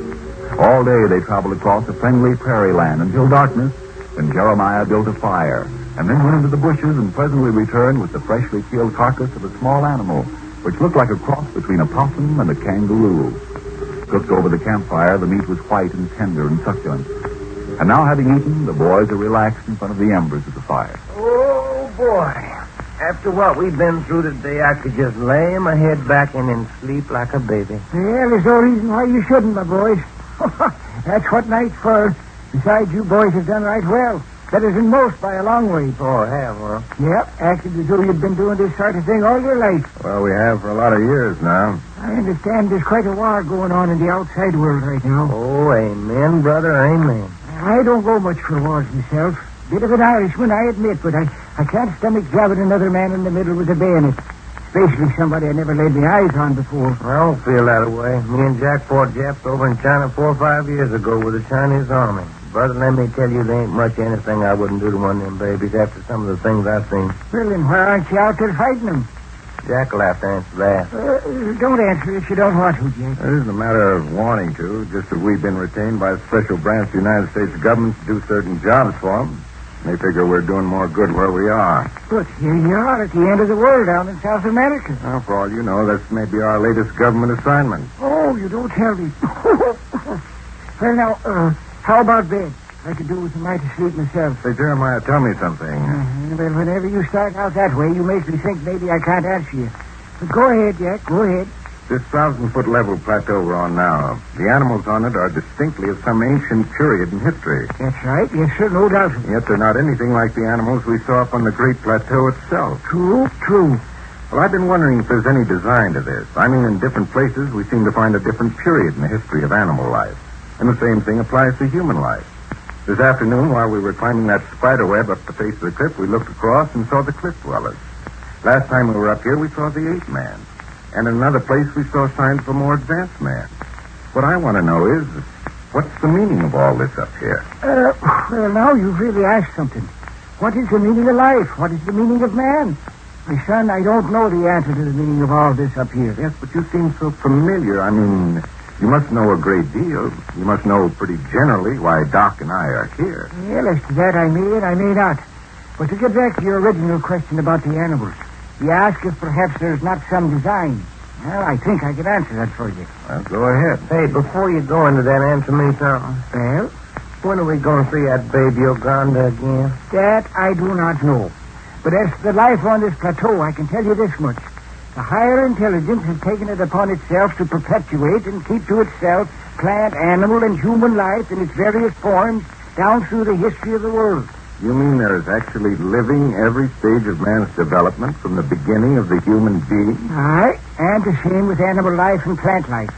All day they traveled across a friendly prairie land until darkness, when Jeremiah built a fire, and then went into the bushes and presently returned with the freshly killed carcass of a small animal, which looked like a cross between a possum and a kangaroo. Cooked over the campfire, the meat was white and tender and succulent. And now, having eaten, the boys are relaxed in front of the embers of the fire. Oh, boy. After what we've been through today, I could just lay my head back and then sleep like a baby. Yeah, there's no reason why you shouldn't, my boys. That's what night's for. Besides, you boys have done right well. Better than most by a long way. Oh, have, huh? Yep, acted as though you'd been doing this sort of thing all your life. Well, we have for a lot of years now. I understand there's quite a war going on in the outside world right now. Oh, amen, brother, amen. I don't go much for wars myself. Bit of an Irishman, I admit, but I can't stomach jabbing another man in the middle with a bayonet. Especially somebody I never laid my eyes on before. I don't feel that way. Me and Jack fought Japs over in China 4 or 5 years ago with the Chinese army. Brother, let me tell you, there ain't much anything I wouldn't do to one of them babies after some of the things I've seen. Well, then why aren't you out there fighting them? Jack will have to answer that. Don't answer if you don't want to, Jack. It isn't a matter of wanting to, just that we've been retained by a special branch of the United States government to do certain jobs for them. They figure we're doing more good where we are. But here you are at the end of the world down in South America. Well, for all you know, that's maybe our latest government assignment. Oh, you don't tell me. Well, now, how about bed? I could do with a mighty sleep myself. Say, Jeremiah, tell me something. Well, whenever you start out that way, you make me think maybe I can't answer you. But go ahead, Jack, go ahead. This 1,000-foot level plateau we're on now, the animals on it are distinctly of some ancient period in history. That's right. Yes, sir, no doubt. Yet they're not anything like the animals we saw up on the Great Plateau itself. True. Well, I've been wondering if there's any design to this. I mean, in different places, we seem to find a different period in the history of animal life. And the same thing applies to human life. This afternoon, while we were climbing that spider web up the face of the cliff, we looked across and saw the cliff dwellers. Last time we were up here, we saw the ape man. And in another place, we saw signs of a more advanced man. What I want to know is, what's the meaning of all this up here? Well, now you've really asked something. What is the meaning of life? What is the meaning of man? My son, I don't know the answer to the meaning of all this up here. Yes, but you seem so familiar. I mean, you must know a great deal. You must know pretty generally why Doc and I are here. Well, as to that, I may and I may not. But to get back to your original question about the animals, you ask if perhaps there's not some design. Well, I think I can answer that for you. Well, go ahead. Hey, before you go into that, answer me something. Well, when are we going to see that baby Uganda again? That I do not know. But as to the life on this plateau, I can tell you this much. The higher intelligence has taken it upon itself to perpetuate and keep to itself plant, animal, and human life in its various forms down through the history of the world. You mean there is actually living every stage of man's development from the beginning of the human being? Aye, and the same with animal life and plant life.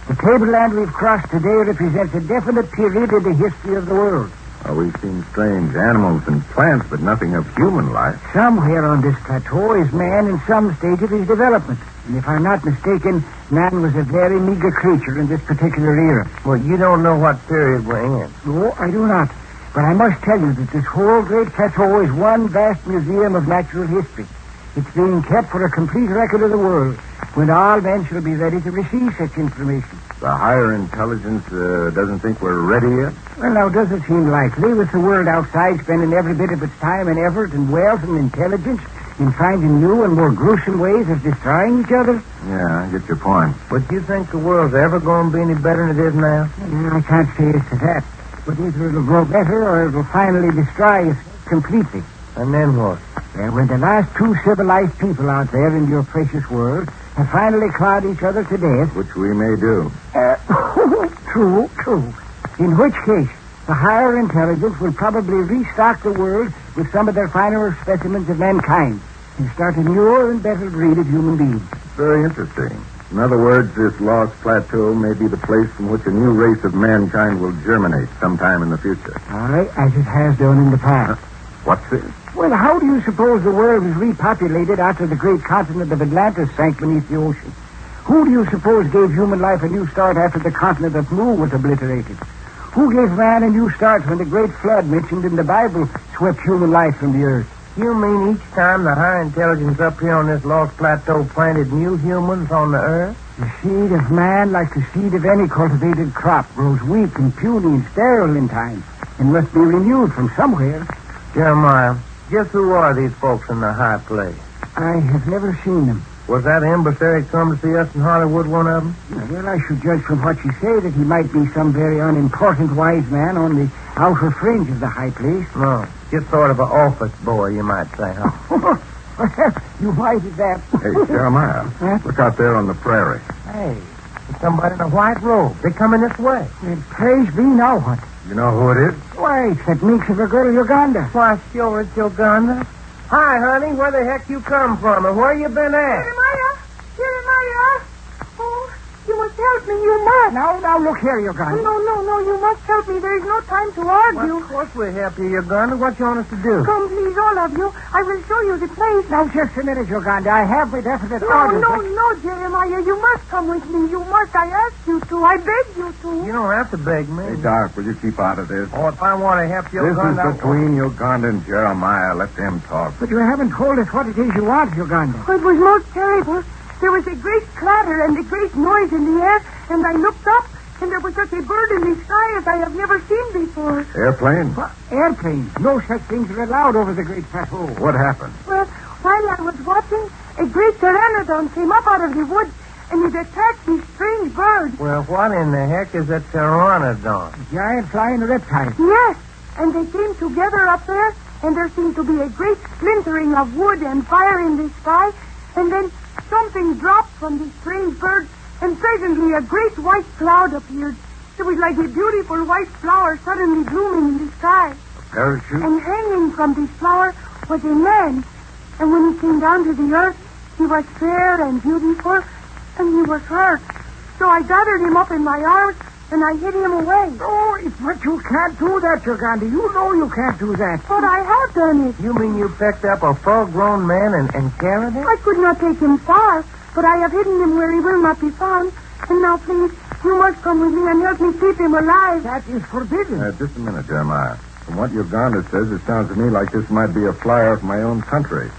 The tableland we've crossed today represents a definite period in the history of the world. Well, we've seen strange animals and plants, but nothing of human life. Somewhere on this plateau is man in some stage of his development. And if I'm not mistaken, man was a very meager creature in this particular era. Well, you don't know what period we're in. No, I do not. But I must tell you that this whole great plateau is one vast museum of natural history. It's being kept for a complete record of the world, when all men shall be ready to receive such information. The higher intelligence doesn't think we're ready yet? Well, now, does it seem likely, with the world outside spending every bit of its time and effort and wealth and intelligence in finding new and more gruesome ways of destroying each other? Yeah, I get your point. But do you think the world's ever going to be any better than it is now? I can't say as to that. But either it'll grow better or it'll finally destroy us completely. And then what? Well, when the last two civilized people out there in your precious world have finally clawed each other to death... Which we may do. True. In which case, the higher intelligence will probably restock the world with some of their finer specimens of mankind and start a newer and better breed of human beings. Very interesting. In other words, this lost plateau may be the place from which a new race of mankind will germinate sometime in the future. Aye, as it has done in the past. What's this? Well, how do you suppose the world was repopulated after the great continent of Atlantis sank beneath the ocean? Who do you suppose gave human life a new start after the continent of Nu was obliterated? Who gave man a new start when the great flood mentioned in the Bible swept human life from the earth? You mean each time the high intelligence up here on this lost plateau planted new humans on the earth? The seed of man, like the seed of any cultivated crop, grows weak and puny and sterile in time and must be renewed from somewhere. Jeremiah, just who are these folks in the high place? I have never seen them. Was that emissary come to see us in Hollywood one of them? Well, I should judge from what you say that he might be some very unimportant wise man on the outer fringe of the high place. No, just sort of an office boy, you might say, huh? You might at that. Hey, Jeremiah, look out there on the prairie. Hey, there's somebody in a white robe. They're coming this way. Well, praise be, now what? You know who it is? Why, it's that minx of a girl, Uganda. Why, sure, it's Uganda. Hi, honey. Where the heck you come from and where you been at? Jeremiah! Oh, you must help me. You must. Now, look here, Uganda. No. You must help me. There's no time to argue. Well, of course we'll help you, Uganda. What you want us to do? Come, please, all of you. I will show you the place. Now, just a minute, Uganda. I have with definite No, orders. Jeremiah. You must come with me. You must. I ask you to. I beg you to. You don't have to beg me. Hey, Doc, will you keep out of this? Oh, if I want to help you, This Uganda... is between Uganda and Jeremiah. Let them talk. But you haven't told us what it is you want, Uganda. Oh, it was most terrible. There was a great clatter and a great noise in the air, and I looked up, and there was such a bird in the sky as I have never seen before. Airplane? What? Airplanes. No such things are allowed over the Great Plateau. What happened? Well, while I was watching, a great pteranodon came up out of the woods, and it attacked this strange bird. Well, what in the heck is a pteranodon? A giant flying reptile. Yes, and they came together up there, and there seemed to be a great splintering of wood and fire in the sky, and then something dropped from the strange bird, and presently a great white cloud appeared. It was like a beautiful white flower suddenly blooming in the sky. Parachute? And hanging from this flower was a man. And when he came down to the earth, he was fair and beautiful, and he was hurt. So I gathered him up in my arms, and I hid him away. Oh, but you can't do that, Uganda. You know you can't do that. But I have done it. You mean you picked up a full-grown man and carried him? I could not take him far, but I have hidden him where he will not be found. And now, please, you must come with me and help me keep him alive. That is forbidden. Just a minute, Jeremiah. From what Uganda says, it sounds to me like this might be a flyer from my own country.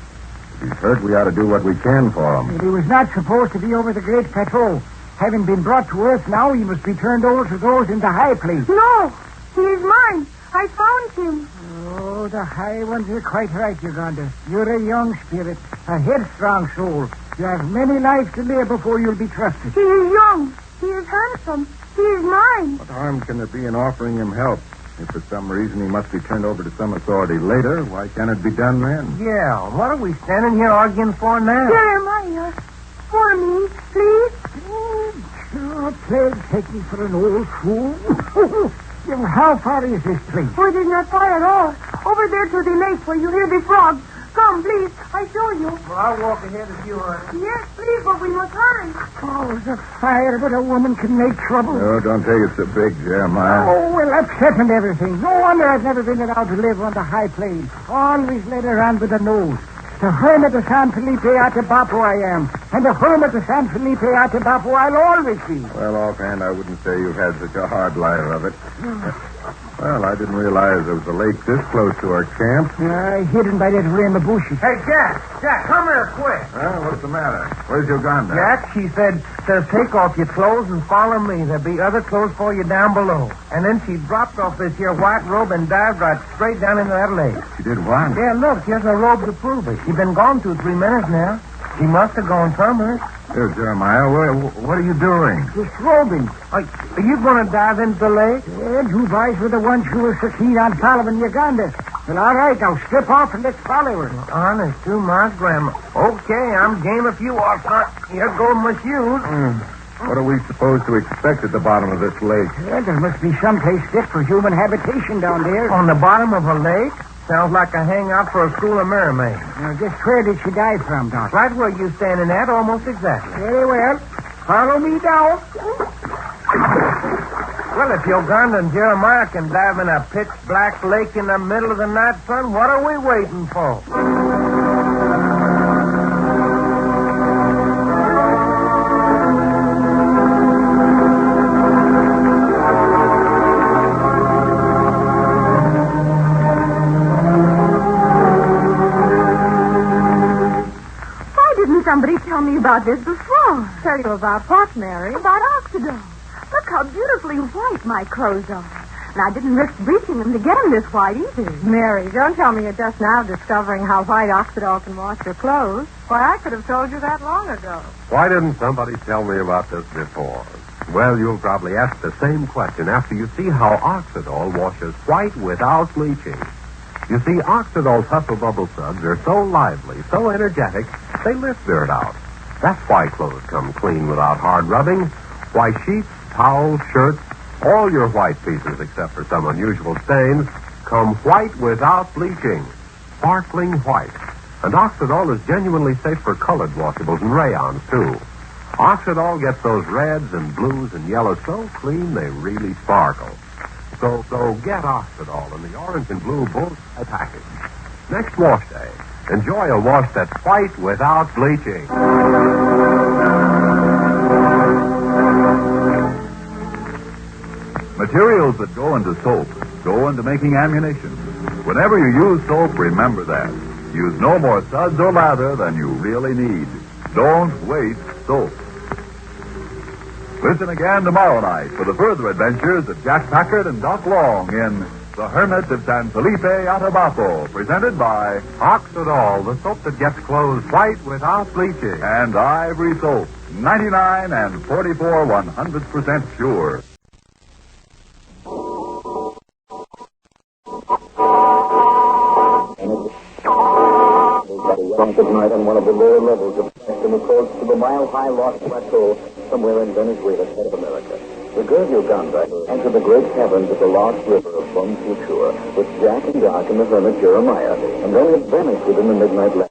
If he's hurt, we ought to do what we can for him. He was not supposed to be over the Great Plateau. Having been brought to earth now, he must be turned over to those in the high place. No, he is mine. I found him. Oh, the high ones are quite right, Uganda. You're a young spirit, a headstrong soul. You have many lives to live before you'll be trusted. He is young. He is handsome. He is mine. What harm can there be in offering him help? If for some reason he must be turned over to some authority later, why can't it be done then? Yeah, what are we standing here arguing for now? Jeremiah, for me, please. Oh, please take me for an old fool. How far is this place? Oh, it is not far at all. Over there to the lake where you hear the frogs. Come, please. I show you. Well, I'll walk ahead of you, honey. Yes, please, but we must hurry. Oh, the fire, but a woman can make trouble. Oh, don't take it so big, Jeremiah. Oh, well, upset and everything. No wonder I've never been allowed to live on the high plains. Always led around with a nose. The Hermit of San Felipe Atabaro I am. And the Hermit of San Felipe Atabaro I'll always be. Well, offhand, I wouldn't say you've had such a hard life of it. Well, I didn't realize there was a lake this close to our camp. Hidden by that rim of bushes. Hey, Jack, come here quick. What's the matter? Where's Uganda? Jack, she said, take off your clothes and follow me. There'll be other clothes for you down below. And then she dropped off this here white robe and dived right straight down into that lake. She did what? Yeah, look, here's her robe to prove it. She's been gone 2-3 minutes now. She must have gone somewhere. Here, Jeremiah, what are you doing? Just robing. Are you going to dive into the lake? Yeah, you boys were the ones who were so keen on following Uganda. Well, all right, now step off and let's follow her. Honest to my grandma. Okay, I'm game if you are, son. Here go my shoes. What are we supposed to expect at the bottom of this lake? Yeah, there must be some place fit for human habitation down there. On the bottom of a lake? Sounds like a hangout for a school of mermaids. Now, just where did she die from, Doc? Right where you standing at, almost exactly. Very well. Follow me down. Well, if Uganda and Jeremiah can dive in a pitch-black lake in the middle of the night, son, what are we waiting for? Somebody tell me about this before. Tell you about what, Mary? About Oxidol. Look how beautifully white my clothes are. And I didn't risk bleaching them to get them this white either. Mary, don't tell me you're just now discovering how white Oxidol can wash your clothes. Why, I could have told you that long ago. Why didn't somebody tell me about this before? Well, you'll probably ask the same question after you see how Oxidol washes white without bleaching. You see, Oxidol's hustle bubble suds are so lively, so energetic, they lift dirt out. That's why clothes come clean without hard rubbing. Why sheets, towels, shirts, All your white pieces, except for some unusual stains, come white without bleaching. Sparkling white. And Oxidol is genuinely safe for colored washables and rayons, too. Oxidol gets those reds and blues and yellows so clean they really sparkle. So get Oxidol in the orange and blue Boles package. Next wash day, enjoy a wash that's white without bleaching. Materials that go into soap go into making ammunition. Whenever you use soap, remember that. Use no more suds or lather than you really need. Don't waste soap. Listen again tomorrow night for the further adventures of Jack Packard and Doc Long in The Hermit of San Felipe, Atabaro, presented by Oxidol, the soap that gets clothes white without bleaching. and Ivory Soap, 99 and 44 100% pure. At night on one of the lower levels of an approach to the mile-high Lost Plateau somewhere in Venezuela, head of America. The girl Uganda entered the great caverns of the Lost River of Bum Futura with Jack and Doc and the hermit Jeremiah, and then it vanished within the midnight light.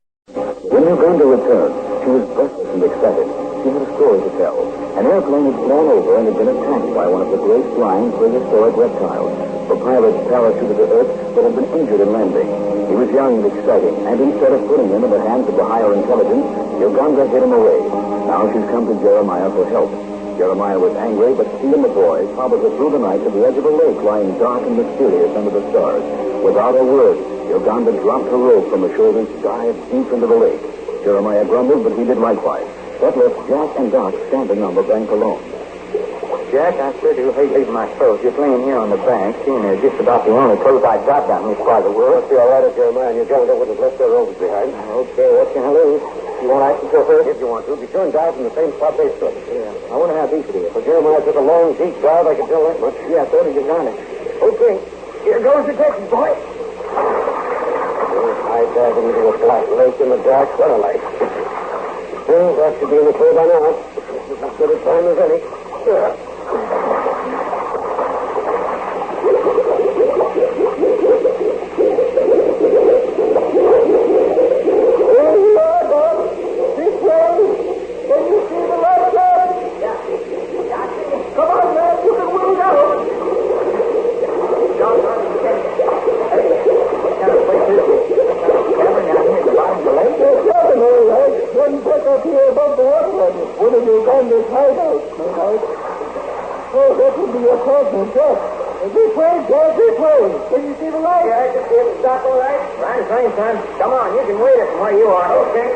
When Uganda returned, she was breathless and excited. She had a story to tell. An airplane had flown over and had been attacked by one of the great flying prehistoric reptiles. The pilots parachuted to Earth but had been injured in landing. He was young and exciting, and instead of putting him in the hands of the higher intelligence, Uganda hid him away. Now she's come to Jeremiah for help. Jeremiah was angry, but she and the boys followed her through the night to the edge of a lake lying dark and mysterious under the stars. Without a word, Uganda dropped her rope from her shoulders, dived deep into the lake. Jeremiah grumbled, but he did likewise. That left Jack and Doc standing on the bank alone. Jack, I sure do hate leaving my clothes. You're playing here on the bank, seeing they're just about the only clothes I got down in this part of the world. Must be all right if Jeremiah and Uganda would have left their robes behind. Okay, what can I lose? You want ice and chauffeur? If you want to, be sure and dive from the same spot they stood. Yeah. I wonder how deep it is. But Jeremiah took a long, deep dive. I can tell that much. Yeah, so did Uganda. Okay, here goes the Texas boy. I diving into a black lake in the dark sunlight. Well, that should be in the clear by now. This is as good a time as any. Come on, you can wait it from where you are, okay?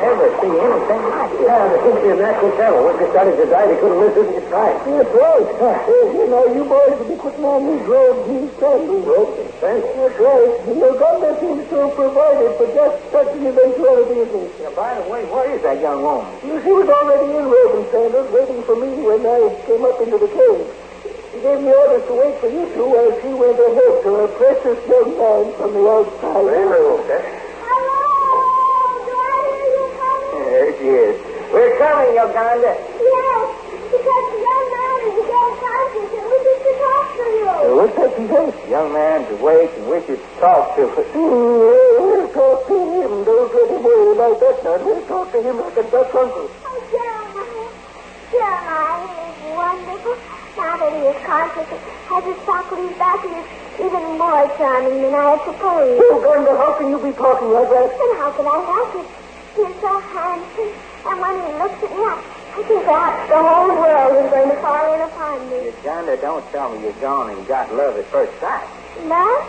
Ever see anything like this? Yeah, there seems to be a natural channel. Once you started to dive, you couldn't miss it if you tried. That's right. You know, you boys will be putting on these robes and sandals. Ropes and sandals? That's right. And Uganda seems to have provided for just such an eventuality as this. Yeah, by the way, where is that young woman? She was already in robe and sandals waiting for me when I came up into the cave. She gave me orders to wait for you two while she went ahead to her precious young man from the outside. Very okay. Hello! Do I hear you coming? There she is. We're coming, Uganda. Yes, because the young man is again conscious and wishes to talk to you. What's taking place? Young man's awake and wishes to talk to us. We'll talk to him. Don't let him worry about that now. We'll talk to him like a Dutch uncle. Oh, Jeremiah. Jeremiah, he is wonderful. Now that he is conscious, has his faculties back, he is even more charming than I had supposed. Uganda, how can you be talking like that? And how can I help it? He is so handsome. And when he looks at me, I think perhaps the whole world is going to fall in upon me. Uganda, don't tell me you're gone and got love at first sight. Love?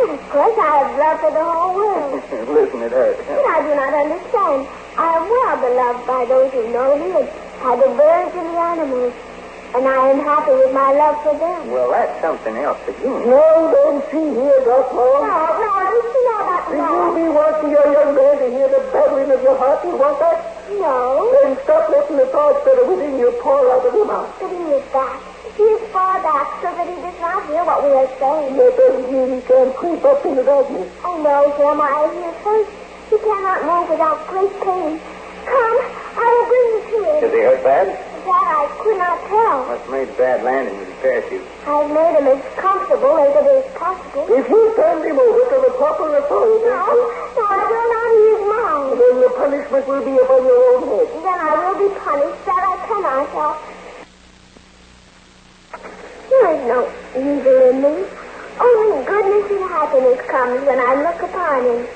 But of course I have love for the whole world. Listen at her. But I do not understand. I am well beloved by those who know me, and by the birds and the animals. And I am happy with my love for them. Well, that's something else again. No, don't see here, Doc Long. No, you know that Do you be wanting your young man to hear the battering of your heart? You want that? No. Then stop letting the thoughts that are within you pour out of your mouth. But he is back. He is far back so that he does not hear what we are saying. That doesn't mean he can't creep up in the darkness. I know, Jeremiah. He is hurt. He cannot move without great pain. Come, I will bring you to him. Is he hurt bad? That I could not tell. Must have made a bad landing with your parachute. I've made him as comfortable as it is possible. If you turn him over to the proper authorities... No, I will not use mine. Then the punishment will be upon your own head. Then I will be punished. That I cannot help. There is no evil in me. Only goodness and happiness comes when I look upon him.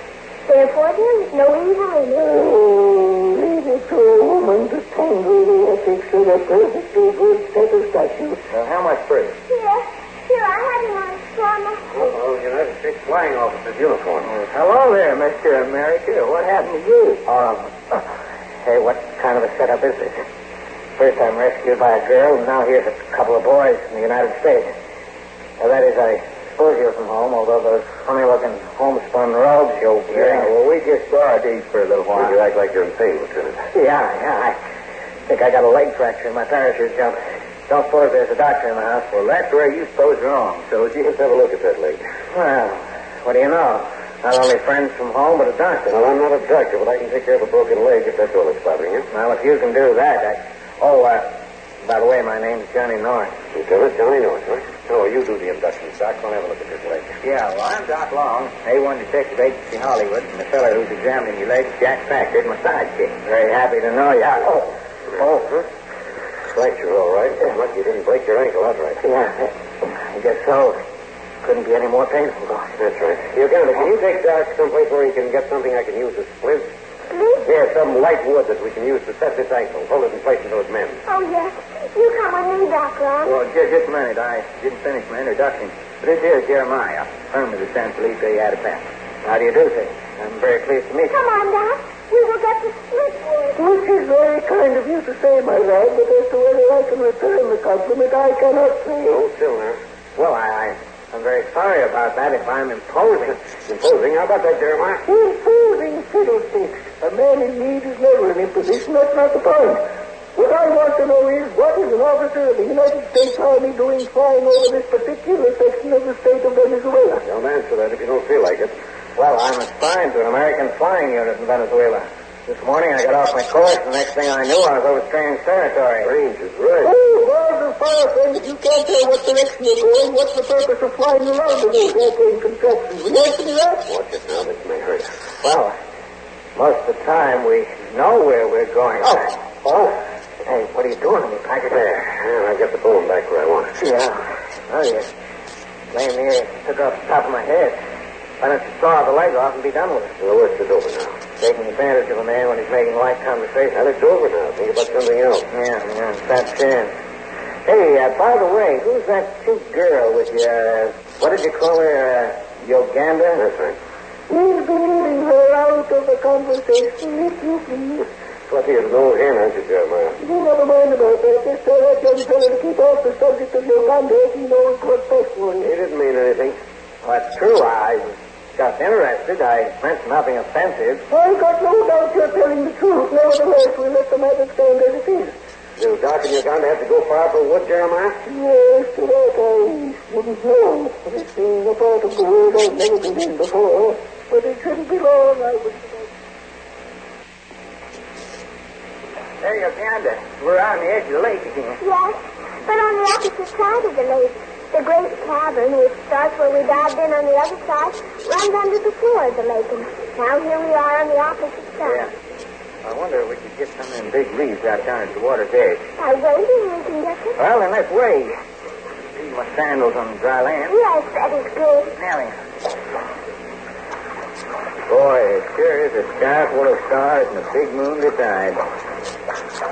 Therefore, there is no evil in it. Oh, leave it to a woman to tangle the ethics of a perfectly good set of statues. How much for it? Here, I have him on a straw necklace. Oh, United States Flying Officer's uniform. Hello there, Mr. America. What happened to you? Hey, what kind of a setup is this? First I'm rescued by a girl, and now here's a couple of boys from the United States. That is, I suppose you're from home, although those funny-looking homespun robes you're wearing... Yeah, well, we just borrowed these for a little while. You act like you're in pain, Lieutenant. Yeah, I think I got a leg fracture in my parachute jump. Don't suppose there's a doctor in the house. Well, that's where you suppose wrong. So let's have a look at that leg. Well, what do you know? Not only friends from home, but a doctor. Well, I'm not a doctor, but I can take care of a broken leg if that's all that's bothering you. Well, if you can do that, by the way, my name's Johnny North. Lieutenant Johnny North, huh? Oh, you do the induction, Doc. I'll have a look at this leg. Yeah, well, I'm Doc Long, A1 Detective Agency Hollywood, and the fellow who's examining your leg is Jack Packard, my sidekick. Very happy to know you. Huh? Fracture, all right. Lucky you didn't break your ankle outright. Yeah, I guess so. Couldn't be any more painful, though. That's right. Uganda, can you take Doc someplace where he can get something I can use as splints? Splints? Yeah, some light wood that we can use to set this ankle. Hold it in place until it mends. Oh, yes. You come with me, Doc Long. Well, just a minute. I didn't finish my introduction. This here's Jeremiah, Hermit of San Felipe, Atabaro. How do you do, sir? I'm very pleased to meet you. Come on, Doc. We will get the split wood. Which is very kind of you to say, my lad, but as to whether I can return the compliment, I cannot say. Hold still now. Well, I'm very sorry about that if I'm imposing. Imposing? How about that, Jeremiah? Imposing fiddlesticks. A man in need is never an imposition. That's not the point. What I want to know is, what is an officer of the United States Army doing flying over this particular section of the state of Venezuela? Don't answer that if you don't feel like it. Well, I'm assigned to an American flying unit in Venezuela. This morning I got off my course, and the next thing I knew, I was over strange territory. Strange is right. Oh, bars and fire, friend, if you can't tell what direction you're going, what's the purpose of flying around in those airplane contraptions? Will you answer me that? Watch it now. This may hurt. Well, most of the time we know where we're going. Oh. Hey, what are you doing to me, Packard? There. Yeah, I've got the bone back where I want it. Yeah. Oh, you laying here, took off the top of my head. Why don't you saw the leg off and be done with it? Well, it's over now. Taking advantage of a man when he's making light conversation. Well, it's over now. Think about something else. Yeah, fat chance. Hey, by the way, who's that cute girl with you? What did you call her? Uganda? That's right. We'll be leaving her out of the conversation, if you please. What he is an old hen, aren't you, Jeremiah? You never mind about that. Just tell that young fellow to keep off the subject of Uganda if he knows what's best for him. He didn't mean anything. Well, that's true. I was just interested. I meant nothing offensive. I've got no doubt you're telling the truth. Nevertheless, we'll let the matter stand as it is. Do Doc and Uganda have to go far for wood, Jeremiah? Yes, to that I wouldn't know. This being a part of the world I've never been in before. But it shouldn't be long, I would say. There, Uganda. We're on the edge of the lake again. Yes, but on the opposite side of the lake. The great cavern, which starts where we dived in on the other side, runs under the floor of the lake. And now here we are on the opposite side. Yeah. I wonder if we could get some of them big leaves out down at the water's edge. By wading, we can get them. Well, then let's wade. Leave my sandals on the dry land. Yes, that is good. Now then. Boy, it sure is a sky full of stars and a big moon beside.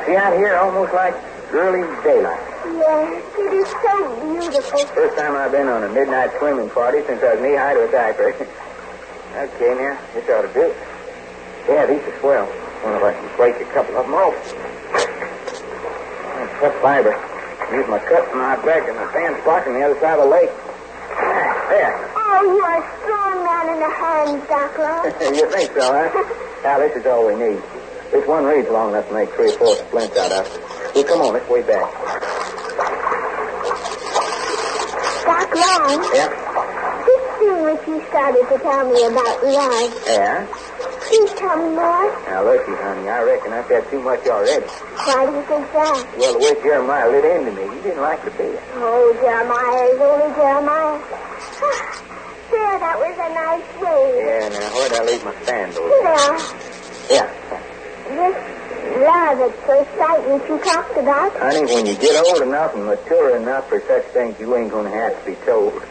See out here almost like early daylight. Yes, it is so beautiful. First time I've been on a midnight swimming party since I was knee-high to a diaper. Okay, now, this ought to do it. Yeah, these are swell. Wonder if I can break a couple of them off. Tough fiber. Use my cuts and my back and the sand block on the other side of the lake. There. Oh, you are a strong man in the hands, Doc Long. You think so, huh? Now, this is all we need. This one reed's long enough to make 3 or 4 splints out of it. Well, come on, let's way back. Doc Long? Yeah? This thing which you started to tell me about love. Yeah? Please tell me more. Now, looky, honey, I reckon I've had too much already. Why do you think that? Well, the way Jeremiah lit into me, he didn't like the bed. Oh, Jeremiah is only Jeremiah. There, that was a nice way. Yeah, now, where'd I leave my sandals? There. Yeah. This love at first sight that you talked about. Honey, when you get old enough and mature enough for such things, you ain't going to have to be told.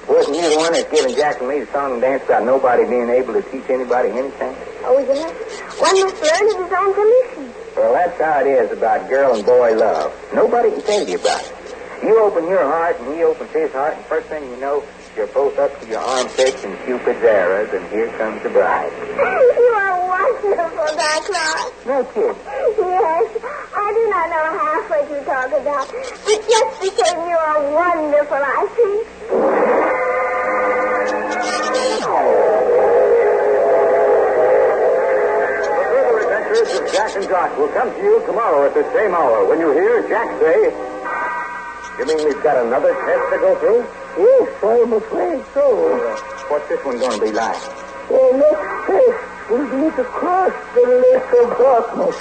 Wasn't you the one that's giving Jack and me the song and dance about nobody being able to teach anybody anything? Oh, yes. One must learn at his own permission. Well, that's how it is about girl and boy love. Nobody can tell you about it. You open your heart and he opens his heart, and first thing you know, you're both up to your armpits in Cupid's arrows, and here comes the bride. You are wonderful, Doc Claus. No kidding. Yes. I do not know half what you talk about, but just because you are wonderful, I think. The further adventures of Jack and Doc will come to you tomorrow at the same hour when you hear Jack say, "You mean we've got another test to go through?" Yes, I'm afraid so. What's this one going to be like? The next test will be to cross the lake of darkness.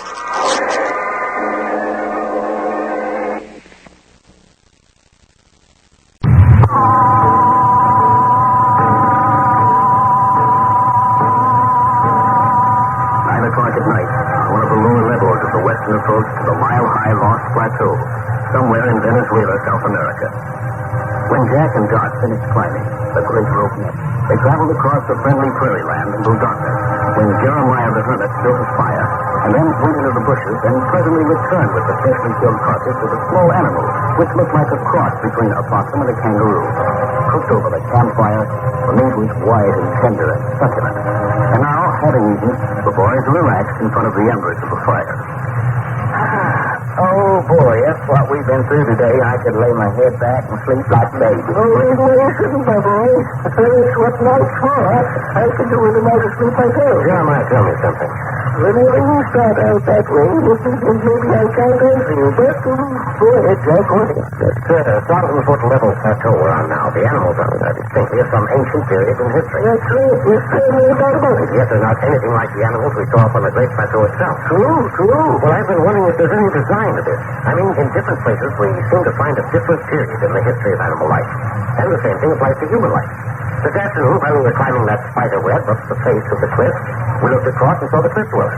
Approach to the mile-high Lost Plateau, somewhere in Venezuela, South America. When Jack and Doc finished climbing the great rope net, they traveled across the friendly prairie land until darkness, when Jeremiah the Hermit built his fire, and then went into the bushes and presently returned with the freshly killed carcass of a small animal, which looked like a cross between a possum and a kangaroo. Cooked over the campfire, the meat was white and tender and succulent. And now, having eaten, the boys relaxed in front of the embers of the fire. Oh, boy, that's what we've been through today. I could lay my head back and sleep like a baby. Oh, listen, my boy. That's what life's for. I can do it in my sleep myself. Jeremiah, tell me something. Whenever you start out that way, you think maybe I can't answer you, but go ahead, Jack. This 1,000-foot level plateau we're on now, the animals are distinctly of some ancient period in history. That's right. Yes, no doubt about it. Yet they're not anything like the animals we saw up on the Great Plateau itself. True. Well, I've been wondering if there's any design to this. I mean, in different places, we seem to find a different period in the history of animal life. And the same thing applies to human life. This afternoon, while we were climbing that spider web up the face of the cliff, we looked across and saw the cliff dwellers.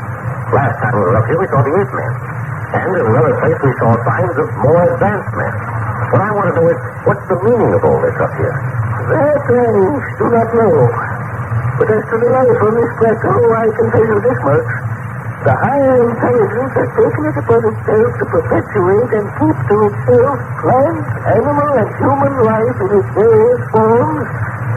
Last time we were up here, we saw the ape men. And in another place, we saw signs of more advanced men. What I want to know is, what's the meaning of all this up here? That I do not know. But as to the life on this plateau, I can tell you this much. The higher intelligence has taken it upon itself to perpetuate and keep to itself plant, animal, and human life in its various forms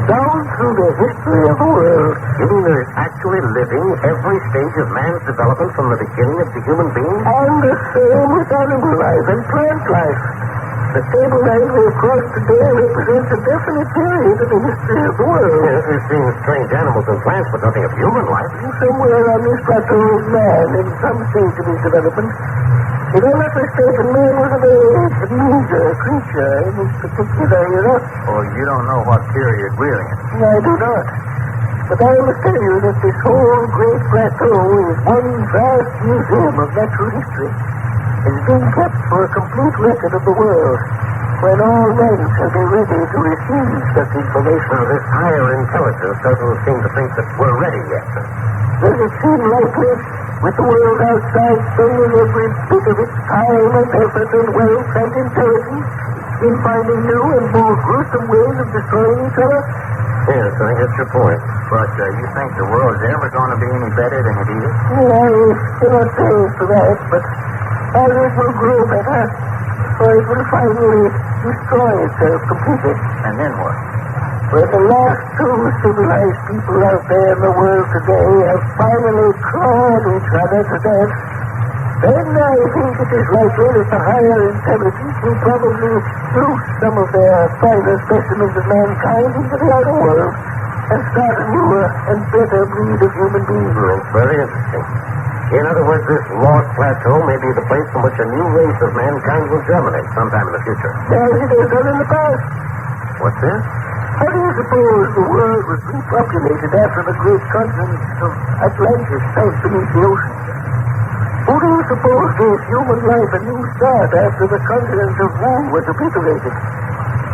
down through the history of the world. You mean they're actually living every stage of man's development from the beginning of the human being? And the same with animal life and plant life. The table line we have crossed today represents a definite period in the history of the world. Yes, we've seen strange animals and plants, but nothing of human life. Somewhere on this plateau is man in some stage of his development. If I'm not mistaken, man was a very meager creature in this particular era. Oh, you don't know what period we're in. I do not. But I must tell you that this whole great plateau is one vast museum of natural history. It's being kept for a complete record of the world, when all men shall be ready to receive such information. This higher intelligence doesn't seem to think that we're ready yet. Does it seem likely, with the world outside spending every bit of its time and effort and wealth and intelligence in finding new and more gruesome ways of destroying each other? Yes, I think that's your point. But you think the world's ever going to be any better than it is? I cannot say for that, but as it will grow better, or it will finally destroy itself completely. And then what? When the last two civilized people out there in the world today have finally clawed each other to death, then I think it is likely that the higher intelligence will probably loose some of their finer specimens of mankind into the outer world and start a newer and better breed of human beings. It's very interesting. In other words, this Lost Plateau may be the place from which a new race of mankind will germinate sometime in the future. As it has done in the past. What's this? How do you suppose the world was repopulated after the great continent of Atlantis sank beneath the ocean? Who do do you suppose gave human life a new start after the continent of Wu was obliterated?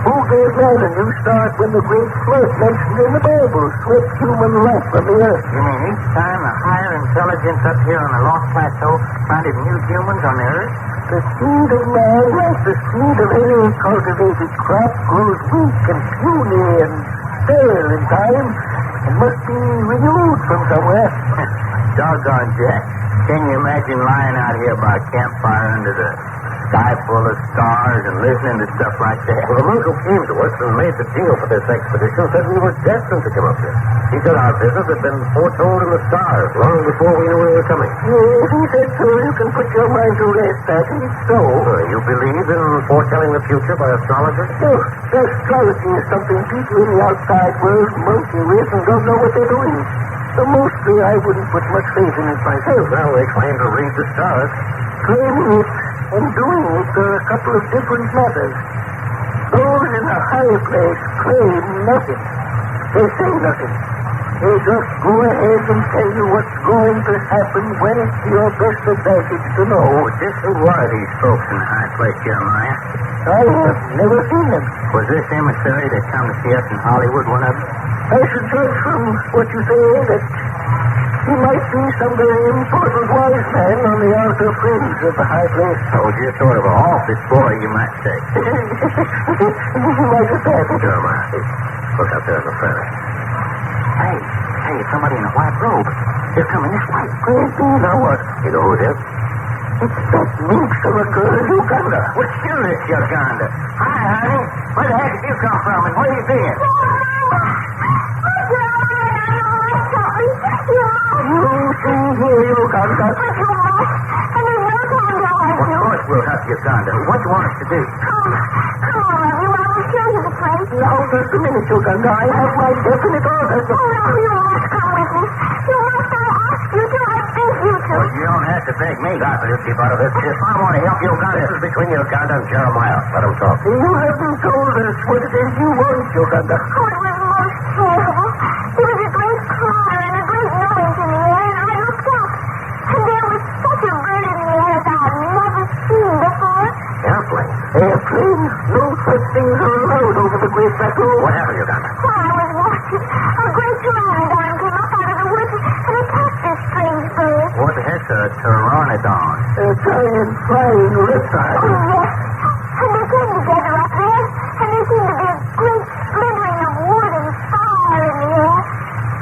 Who gave man a new start when the great flood mentioned in the Bible swept human life from the earth? You mean each time a higher intelligence up here on the Lost Plateau planted new humans on the earth? The seed of man, like the seed of any cultivated crop, grows weak and puny and stale in time and must be renewed from somewhere. Doggone, Jack. Can you imagine lying out here by a campfire under the sky full of stars and listening to stuff like that? Well, the monk who came to us and made the deal for this expedition said we were destined to come up here. He said our visit had been foretold in the stars long before we knew we were coming. Yes, he said so. You can put your mind to rest. That is so. You believe in foretelling the future by astrologers? Yes, astrology is something people in the outside world monkey with and don't know what they're doing. So mostly I wouldn't put much faith in it myself. Well, they claim to read the stars. Claiming it and doing it are a couple of different matters. Those in a higher place claim nothing. They say nothing. They just go ahead and tell you what's going to happen when it's to your best advantage to know. Just who are these folks in the high place, Jeremiah? I have never seen them. Was this emissary that come to see us in Hollywood one of them? I should judge from what you say that he might be some very important wise man on the outer fringe of the high place. Oh, just sort of a office boy, you might say. Like that. Jeremiah, look out there in the ferry. Hey, somebody in a white robe. They're coming this way. Great deal, now what? You know who it is? It's that minx of a girl in Uganda. What's sure it's Uganda? Hi, honey. Where the heck did you come from and where you been? You see here, Uganda. Of course we'll help Uganda. What do you want us to do? Come on, you want to show you the place? Now, just a minute, Uganda. I have my definite orders. Oh, no, you must come with me. You must ask you to. I think you to. Well, you don't have to beg me. God, will you keep out of this? If I want to help Uganda, this is between Uganda and Jeremiah. Let him talk. You haven't told us what it is you want, Uganda. Oh, it was most terrible. There was a great cry and a great noise in the air, and I looked up. And there was such a bird in the air that I'd never seen before. Airplane? Airplane? No such things are allowed over the Great Plateau. What happened, Uganda? While I was watching, a great pteranodon came up out of the woods and attacked this strange bird. What the heck's a pteranodon? A giant flying reptile. Oh, yes. And they came together up there, and there seemed to be a great splintering of wood and fire in the air.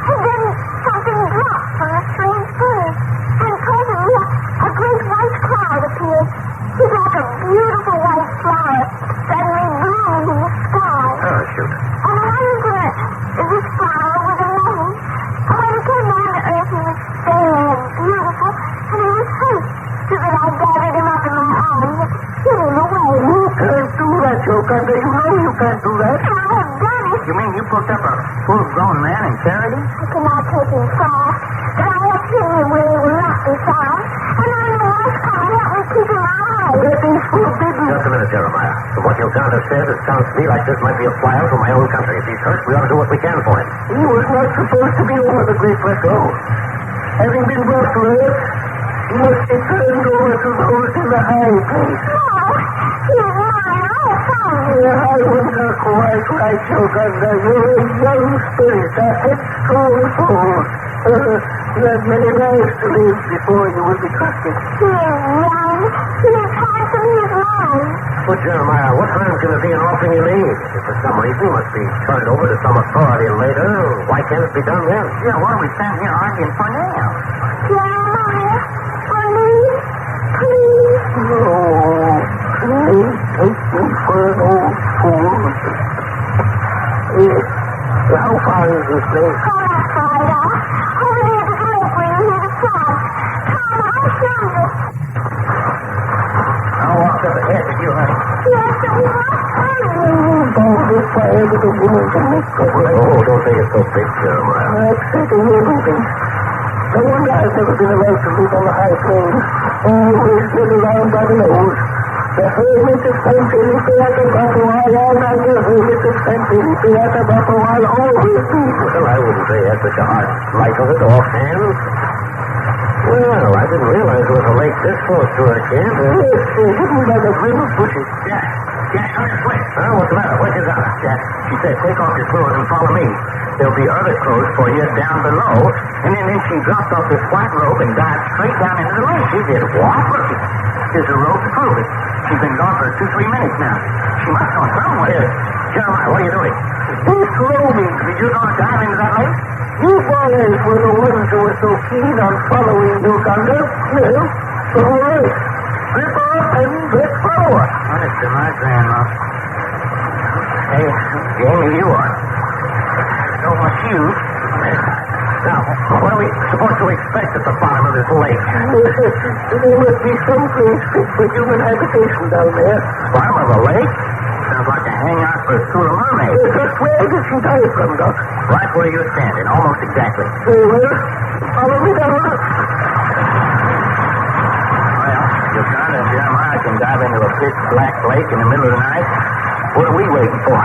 And then something dropped from the strange bird. And presently a great white cloud appeared. It was like a beautiful white flower suddenly bloomed in the sky. Parachute. And I wonder if this flower was a man. And when it came down to earth, he was fair and beautiful, and he was hurt, so that I gathered him up in my arms and hid him away. You can't do that, Uganda. You know you can't do that. And I have done it. You mean you picked up a full-grown man and carried him? I could not take him far, but I left him where he will not be found. And I know I can't help me keep him alive. That is forbidden. Just a minute, Jeremiah. From what Uganda said, it sounds to me like this might be a flyout from my own country. If he's hurt, we ought to do what we can for him. He was not supposed to be over the Great Plateau. Having been brought to earth, he must be turned over to those in the high place. No, he is mine. I found him. The high ones are quite right, Uganda. You're a young spirit, a headstrong soul. You have many lives to live before you will be trusted. He is young. He is handsome. He is mine. Well, Jeremiah, what harm can there be in offering you leave? If for some reason he must be turned over to some authority later, why can't it be done then? Yeah, what are we standing here arguing for now? Jeremiah, for me, please. No, please take me for an old fool. Yes. How far is this place? Oh, that's right. Over there at the lake where you hear the song. Come, I'll show you. I'll walk up ahead with you, honey. Yes, but we must hurry. Don't be fire with a woman can make trouble. Oh, don't take it so big, Jeremiah. I'm certainly moving. No wonder I've never been allowed to live on the high plains. Always led around by the nose. The Hermit of San Felipe Atabaro, I am the Hermit of San Felipe Atabaro, I'll always be. Well, I wouldn't say that's such a hard slice of it offhand. Well, I didn't realize there was a lake this close to our camp. Hidden by the grim bushes. Jack, come this way. Huh? What's the matter? Where's your daughter? Jack, she said, take off your clothes and follow me. There'll be other clothes for you down below. And then she dropped off this white robe and dived straight down into the lake. She did what? Look, here's a rope to prove it. She's been gone for 2-3 minutes now. She must have gone somewhere. Jeremiah, what are you doing? This roaming. Did you go dive into that lake? You boys were the ones who were so keen on following Uganda. Well, so all right. Grip up and let's follow her. Honest to my grandma. Hey, Jamie, you are. So much you. Now, what are we supposed to expect at the bottom of this lake? There must be some place fit for human habitation down there. Bottom of a lake? Sounds like a hangout for a school of mermaids. Just where did she die from, Doc? Right where you're standing, almost exactly. Very well. Follow me down. Well, Uganda and Jeremiah can dive into a pitch black lake in the middle of the night. What are we waiting for?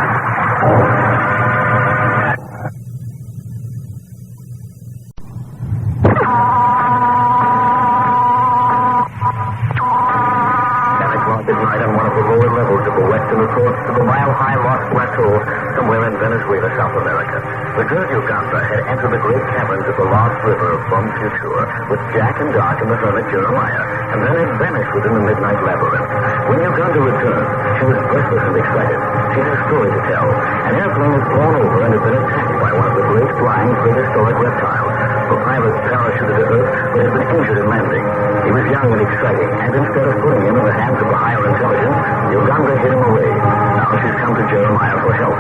Midnight on one of the lower levels of the western approach to the mile-high Lost Plateau somewhere in Venezuela, South America. The girl Uganda had entered the great caverns of the Lost River of Bum Future with Jack and Doc and the hermit Jeremiah, and then had vanished within the midnight labyrinth. When Uganda returned, she was breathless and excited. She had a story to tell. An airplane had flown over and had been attacked by one of the great flying prehistoric reptiles. The pilot parachuted to Earth, but had been injured in landing. He was young and exciting, and instead of putting him in the hands of the higher intelligence, Uganda hid him away. Now she's come to Jeremiah for help.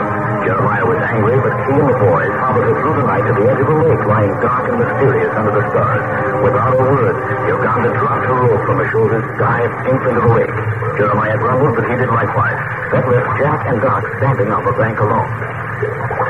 Jeremiah was angry, but he and the boys followed her through the night to the edge of the lake, lying dark and mysterious under the stars. Without a word, Uganda dropped her rope from her shoulders, dived deep into the lake. Jeremiah grumbled, but he did likewise. That left Jack and Doc standing on the bank alone.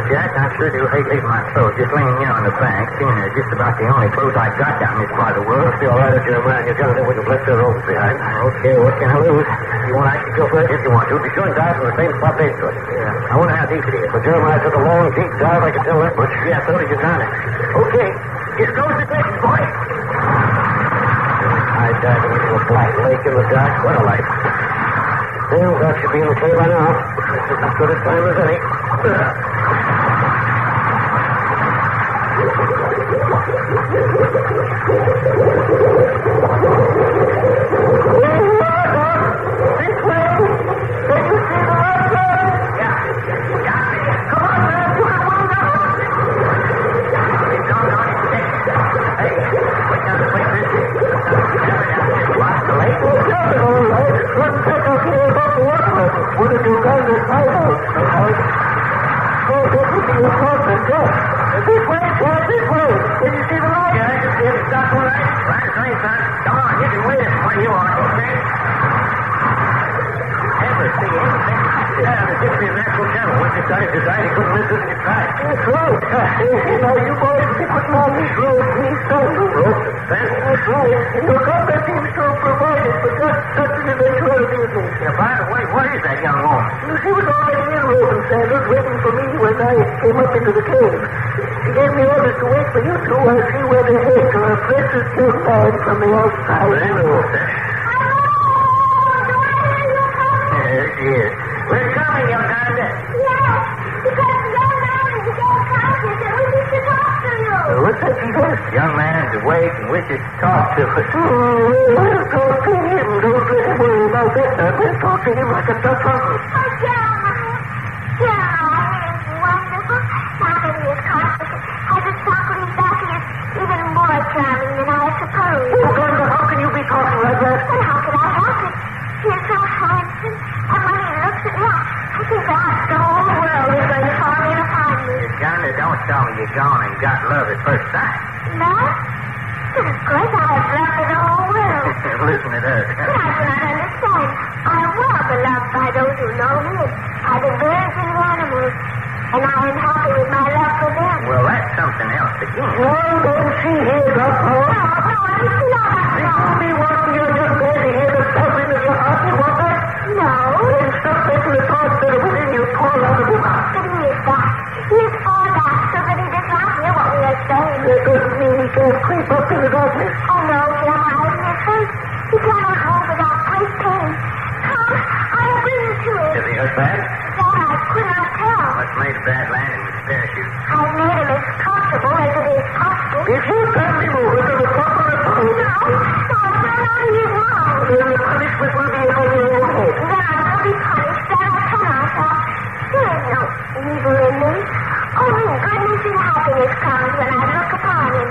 Jack, I sure do hate leaving my clothes just laying here on the bank, seeing they're just about the only clothes I got down this part of the world. Be all right if Jeremiah and Uganda wouldn't have left their ropes behind. Okay, what can I lose? You want to actually go first? If you want to. Be sure and dive from the same spot they stood. Yeah. I wonder how deep it is. Well, Jeremiah took a long, deep dive. I can tell that much. Yeah, so did Uganda. Okay, just go to the station, boy. I dived into a black lake in the dark. What a life. Well, that should be in the cave by now. This is as good a time as any. Came up into the cave. She gave me orders to wait for you two while she went ahead to her precious young man from the outside. There she is. We're coming, Uganda. Yes, because the young man is again conscious and wishes to talk to you. What's that she says? Young man's awake and wishes to talk to us. We'll talk to him. Don't let him worry about that. We'll talk to him like a Dutch uncle. Oh, Jeremiah. Jeremiah is wonderful. Now that he is conscious, has a sparkle in his back and is even more charming than I suppose. Uganda, how can you be talking like that? Well, how can I help it? He is so handsome. And when he looks at me, I think the whole world is going to fall in upon me. Uganda, don't tell me you're gone and got love at first sight. Love? But of course I have love for the whole world. Listen to her. But I do not understand. I am well beloved by those who know me, by the birds and the animals, and I am happy with my love for them. Well, that's something else again. Well, don't see here, Doctor. No, it's not. Tell me what you're just going to hear the thumping of your heart. You want that? No. Then stop making the thoughts that are within you pour out of your mouth. But he is that. He is all that, so that he does not hear what we are saying. That doesn't mean he can't creep up in the darkness. Oh, no, he hurt bad? That I could not tell. What's made a bad landing with the parachute? I made him as comfortable as it is possible. If you turn me over to the top of the boat... No, I fell out of his mouth. Then the punishment will be upon your own head. Then I will be punished. That I cannot help. There is no evil in me. Only goodness and happiness comes when I look upon him.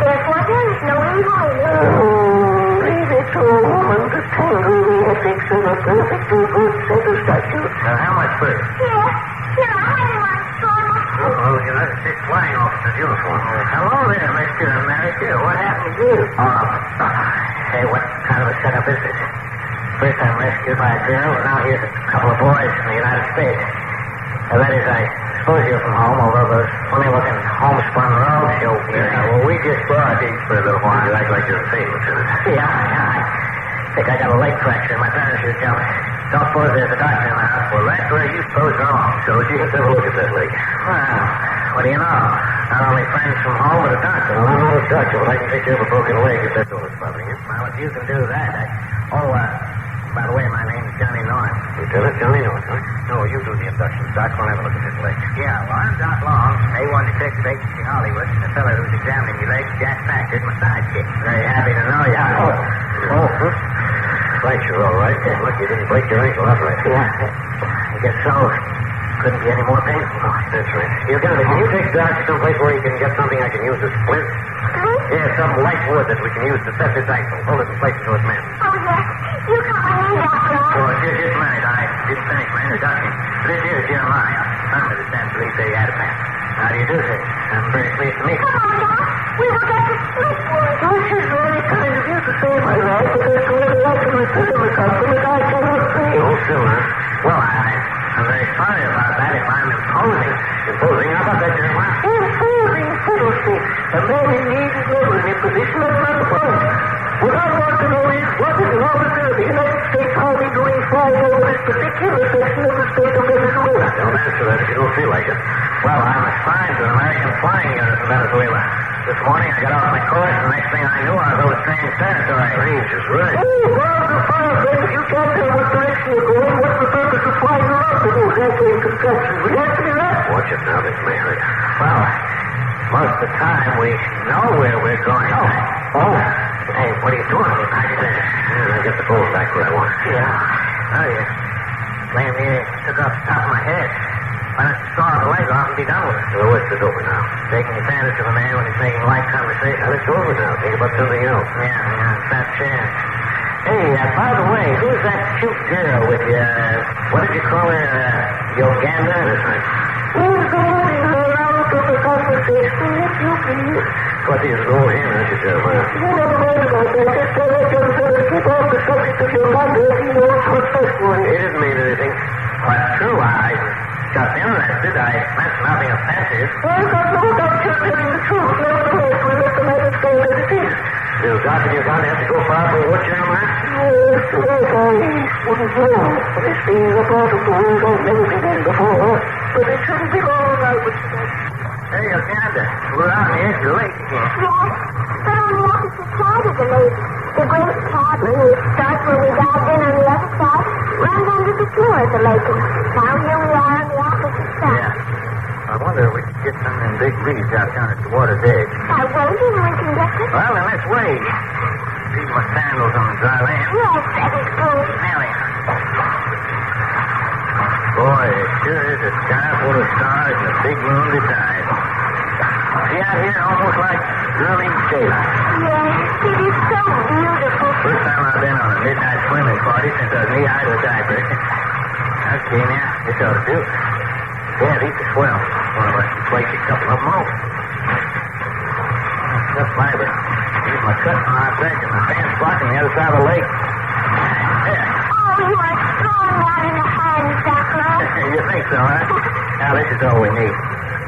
Therefore, there is no evil in me. Oh, leave it to a woman to tangle the ethics of a perfectly good set of statutes. Now, how much first? Here, I have him on strong. Oh, you're not a sick flying officer's uniform. Hello there, Mr. America. What happened to you? Hey, what kind of a setup is this? First I'm rescued by a girl, and now here's a couple of boys from the United States. That is, I suppose you're from home, although those funny-looking homespun robes show... Yeah, well, we just brought these for a little while. You act like you're a saint, Lieutenant. Yeah, I think I got a leg fracture in my parachute jump. Don't suppose there's a doctor in the house. Well, that's where you suppose they're all. So let's have a look at that leg. Well, what do you know? Not only friends from home, but a doctor. Well, I'm not a doctor, but I can take care of a broken leg if that's all that's bothering you. Well, if you can do that, by the way, my name's Johnny North. Lieutenant Johnny North, huh? No, you do the induction, Doc. I'll have a look at his leg. Yeah, well, I'm Doc Long, A1 detective agency Hollywood, and the fellow who's examining your leg, Jack Packard, my sidekick. Very happy to know you. Thanks, you're all right. Yeah, look, you didn't break your ankle, that's right. Yeah, I guess so. Couldn't be any more painful. Oh, that's right. Can you take Doc to someplace where he can get something I can use as splint? Yeah, some light wood that we can use to set his ankle. Hold it in place until it's mended. Oh, yes. You come with me, Doctor. Oh, just a minute. I didn't finish my introduction. This is Jeremiah, Hermit of San Felipe, Atabaro. How do you do, sir? I'm very pleased to meet you. Come on, Doc. We will get to split wood. This is very kind of you to say my life, but there's no other way to return to the customer I cannot see. Oh, still, huh? Well, I'm very sorry about that if I'm imposing. Imposing? How about that, Jeremiah? Imposing fiddlesticks. A man in need is never in a position of not point. What I want to know is, what is the officer of the United States Army doing flying over this particular section of the state of Venezuela? Don't answer that if you don't feel like it. Well, I'm assigned to an American flying unit in Venezuela. This morning I got off my course, and the next thing I knew, I was over strange territory. Strange is right. Oh, well, the fire things, you can't tell what direction you're going. What's the purpose of flying around to those airplane constructions? We have to be right. Watch it now, this may hurt. Well, most of the time we know where we're going. Oh. Hey, what are you doing? I get the bolt back where I want. Yeah. Oh, you claim you took off the top of my head. Why don't you saw the leg off and be done with it? Well, what's it over now? Taking advantage of a man when he's making light conversation. Well, it's over now. Think about something else. Yeah, fat chance. Hey, by the way, who's that cute girl with you? What did you call her? Uganda? That's right. Who's the one around to the conversation if you please? What is going in, aren't you, Jeremiah? You never mind about that. Just tell that young fellow to keep off the subject of Uganda if he knows what's best for him. It didn't mean anything. Well, it's true. I got interested. I meant nothing offensive. Well, I've got no doubt you're telling the truth. Nevertheless, we let the matter stay as it is. Does Dr. Uganda have to go far for what, Jeremiah? Yes, I wouldn't know. This being a part of the world I've never been in before. But it shouldn't be long, I would say. Hey, Uganda, we're on the edge of the lake again. Yes, but on the opposite side of the lake. The great cabin, which starts where we dived in on the other side, runs under the floor of the lake. And now here we are on the opposite side. Yeah. I wonder if we could get some of them big reeds out down at the water's edge. Wait, and we can get them? Well, then let's wait. Leave my sandals on the dry land. Yes, that is good. Now then. Boy, it sure is a sky full of stars and a big moon besides. See out here, almost like early daylight. Yes, it is so beautiful. First time I've been on a midnight swimming party since I was knee-high to a diaper. Okay, now, this ought to do. Yeah, these are swell. One of us can place a couple of them over. Tough fiber. Here's my cut on my back and my pants blocking the other side of the lake. There. Oh, you are strong out in the hands, Doctor. You think so, huh? Now, this is all we need.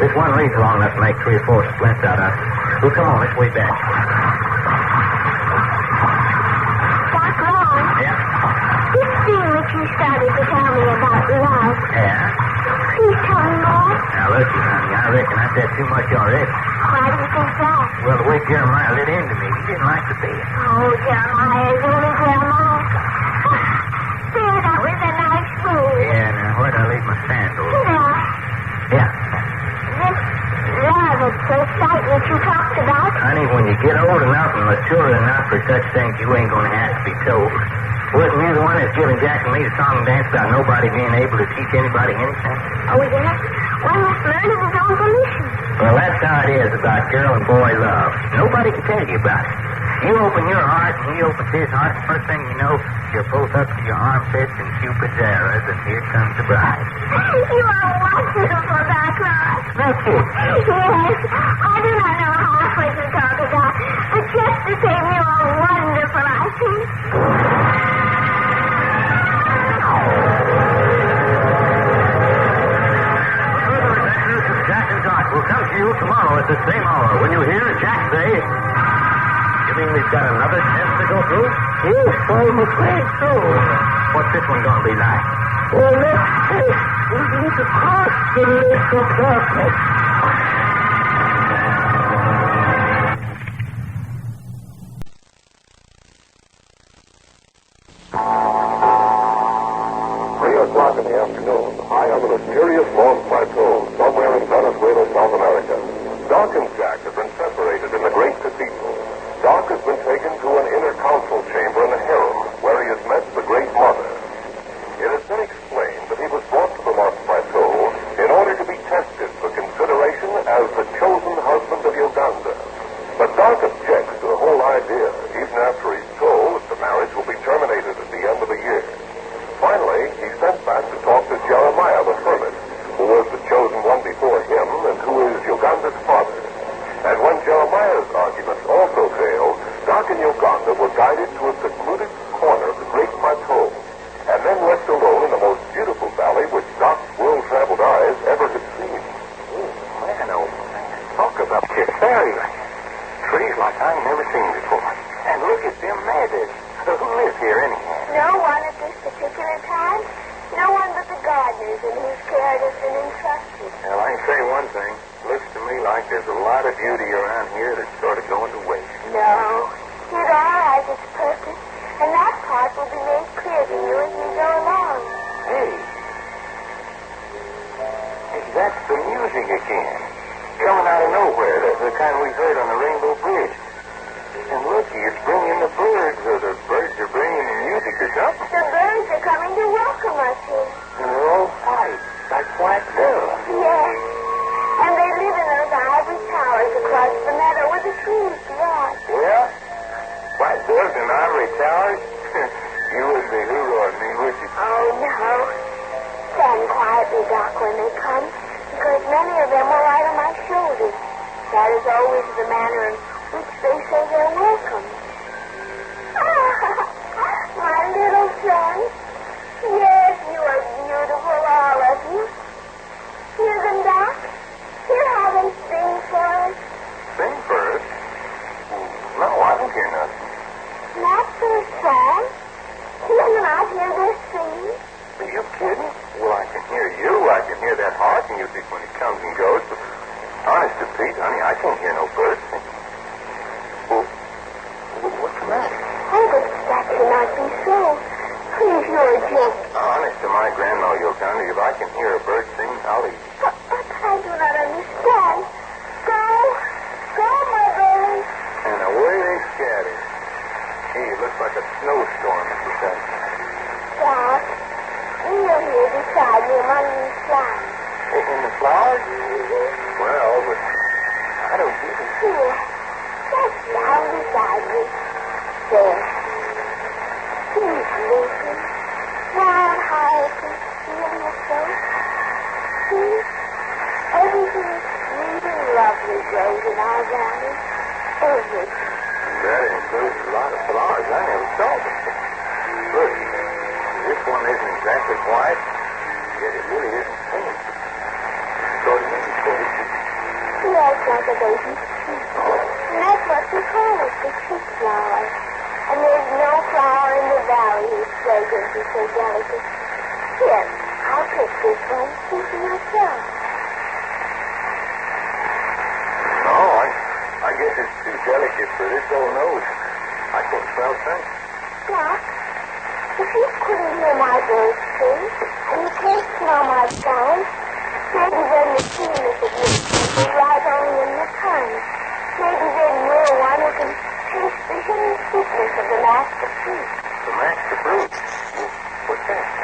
This one reed's long enough to make 3 or 4 splints out of. Well, come on, let's wait back. Doc Long. Yeah? This scene which you started to tell me about love. Yeah? Please tell me more. Now, listen, honey, I reckon I said too much already. Why do you think that? Well, the way Jeremiah lit into me, he didn't like to see it. Oh, Jeremiah is only Jeremiah. There, that was a nice move. Yeah, now, for such things you ain't going to have to be told. Wasn't you the one that's giving Jack and me the song and dance about nobody being able to teach anybody anything? Oh, yeah? One must learn of his own volition. Well, that's how it is about girl and boy love. Nobody can tell you about it. You open your heart and he opens his heart, and first thing you know, you're both up to your armpits in Cupid's arrows, and here comes the bride. You are wonderful, Doc Ross. Thank you. Yes, I do not know how much to talk about, but just the same, you are wonderful, I think. Jack and Doc will come to you tomorrow at the same hour. When you hear Jack say, "You mean we've got another test to go through?" Yes, I'm afraid so. What's this one going to be like? Well, let's test is across the list of darkness. In the afternoon, high on the mysterious Morse Plateau, somewhere in Venezuela, South America, Doc and Jack have been separated in the great cathedral. Doc has been taken to an inner council chamber in the harem, where he has met the Great Mother. It has been explained that he was brought to the Morse Plateau in order to be tested for consideration as the chosen husband of Uganda. But Doc objects to the whole idea, even after he's told that the marriage will be terminated at the end of the year. Finally, he's sent back to talk to Jeremiah the Hermit, who was the chosen one before him and who is Uganda's father. And when Jeremiah's arguments also failed, Doc and Uganda were guided to a secluded corner of the Great Plateau, and then left alone in the most beautiful valley which Doc's world-traveled eyes ever had seen. Man, oh man, talk about your fairyland. Trees like I ain't never seen before. And look at them meadows. Who lives here anyhow? No one at this particular time. No one but the gardeners in whose care it has been entrusted. Well, I can say one thing. Looks to me like there's a lot of beauty around here that's sort of going to waste. No. It all has its purpose, and that part will be made clear to you as we go along. Hey, that's the music again. Coming out of nowhere. That's the kind we heard on the Rainbow Bridge. And looky, it's bringing the birds, or the birds are bringing the music or something. The birds are coming to welcome us here. And they're all white, like white doves. Yes. And they live in those ivory towers across the meadow where the trees beyond. Well, white doves and ivory towers? You wouldn't be hoorooing me, would you? Oh, no. Stand quietly, Doc, when they come, because many of them will ride on my shoulders. That is always the manner in which they say they're welcome. My little friend. Yes, you are beautiful, all of you. Hear them, Doc. Hear how they sing for us. Sing for us? No, I don't hear nothing. Not their song. Can you not hear their singing? Are you kidding? Well, I can hear you. I can hear that harp music when it comes and goes. But honest to Pete, honey, I can't hear no birds singing. Well, what's the matter? Oh, but that cannot be so. Please, you're a joke. Honest to my grandma, Uganda, if I can hear a bird sing, I'll eat. But I do not understand. Go, my baby. And away they scatter. Gee, it looks like a snowstorm at the time. Doc, you're here beside me among these flowers. In the flowers? Mm-hmm. Well, but I don't get it. Here, just down beside me. There. Please listen. Wild hyacinth, feel your face. See? Everything sweet and lovely grows in our valley. Everything. That includes a lot of flowers I never saw before. Look, this one isn't exactly white, yet it really isn't pink. Sort of indicated. Yes, like a baby's cheek. And that's what we call it, the cheek flower. And there's no flower in the valley whose fragrance is so delicate. Here, I'll pick this one. See for yourself. No, I guess it's too delicate for this old nose. I can't smell things. Doc, if you couldn't hear my birds sing, and you can't smell my flowers, maybe then the keenness of your teeth lies only in the tongue. Maybe then you're one who can taste the hidden secret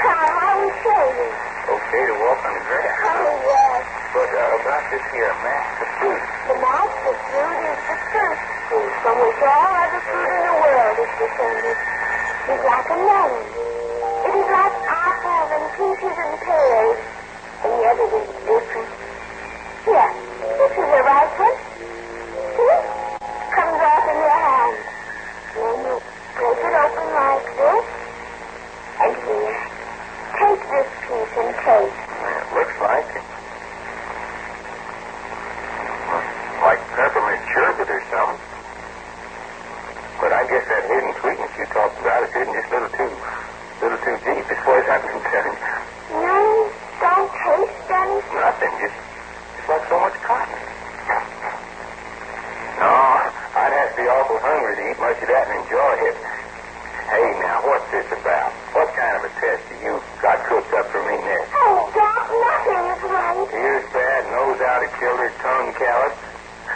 Tom, I will show you. Okay to walk on the grass. Oh, yes. But about this here mask of fruit. The master fruit is the first fruit from which all other fruit in the world is descended. It is like a melon. It is like apples and peaches and pears. And yet it is different. Here, this is the right one. See? Comes off in your hand. Then you break it open like this. And here, take this piece and taste. It looks like it. Like peppermint sherbet or something. But I guess that hidden sweetness you talked about is hidden just a little too deep as far as I'm concerned. No, don't taste anything. Nothing, just like so much cotton. No, I'd have to be awful hungry to eat much of that and enjoy it. Hey, now, what's this about? What kind of a test do you got cooked up for me next? Oh, Doc, nothing is right. Ears bad, nose out of kilter, tongue callous.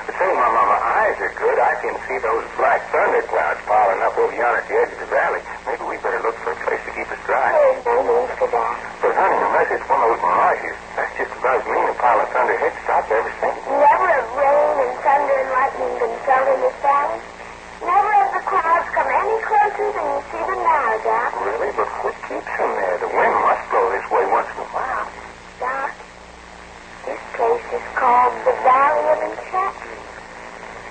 But say, my mama, eyes are good. I can see those black thunder clouds piling up over yonder at the edge of the valley. Maybe we better look for a place to keep us dry. There's no need for that. But, honey, unless it's one of those mirages, that's just about as mean a pile of thunder headstops I've ever seen. Never have rain and thunder and lightning been felt in this valley. Never have the clouds come any closer than you see them now, Doc. Really? But what keeps them there? The wind must blow this way once in a while. Doc, this place is called the Valley of Enchantment.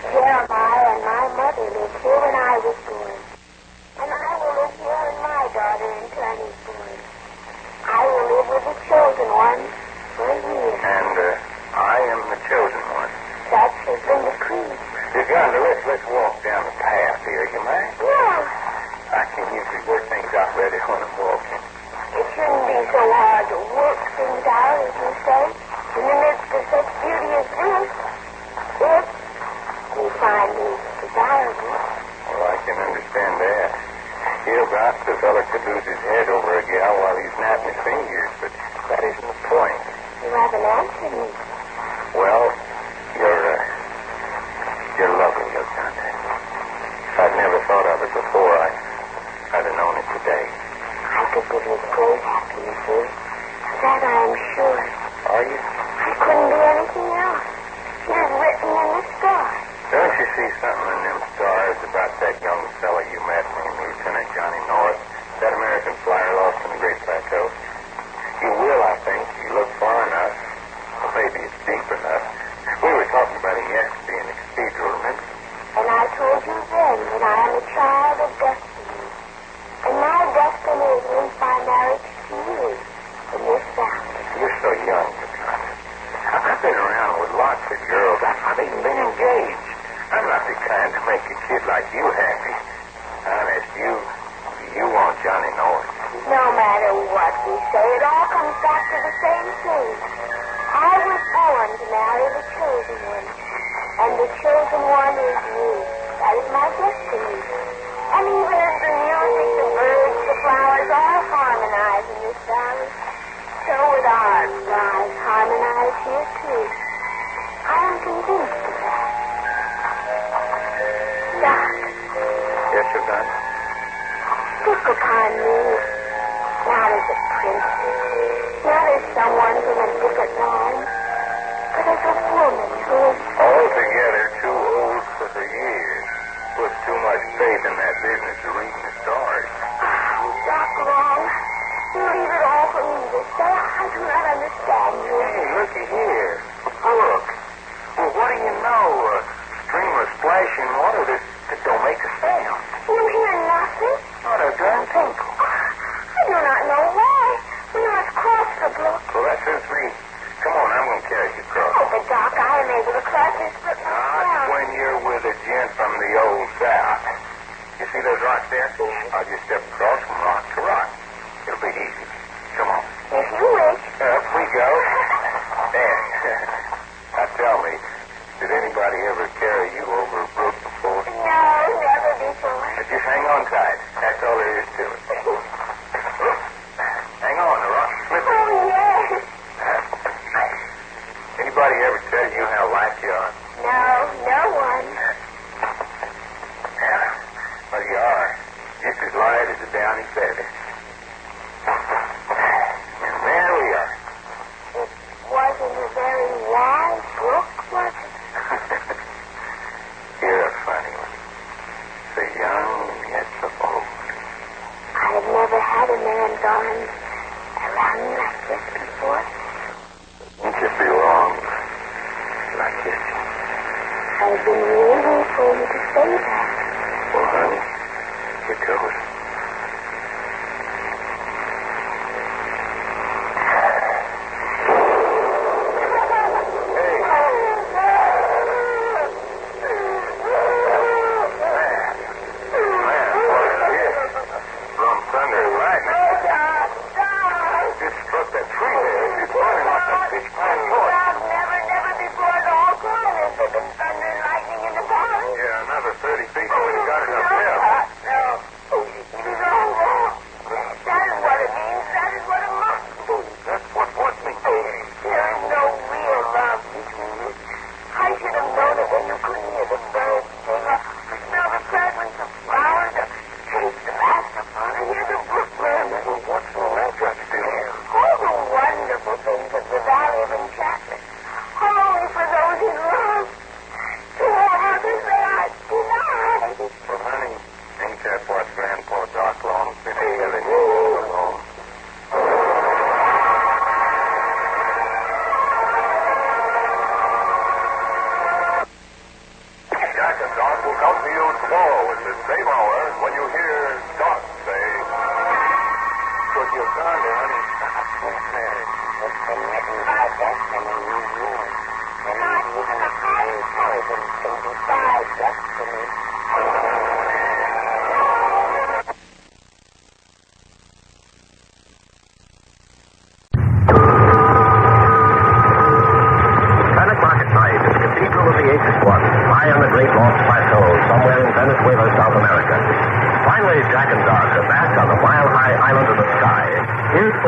Jeremiah and my mother lived here when I was born. And I will live here when my daughter in turn is born. I will live with the chosen one for a year. And I am the chosen one. Such has been the creed. Uganda, let's walk down the path here, you mind? Yeah. I can usually work things out better when I'm walking. It shouldn't be so hard to work things out, as you say, in the midst of such beauty as this. If we find these desirable. Well, I can understand that. Here, perhaps the fellow could lose his head over a gal while he's snapping his fingers, but that isn't the point. You haven't answered me. Well, you're lovely, Uganda. If I'd never thought of it before, I'd have known it today. I could give you great happiness here. That I am sure. Are you? I couldn't be anything else. It is written in the stars. Don't you see something in them stars about that young fella you met named Lieutenant Johnny North, that American flyer lost in the Great Plateau? You will, I think. You look far enough. Or maybe it's deep enough. We were talking about him yesterday in the cathedral, remember? And I told you then that I am a child of destiny. And my destiny is linked by marriage to you in this valley. You're so young, Uganda. I've been around with lots of girls. I've even been engaged. I'm not the kind to make a kid like you happy. Honest, you want Johnny North. No matter what we say, it all comes back to the same thing. I was born to marry the chosen one. And the chosen one is you. That is my destiny. And even as the music, the birds, the flowers all harmonize in this valley, so would our lives harmonize here too. I am convinced of that. Doc. Yes, Uganda? Look upon me, not as a princess, not as someone from a different land, but as a woman who is altogether too old for her years. Puts too much faith in that business of reading the stars. Doc Long, you leave it all for me to say. I do not understand you. Hey, looky here. Look. Well, what do you know? A stream of splashing water that don't make a sound. You hear nothing? Not a darn tinkle. I do not know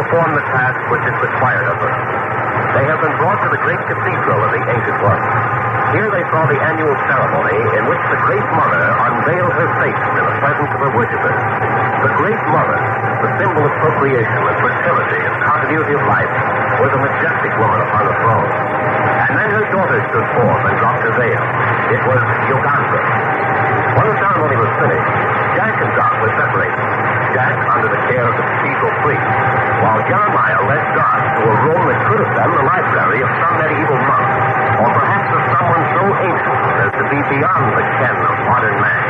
perform the task which is required of them. They have been brought to the great cathedral of the ancient ones. Here they saw the annual ceremony in which the Great Mother unveiled her face in the presence of her worshippers. The Great Mother, the symbol of procreation and fertility and continuity of life, was a majestic woman upon the throne. And then her daughter stood forth and dropped her veil. It was Uganda. When the ceremony was finished, Jack and Doc were separated. Jack under the care of the cathedral priest, while Jeremiah led Doc to a room that could have been the library of some medieval monk, or perhaps of someone so ancient as to be beyond the ken of modern man.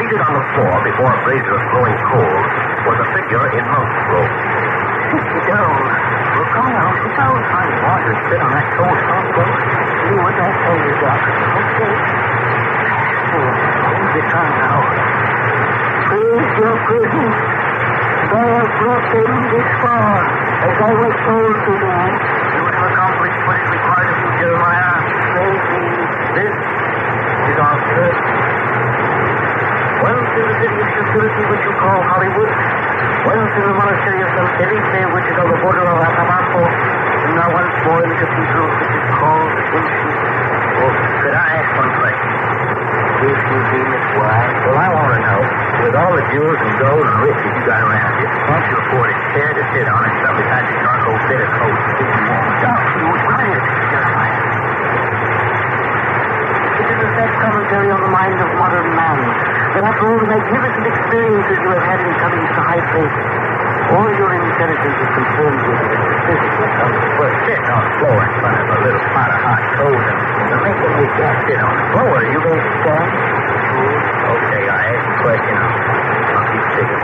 Seated on the floor before a brazier of glowing coals was a figure in monk's robes. Sit down. Well, come now, sit down. I want to sit on that cold stone bench. See what that tells you, Doc. Okay. Hold your tongue now. Praise your presence. Thou hast brought them this far, as I was told to do. You have accomplished what is required of you, Jeremiah. Praise thee. This is our church. Once in the city of futility, which you call Hollywood, once in the monastery of San Felipe, which is on the border of Atabaro, and now once more in the cathedral, which is called Ancient. Oh, could I ask one question? If you deem it wise. Well, I want to know, with all the jewels and gold and riches you got around you, can't you afford a chair to sit on and something besides a charcoal bit of coat to keep you warm? Stop, you quiet, Jeremiah. It is a sad commentary on the mind of modern man, that after all the magnificent experiences you have had in coming to the high place, all your intelligence is concerned with physical comfort. Well, sitting on the floor in front of a little pot of hot coals and making me can't sit on the floor. Are you going to stand? Okay, I asked a question. I'll keep sitting.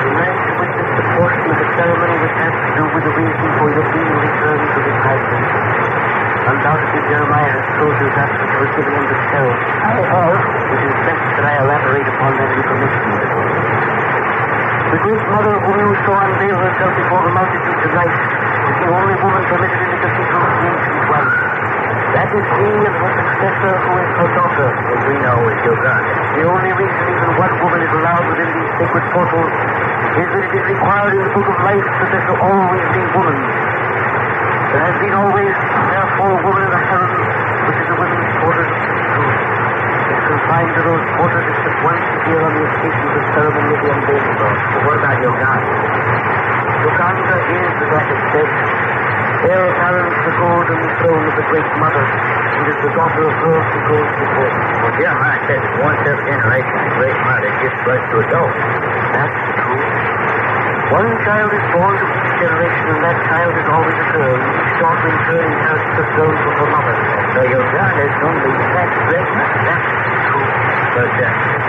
Tonight you witnessed the portion of the ceremony which has to do with the reason for your being returned to this high place. Undoubtedly, Jeremiah has told you that which was given him to tell. I have. It is best that I elaborate upon that information. The Great Mother whom you saw unveil herself before the multitude tonight is the only woman permitted in the cathedral of the ancient one. That is she and her successor who is her daughter, as we know is Uganda. The only reason even one woman is allowed within these sacred portals is that it is required in the book of life that there shall always be woman. There has been always, therefore, woman in the harem, which is the women's quarters of the truth. It's confined to those quarters except once a year on the occasion of the ceremony of the unveiling. But what about Uganda? Uganda is, as I have said, heir apparent to the golden throne of the Great Mother, and is the daughter of her who goes before. Well, Jeremiah says that once every generation the Great Mother gives birth to a daughter. That's true. One child is born to each generation, and that child is always a girl. Each daughter in turn inherits the throne from her mother. So Uganda is going to be that Great Mother. That's true. But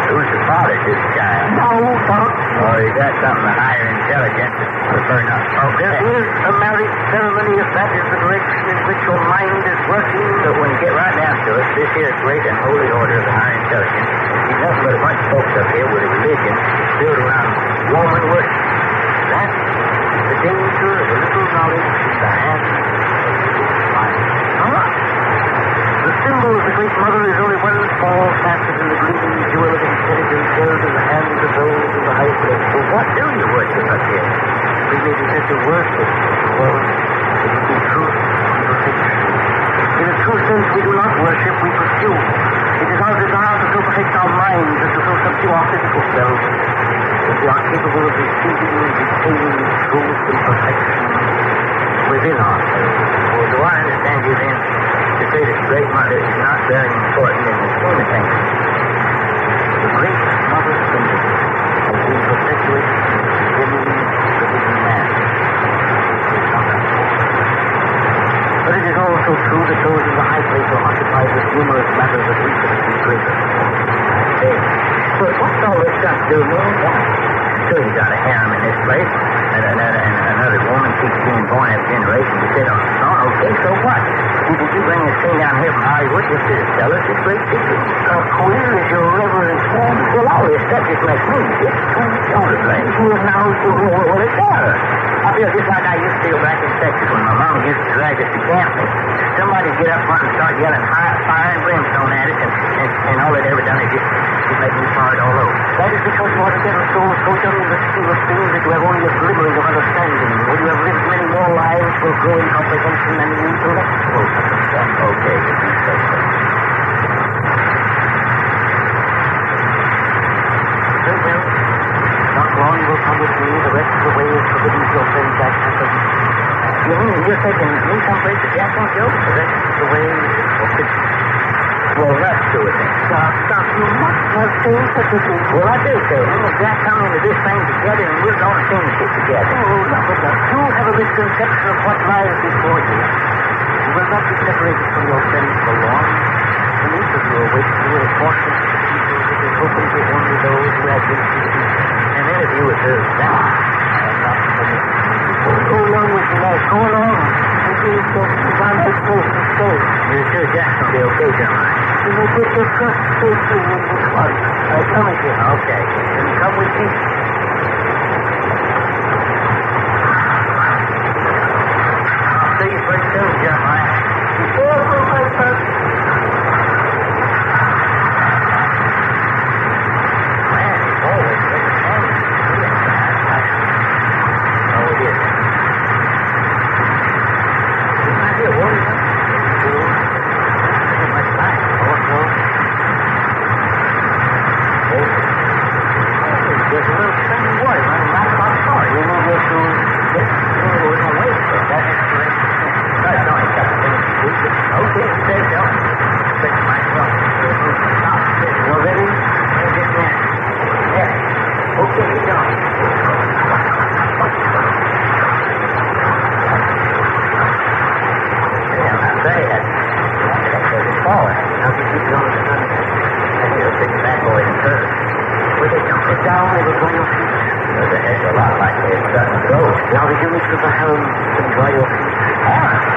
who's the father to the child? No, Doc. Or is that something of higher intelligence that prefer not to talk? There is a marriage ceremony if that is the direction in which your mind is working. But when you get right down to it, this here great and holy order of the higher intelligence is nothing but a bunch of folks up here with a religion built around woman worship. That is the danger of a little knowledge in the hands of a little mind. Huh? The symbol of the Great Mother is only one small facet in the gleaming jewel of intelligence held in the hands of those in the high place. Well, what do you worship up here? We may be said to worship. Well, it would be truth and perfection. In a true sense, we do not worship, we pursue. It is our desire to so perfect our minds and to so subdue our physical selves that we are capable of receiving and retaining truth and perfection within ourselves. Well, do I understand you then to say that the Great Mother is not very important in the scheme of things? The Great Mother symbol has been perpetuated in the living man. But it is also true that those in the high place are occupied with numerous matters of recent and greater. But what's all this stuff do, man? Sure, you got a harem in this place, and another woman keeps being born every generation to sit on the throne. Okay, so what? Did you bring this thing down here from Hollywood just to tell us this great secret? How queer is your reverence, man? Well, all this stuff just makes me sick. Don't it, Blake? Well, now, what is that? I feel just like I used to feel back in Texas when my mom used to drag us to camping. Somebody get up front and start yelling fire and brimstone at us, and all it ever done is just make me hard all over. That is because you altogether so done in the scheme of things that you have only a glimmering of understanding mental growing comprehension and the intellectual. Okay, if you say so. Very well. Not long you will come with me. The rest of the way is forbidden to your friend Jack Packard. You mean you're taking me someplace that Jack won't go? The rest of the way is forbidden. Well, let's do it then. Stop. You must have seen such a thing. Well, I do say, me and Jack come into this thing together, and we're going to finish it together. Oh, no, but you have a misconception of what lies before you. You will not be separated from your friends for long. An interview awaits you in a portion of the people that is open to only those who have been to the An interview with who? That I am not permitted. Go along with me now. Go along. And please don't find this place to stay. You're sure Jack's going to be okay, John? You may put your trust safely in this one. I promise you. Okay. Then come with me. I'll see you pretty soon, John. Be careful, my son. Man, he's always making hands. Oh, it is. Didn't I hear one of them? Pretty much like it. Oh, no. There's a little strange boy running right about the car. You know this who... We're going to wait for it. That's correct. That's all he's got to finish his week. Okay, stay down. Fix myself. Stop. You ready? Get in. Yeah. Okay, get down. Yeah, not bad. That doesn't fall. How can you keep going to the sun? I hear a big bad boy in the curve. Where they come? Sit down. They will dry your feet. The head's a lot like they're starting to go. Now that you reach to the helm, you can dry your feet.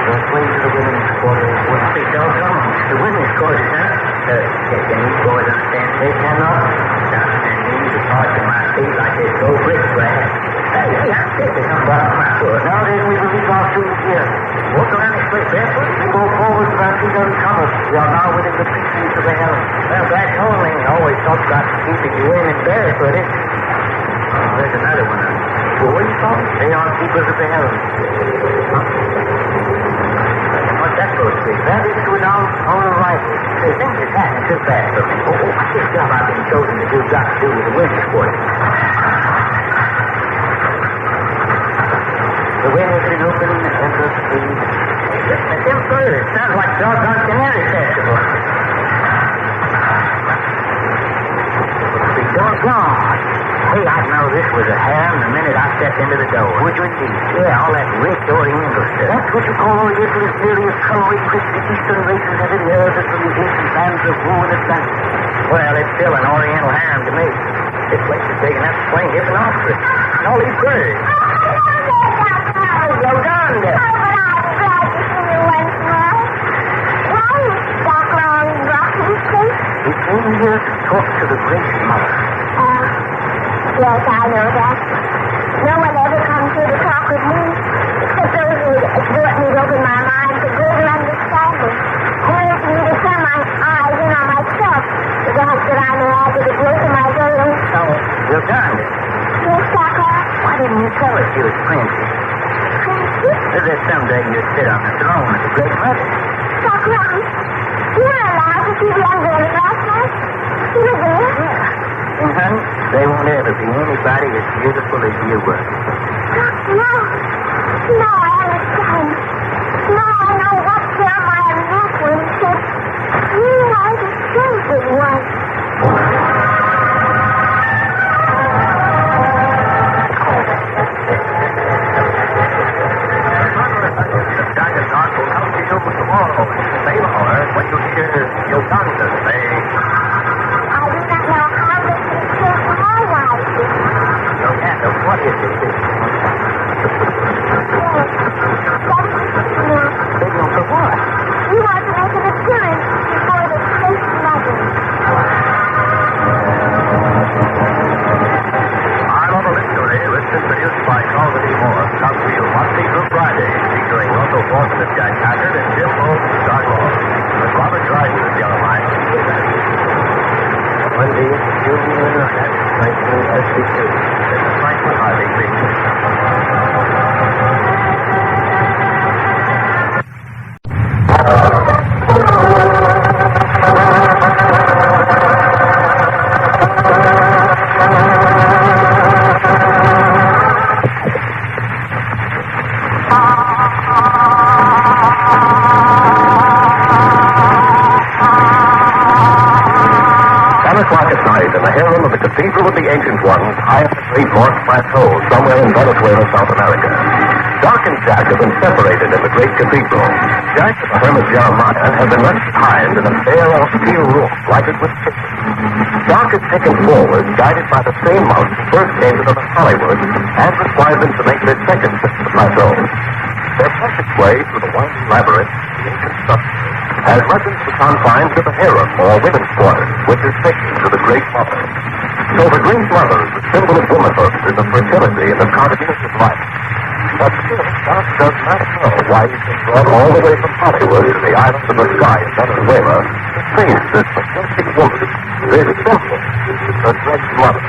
Don't swing to the women's quarters. Well, they don't come. The women's quarters, huh? Can these boys understand? They cannot. And these are parts of my feet like this gold brick grass. Hey, I'm sick of some bottom of my foot. Now then, we will leave our shoes here. Walk around this place barefoot? We go forward with our feet uncovered. We are now within the precincts of the helm. Well, back home, they always talk about keeping you in and barefooted. Oh, there's another one. Well, what do you call it? They are keepers of the helm. What's that supposed to be? That is to announce our arrival. Say, things is happening too fast for me. What's this job I've been chosen to do got to do with the women's quarters? The way has been opened and enter speed. Them birds sounds like doggone canary festival. Be doggone. Hey, I'd know this was a harem the minute I stepped into the door. Would you indeed? Yeah, all that rich Oriental stuff. That's what you call Oriental imperious coloring which the Eastern races have inherited from the ancient lands of Wu and Atlantis. Well, it's still an Oriental harem to me. This place is big enough to swing hip and ostrich. And all these birds. Oh, Uganda! but I'm glad to see you once more. Why is Doc Long brought to this place? He came here to talk to the Great Mother. Yes, I know that. No one ever comes here to talk with me, except those who exhort me to open my mind to greater understanding. Who urge me to turn my eyes in on myself, to the hope that I may add to the growth of my very own soul. Uganda? Yes, Doctor? Why didn't you tell us you was princess? Princess? That someday you'd sit on the throne as the Great Mother. Doc Long, you were allowed to see the unveiling last night. You were there? Yeah. And, honey, there won't ever be anybody as beautiful as you were. No. No, I understand. Now I know what Jeremiah meant when he said, you are the chosen one. Dr. Doc will come to you tomorrow. Say, Laura, when you hear Uganda say... I do not know how this can change my life. Uganda, what is it? Yes. at night in the harem of the Cathedral of the Ancient Ones, high up the great Morse Plateau, somewhere in Venezuela, South America. Doc and Jack have been separated in the great cathedral. Jack and the hermit Yarborough have been left behind in a bare steel room lighted with pitches. Doc is taken forward, guided by the same monk who first came to them in Hollywood and required them to make their second trip to the plateau. Their passage way through the winding labyrinth of the ancient structure has led them to the confines of the harem, or women's quarters, which is sacred to the Great Mother. So the Great Mother is the symbol of womanhood and of fertility and of continuity of life. But still, Doc does not know why he's been brought all the way from Hollywood to the islands of the sky in Venezuela to face this majestic woman, this symbol, the Great Mother.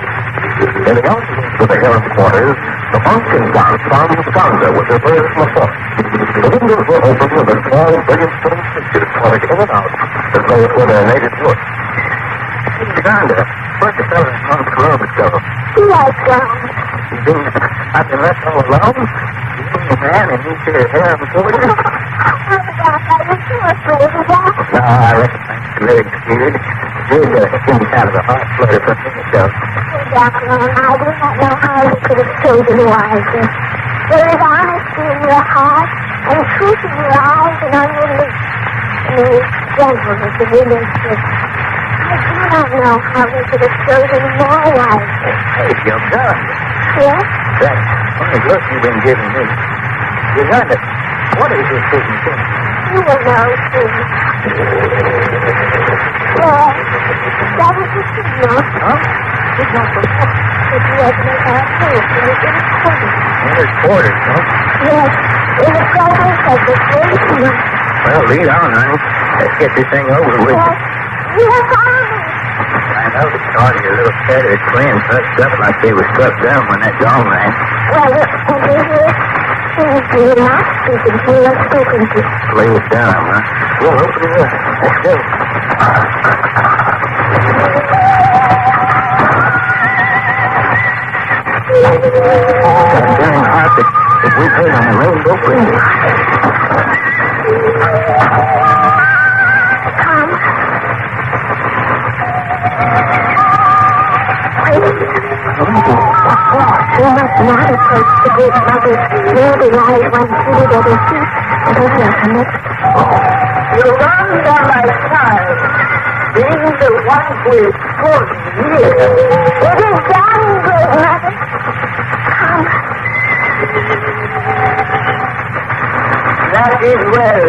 In the outskirts of the harem quarters, the monk and Doc found Uganda with her birds in the fort. The windows were open and the small, brilliant stone figures floated in and out as though it were their native wood. Uganda, where's the fellow in North Columbus go? He has gone. I've been left all alone. You man, and he's here harem quarters. Oh, Doc, I was so afraid of that. No, I reckon I'm very scared. Here's a kind of a heart flutter from himself. Oh, Doc, I do not know how you could have chosen wisely. There is honesty in your heart, and truth in your eyes and on your lips, and there is gentleness in your nature. I do not know how you could have chosen more wisely. Hey, young girl. Yes? That funny look you've been giving me. Uganda, what is this certain thing? You will know soon. Well, that was the signal. Huh? Signal from what? That you had to make our place in the inner quarters. Inner quarters, huh? Yes, in the presence of the great monk. Well, lead on, honey. Let's get this thing over with. Yes, you have found me. I noticed all your little scattered friends husked up like they were struck down when that gong rang. Well, over here, you're not speaking to, you're speaking to. Lay it down, huh? Well, open it up. Let's go. That darn heart that we heard on the rainbow bridge. Come. We must not approach the great mother, nor the wise one seated at her feet, and her Hermit. Uganda, my child, being the one who is good here. It is done, great mother. Come. That is well.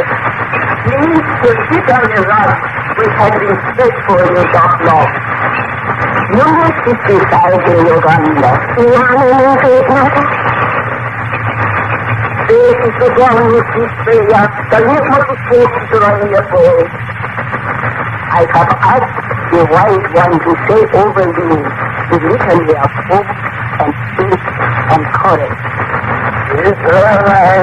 Please to sit on the rock which has been set for you that long. You will sit beside in Uganda. Now, great mother. This is the one with this prayer, the little face on your boy. I have asked the wise one to say over you the litany of hope and faith and courage. Yes, sir.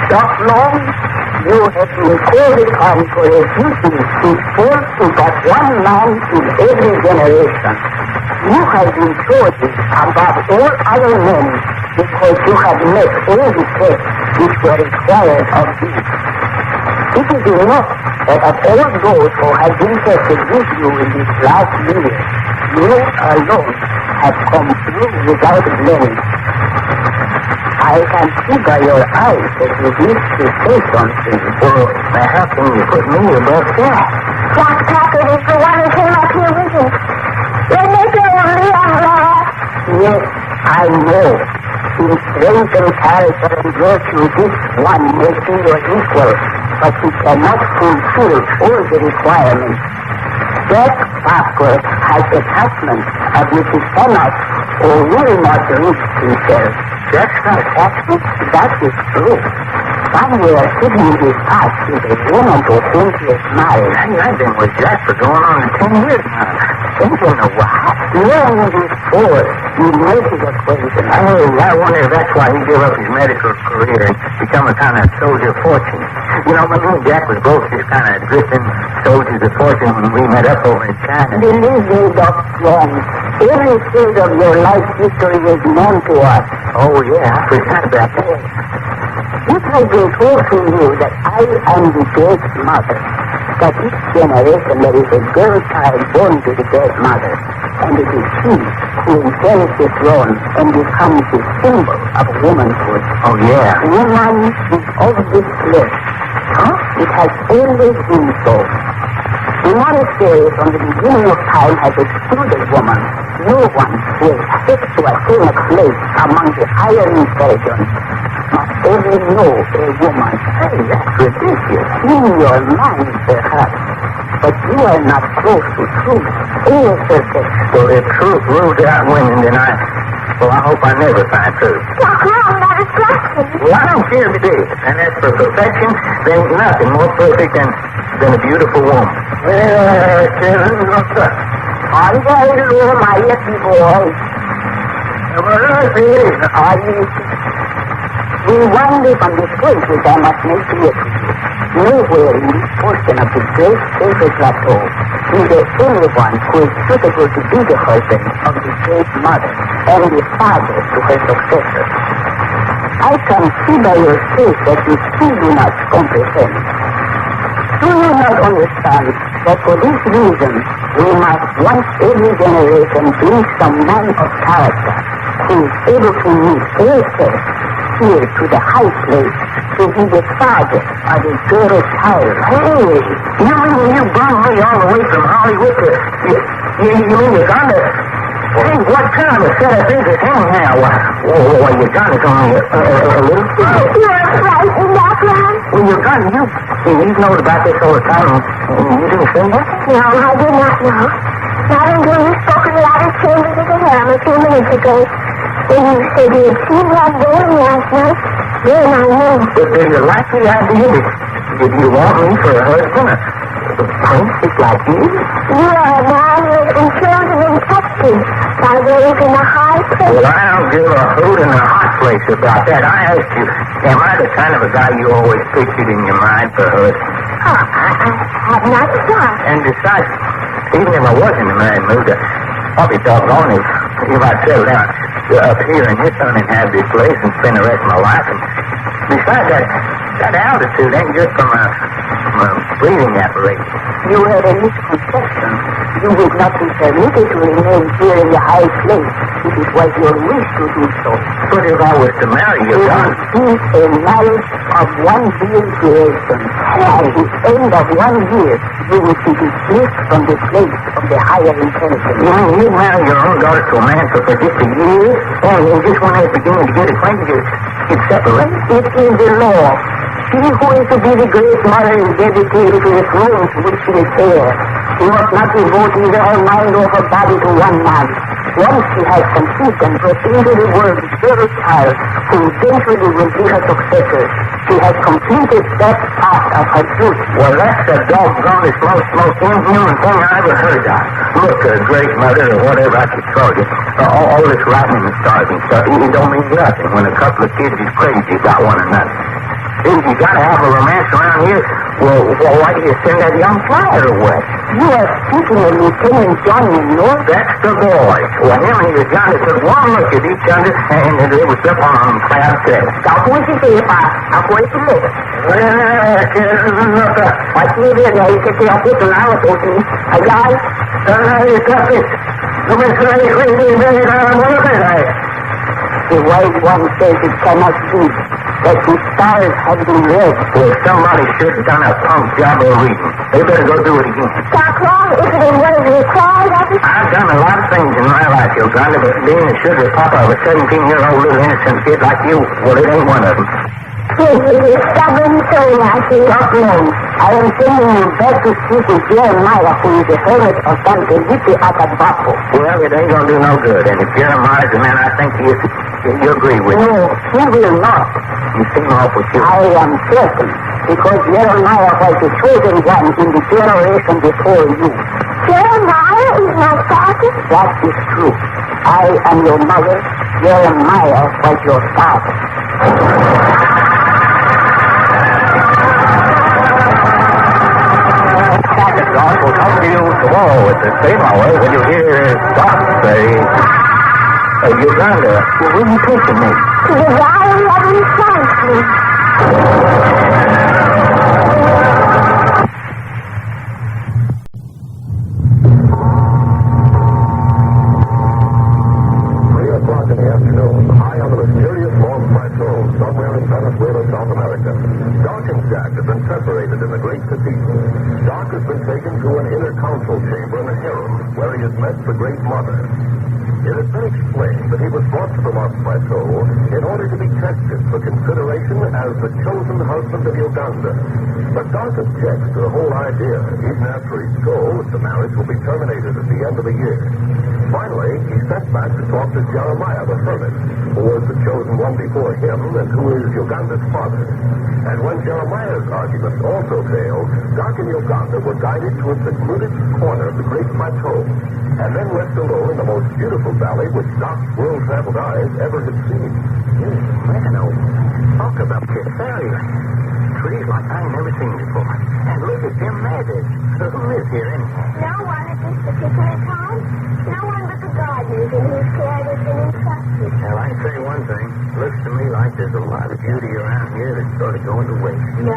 That long you have been called upon for a duty to fall to but one man in every generation. You have been chosen above all other men because you have met all the tests which were required of you. It is enough that of all those who have been tested with you in this last year, you alone have come through without blemish. I can see by your eyes that you wish to say something, or perhaps you put me above that. Jack Packard is the one who came up here with us. Let me go and leave there. Yes, I know. In strength and character and virtue, this one may be your equal, but he cannot fulfill all the requirements. Jack Packard has attachments of which he cannot or will not rid himself. Jack's not attachment? That is true. Somewhere hidden in his heart is a woman to whom he is married. I've been with Jack for going on 10 years now. Thinking of what? Learning this force. You make it equation. I wonder if that's why he gave up his medical career and become a kind of soldier of fortune. You know, when me and Jack was both just kind of drifting soldiers of fortune when we met up over in China. Believe me, Dr. Strong, every stage of your life history is known to us. Oh, yeah, I forgot about that. It has been told to you that I am the great mother. That each generation there is a girl child born to the great mother. And it is she who inherits the throne and becomes the symbol of womanhood. Oh, yeah. Woman is of this flesh. Huh? It has always been so. The monastery from the beginning of time has excluded woman. No one who expects to attain a place among the higher intelligence must only know a woman. Hey, that's ridiculous. In your mind, perhaps. But you are not close to truth. So if truth rules out women, then I hope I never find truth. Dr. Long, that is blasphemy. Well, I don't care if it is. And as for perfection, there ain't nothing more perfect than a beautiful woman. Are you going to know my happy boy? We wander from this place which I must make clear to you. Nowhere in this portion of the great sacred plateau is there anyone who is suitable to be the husband of the great mother and the father to her successor. I can see by your face that you still do not comprehend. Do you not understand that for this reason we must once every generation bring some man of character who is able to meet herself here to the high place to be the father of the girl child. Hey, you mean you brought me all the way from Hollywood to... You mean Uganda? Hey, what kind of setup is this anyhow? Well, Uganda's only a little... You are frightened, Dr. Well, Uganda, you've known about this all the time. You didn't say that? No, I did not know. Not until you spoke in the outer chambers of the harem a few minutes ago. When you said you had seen that boy last night, then I knew. But there's a likely idea that you want me for a husband, a princess like you? You are a man who has been chosen and tested by those in the high place. Well, I don't give a hoot in a hot place about that. I asked you, am I the kind of a guy you always pictured in your mind for a husband? I have not thought. And besides, even if I was in the married mood, I'll be doggone if I settle down up here in this uninhabited place and spend the rest of my life. And besides, that altitude ain't good for my breathing apparatus. You had a misconception. You would not be permitted to remain here in the high place. It was your wish to do so. But if I was to marry you, John... It is a marriage of 1 year duration. At the end of 1 year, you will be dismissed from the place of the higher intelligence. You mean you marry your own daughter to a man for just a year? And just when they're beginning to get acquainted, get separated? It is the law. She who is to be the great mother is dedicated to the throne to which she is heir. She must not devote either her mind or her body to one man. Once she has conceived and brought into the world the girl child, who eventually will be her successor, she has completed that part of her duty. Well, that's the doggonest, most inhuman thing I ever heard of. Look, great mother, or whatever I should call you, all this writing in the stars and stuff, it don't mean nothing when a couple of kids is crazy about one another. If you gotta have a romance around here, well, why do you send that young flyer away? You are speaking of Lieutenant John McIntire? That's the boy. Well, him and your Johnny took one look at each other, and it was up on cloud 7. Calcule si sepa, ako ito mo. Pati rin ay kasi ako tunawa to si Ayay. Kapit. Lumisray ko hindi na wala ka. The wise one says it cannot be. That the stars have been read. Well, somebody should have done a punk job of reading. They better go do it again. Dr. Long, if it is what is required of us... I've done a lot of things in my life, Uganda, but being a sugar papa of a 17-year-old little innocent kid like you, well, it ain't one of them. Yes, it is stubborn soul, I see. Dr. Long, I am sending you back to speak with Jeremiah, who is the hermit of San Felipe Atabaro. Well, it ain't gonna do no good, and if Jeremiah's the man I think he is, you agree with me. No, he will not. You seem awful sure. I am certain, because Jeremiah was the chosen one in the generation before you. Jeremiah? He's my father? That is true. I am your mother. Jeremiah was your father. Doc will come to you tomorrow at the same hour when you hear Doc say, Uganda, where are you taking me? To the Valley of Enchantment. South America. Doc and Jack have been separated in the great cathedral. Doc has been taken to an inner council chamber in the harem, where he has met the Great Mother. It has been explained that he was brought to the Lost Plateau in order to be tested for consideration as the chosen husband of Uganda. But Doc objects to the whole idea, even after he's told that the marriage will be terminated at the end of the year. Finally, he's sent back to talk to Jeremiah the Hermit, who was the chosen one before him and who is Uganda's father. And when Jeremiah's argument also failed, Doc and Uganda were guided to a secluded corner of the Great Plateau, and then left alone in the most beautiful valley which Doc's world-traveled eyes ever had seen. Man, talk about this fairyland. Trees like I ain't never seen before. And look at them meadows. Who lives here anyhow? No one at this particular time. No one but the gardeners in whose care they've been entrusted. Well, I can say one thing. Looks to me like there's a lot of beauty around here that's sort of going to waste. No.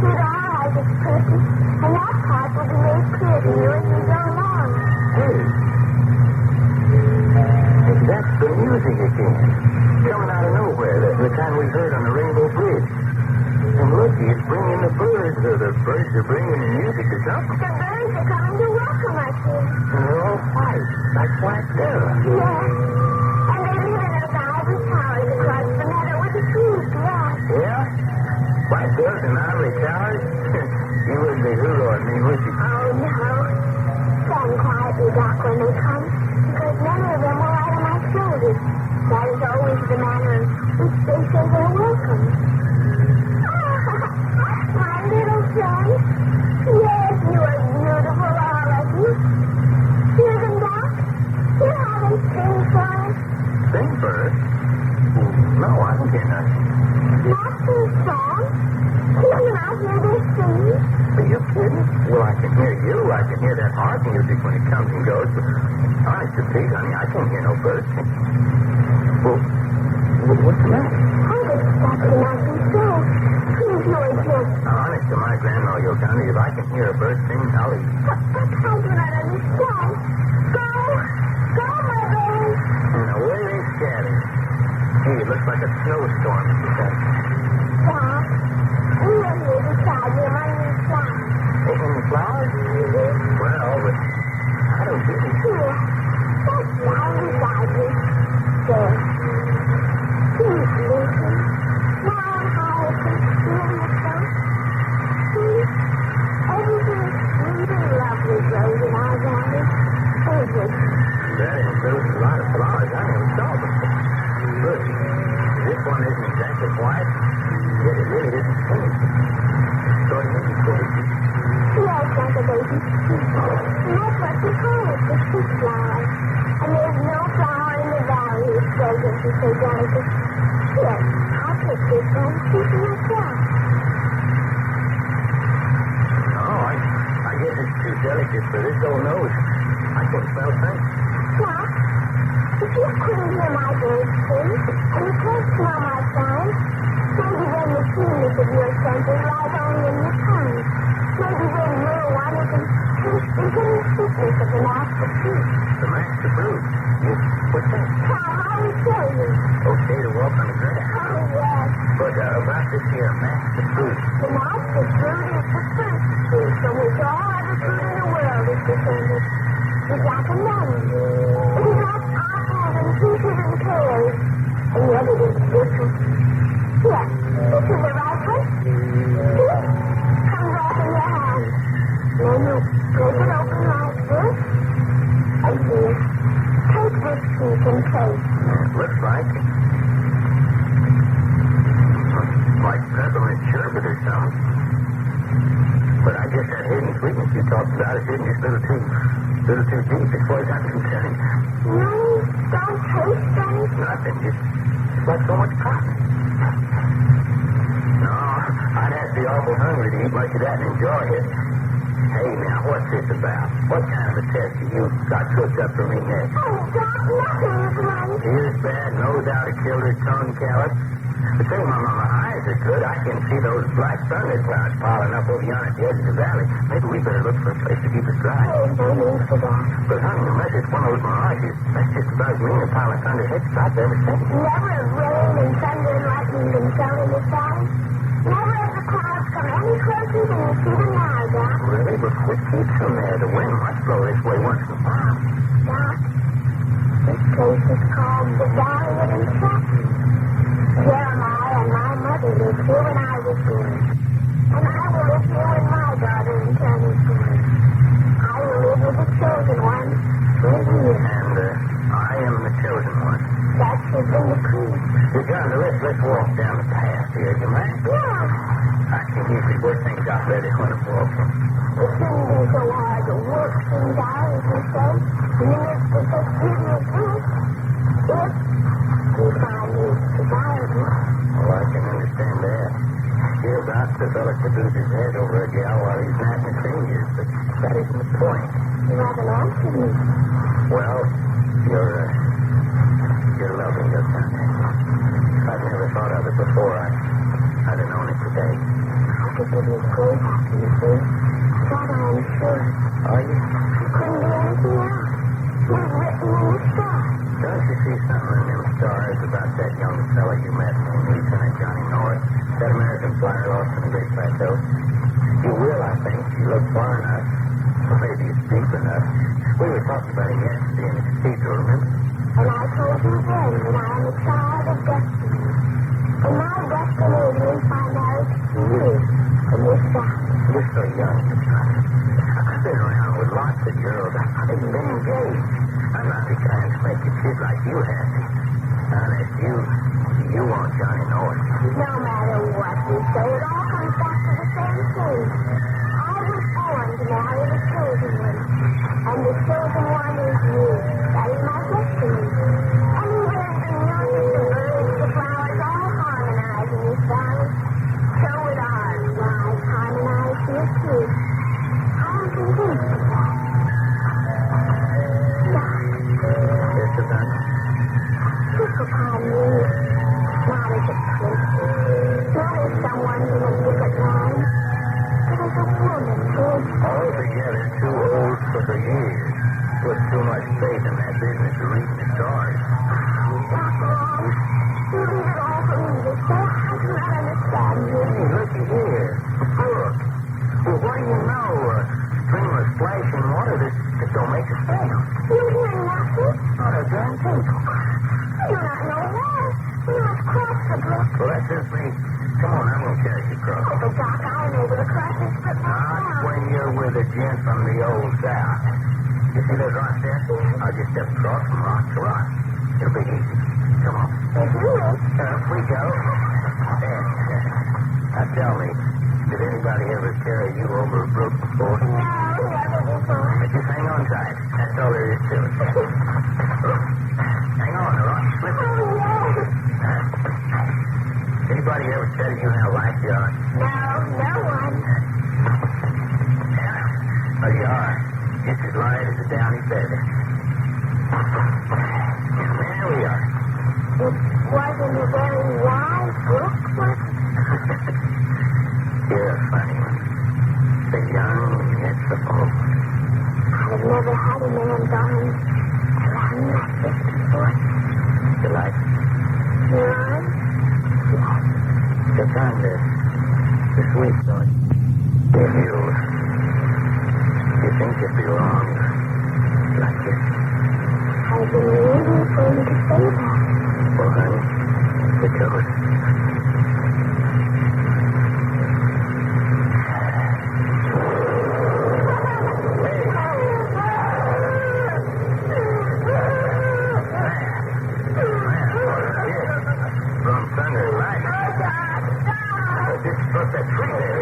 It all has its purpose. And that part will be made clear to you as we go along. Hey, that's the music again. Coming out of nowhere. That's the kind we heard on the Rainbow Bridge. And look, he's bringing the birds, or the birds are bringing the music or something. The birds are coming to welcome us here. And they're all white, like white doves. Yes. And they live in those ivory towers across the meadow with the trees, yes. Yeah? White doves and ivory towers? You wouldn't be hoodooing me, would you? Oh, no. Stand quietly, Doc, when they come, because many of them will ride on my shoulders. That is always the manner in which they say they're welcome. My little son. Yes, you are beautiful, all of you. Hear them, Doc? Hear how they sing for us? Sing for us? No, I don't hear nothing. Not sing songs. Can you not hear their singing? Are you kidding? Well, I can hear you. I can hear that harp music when it comes and goes. But honest to Pete, honey, I can't hear no birds sing. Well, what's the matter? I just stopped to not be so. Please, no again. Honest to my grandma, Uganda, if I can hear a bird sing, I'll eat. But I do not understand. Go, my baby. And away they scatter. Gee, it looks like a snowstorm, she said. Doc, we are here beside you among these flowers. Taking the flowers? Well, but I don't see them. Here, just lie beside you. There. Please listen. Now how I can feel yourself. See? Everything is sweet and lovely grows in our valley. Everything. That includes a lot of flowers. I never saw them. Look, this one isn't exactly white, yet it really isn't pink. Sort of indicated. Yes, like a baby sweet. And that's what we call it, the sweet flower. And there's no flower in the valley as fragrant as so delicate. Here, I'll take this one, see for yourself. Oh, I guess it's too delicate for this old nose. I can't smell things. Doc, if you couldn't hear my birds sing, and you can't smell my sound, maybe then the keenness of your senses lies only in your tongue. Maybe then you're one who can taste the hidden sweetness of the master fruit. The master fruit? What's that? Come, I will show you. Okay to walk on the grass. Oh, yes. But about this here master fruit. The master fruit is the first fruit from which all other fruit in the world is descended. It's like a melon. It is like apples and peaches and pears, and yet it is different. Yes, this is the right one. See? Comes off in your hand. Then you break it open like this, and here, take this piece and taste. Looks like peppermint sherbet or something. But I guess that hidden sweetness sweetness you talked about is hidden just a little too deep as far as I'm concerned. You don't taste anything? Nothing, just like so much cotton. No, I'd have to be awful hungry to eat much of that and enjoy it. Hey, now, what's this about? What kind of a test have you got cooked up for me next? Oh, Doc, nothing is right. Ears bad, nose out of kilter, tongue callous. But say, Mama, my eyes are good. I can see those black thunder clouds piling up over yonder at the edge of the valley. Maybe we better look for a place to keep us dry. Oh, no need for that. But, honey, unless it's one of those mirages, that's just about as mean a pile of thunder heads I've ever seen. Never have rain and thunder and lightning been felt in this valley. Never have the clouds come any closer than you see them now, Doc. Really? But what keeps them there? The wind must blow this way once in a while. Doc, this place is called the Valley of Enchantment. Jeremiah and my mother lived here when I was born. And I will live here when my daughter in turn is born. I will live with the chosen one for a year. And I am the chosen one. That should be the creed. Uganda, let's walk down the path here, you mind? Yeah. I can usually work things out better when I'm walking. It shouldn't be so hard to work things out, as you say, in the midst of such beauty as this. If you find you desirable. Oh, I can understand that. Still, Doc, the fella could lose his head over a gal while he's snapping fingers, but that isn't the point. You haven't answered me. Well, you're loving your son. I've never thought of it before. I'd have known it today. I could give you great happiness, that I am sure. Are you? Couldn't do anything else. We've written in the stars. Don't you see something in them stars about that young fella you met named Lieutenant Johnny Norris? That American flyer lost in the Great Plateau? You will, I think. You look far enough. Or maybe it's deep enough. We were talking about him yesterday in the cathedral, remember? And I told you then that I am a child of destiny. And my destiny is my marriage to you from this valley. You're so young, I've been around with lots of girls. I've even been engaged. I'm not the kind to make a kid like you happy. Honest, you want Johnny Norris. No matter what you say, it all comes back to the same thing. I was born to marry the chosen one. And the chosen one is you. That is my destiny. And even as the millions of birds, the flowers all harmonize in this valley, so would our lives harmonize here too. I am convinced of that. Doc. Yes, Savannah? Look upon me, not as a princess, not as someone from a different line, but as a woman who is altogether too old for her years. Put too much faith in that business of reading the stars. After all, you leave it all for me to say. I cannot understand you. Hey, looky here. Look. Well, what do you know? A stream of splashing water that don't make a sound. You hear nothing? Not a darn thing. You do not know where. We must cross the brook. Well, that suits me. Come on, I'm going to carry you across. Oh, but Doc, I am able to cross this brook myself. Not when you're with a gent from the old South. You see those rocks there? I'll just step across from rock to rock. It'll be easy. Come on. If you wish. Up we go. There. Now tell me, did anybody ever carry you over a brook before? No, never before. But just hang on tight. That's all there is to it. Hang on, the rock's slipping. Oh, yes. Anybody ever tell you how light you are? No, no one. Yeah. Oh, you are. Just as light as a downy feather. There we are. It wasn't a very wide brook, was it? You're a funny one. So young yet so old. I've never had a man gone around like this before. You like it? Your arms? Yes. The kind the sweet sort. You think you'd be wrong like this? I've been waiting for you to say that. Well, honey, you tell us. From thunder and lightning. Just put that tree there.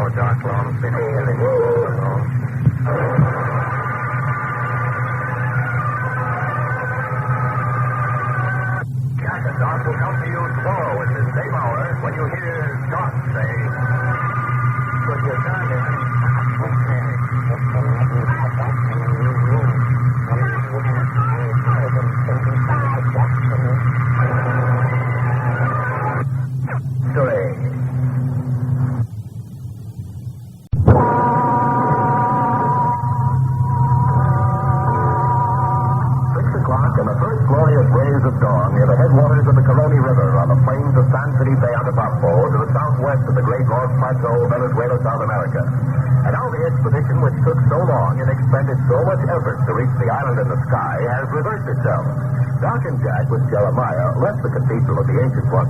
know, Doc Long's been killing you all along. Jack and Doc will come to you tomorrow at the same hour when you hear Doc say, But you're gone to of dawn near the headwaters of the Caroni River on the plains of San Felipe, Atabaro, to the southwest of the Great North Plateau, Venezuela, South America. And now the expedition which took so long and expended so much effort to reach the island in the sky has reversed itself. Doc and Jack, with Jeremiah, left the cathedral of the ancient one.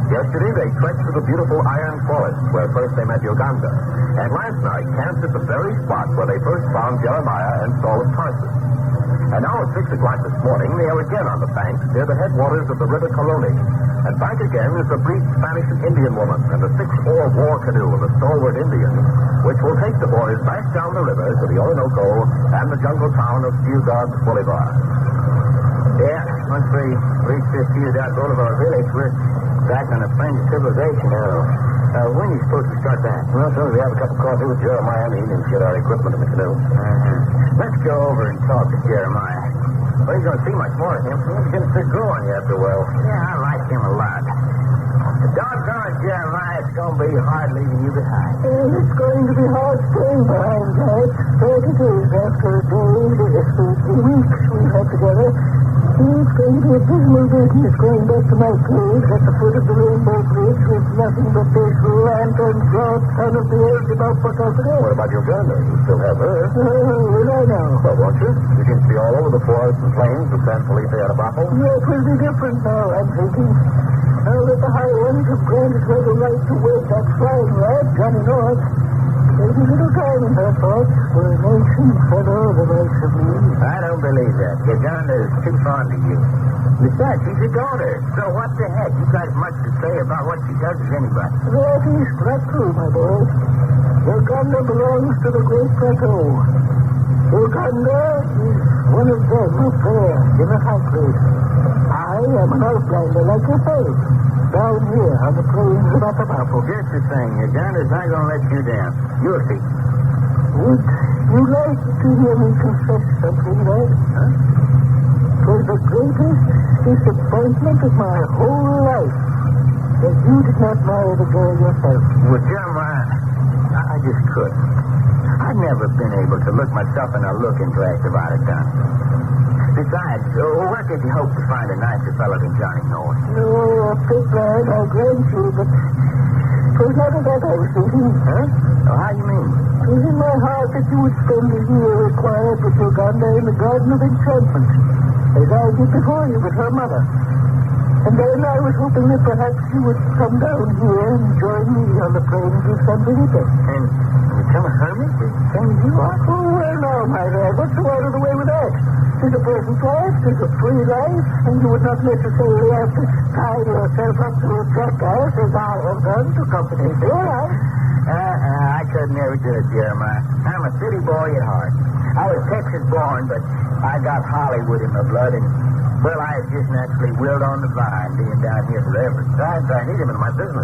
Yesterday they trekked through the beautiful iron forest where first they met Uganda. And last night camped at the very spot where they first found Jeremiah and Saul of Tarsus. And now at 6 o'clock this morning, they are again on the banks near the headwaters of the River Caroni. And back again is the brief Spanish and Indian woman and the 6-oar war canoe of the stalwart Indians, which will take the boys back down the river to the Orinoco and the jungle town of Ciudad Bolivar. Yeah, once we reach this Ciudad Bolivar village, we're back on a French civilization now. When are you supposed to start that? Well, as soon as we have a cup of coffee with Jeremiah and the Indians get our equipment in the canoe. Let's go over and talk to Jeremiah. Well, you don't see much more of him. He's getting sick growing you after a while. Yeah, I like him a lot. Doggone Jeremiah, it's going to be hard leaving you behind. It's going to be hard staying behind, Jack. 30 days after a day, the weeks we've had together. It's going to be a dismal business going back to my cave at the foot of the Rainbow Bridge with nothing but this lantern job son of the earth about for company. What about Uganda? You still have her. Will I know? Well, won't you? You seem to be all over the forests and plains of San Felipe Atabaro. Yeah, it will be different now, I'm thinking. Now that the high ones have granted her the right to wed that flying lad, Johnny North, there'll be little time in her thoughts for a nation fellow the likes of me. I don't believe that. Uganda is too fond of you. Besides, she's your daughter. So what the heck? You got as much to say about what she does as anybody. That is not true, my boy. Uganda belongs to the Great Plateau. Uganda is one of them up there in the high place. I am an outlander like yourself, down here on the plains of Atabaro. Just the thing, Uganda's not going to let you down. You'll see. Would you like to hear me confess something, lad? Huh? It was the greatest disappointment of my whole life that you did not marry the girl yourself. Well, Jeremiah, I just couldn't. I've never been able to look myself in a looking glass if I'd have done. Besides, where could you hope to find a nicer fellow than Johnny North? No, a big lad, I grant you, but it was not of that I was thinking. Huh? Oh, how do you mean? It was in my heart that you would spend a year required with Uganda in the Garden of Enchantment, as I did before you with her mother. And then I was hoping that perhaps you would come down here and join me on the plains of San Felipe. And become a hermit? The same as you are? Oh, well, now, my lad, what's so out of the way with that? Tis a pleasant life, tis a free life, and you would not necessarily have to tie yourself up to a jackass as I have done to accompany me. I could never do it, Jeremiah. I'm a city boy at heart. I was Texas born, but I got Hollywood in my blood, and, well, I just naturally willed on the vine, being down here forever. Besides, I need him in my business.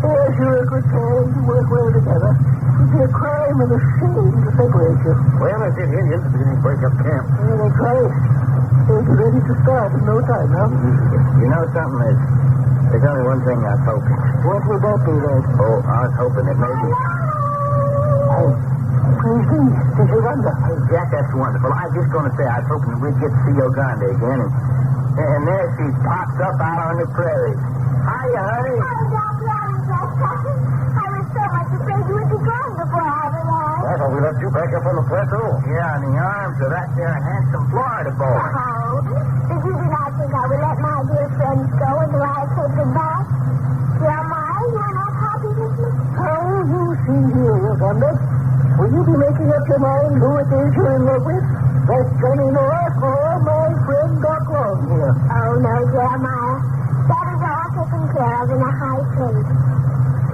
Yes, you're a good pair. You work well together. It'd be a crime and a shame to separate you. Well, I did Indians are beginning to break up camp. Yeah, that's right. They'll be ready to start in no time, huh? You know something? There's only one thing I was hoping. What would that be, lad? Oh, I was hoping that maybe... Oh, please do. Did you wonder? Hey, Jack, that's wonderful. I was just going to say I was hoping that we'd get to see Uganda again, and there she pops up out on the prairie. Hiya, honey. I was so much afraid you would be gone before I arrived. I thought we left you back up on the plateau. Yeah, in the arms of that there handsome Florida boy. Oh, did you do not think I would let my dear friends go until I had said goodbye? Jeremiah, you are not happy with me? How you see here, Uganda? Will you be making up your mind who it is you're in love with? That's Johnny North or my friend Doc Long here? Oh, no, Jeremiah. That is all taken care of in a high place.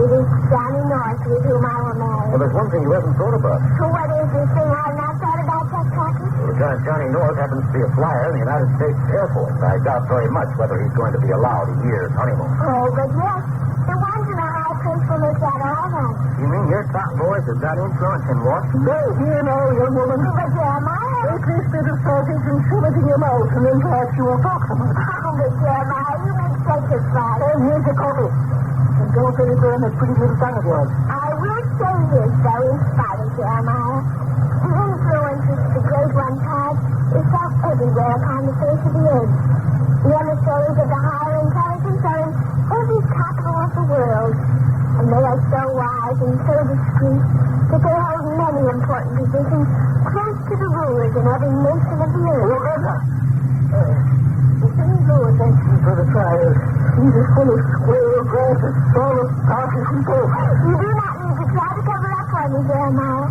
It is Johnny North with whom I will marry. Well, there's one thing you haven't thought about. What is this thing I've not thought about, Jack Packard? Lieutenant Johnny North happens to be a flyer in the United States Air Force. I doubt very much whether he's going to be allowed a year's honeymoon. Oh, but yes. The ones in a high place will look at all right. You mean your top boys have got influence in Washington? No, here now, young woman. But Jeremiah... Take this bit of sausage and shove it in your mouth, and then perhaps you will talk some. Oh, but Jeremiah, you make such a fuss. And here's your coffee. And don't let it burn that pretty little tongue of yours. I will say this, though, in spite of Jeremiah. The influence which the Great One has is felt everywhere upon the face of the earth. The emissaries of the higher intelligence are in every capital of the world. And they are so wise and so discreet that they hold many important positions close to the rulers in every nation of the earth. Well, then, pay no attention to the trials. These are full of square grasses, full of parties and both. You do not need to try to cover up for me, Jeremiah.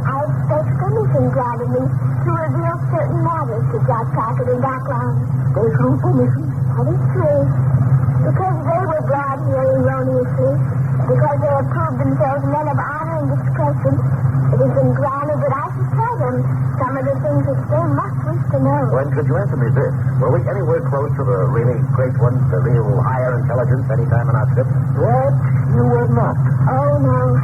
I expect permission granted me to reveal certain matters to Jack Packard and Doc Long. Special permission? That is true. Because they were brought here erroneously, because they have proved themselves men of honor and discretion, it has been granted that I should tell them some of the things which they must wish to know. When could you answer me this? Were we anywhere close to the really great ones, the real higher intelligence, any time in our trip? That you were not. Oh, no.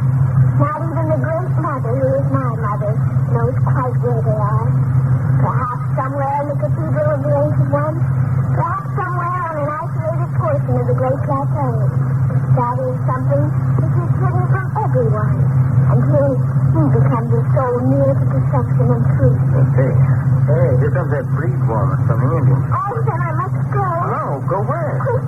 Not even the Great Mother, who is my mother, knows quite where they are. Perhaps somewhere in the Cathedral of the Ancient One. Perhaps somewhere on an isolated portion of the Great Plateau. That is something which is hidden from everyone until he becomes so near to perception and truth. Hey, here comes that breed woman from the Indians. Oh, then I must go. No, go where? Quick,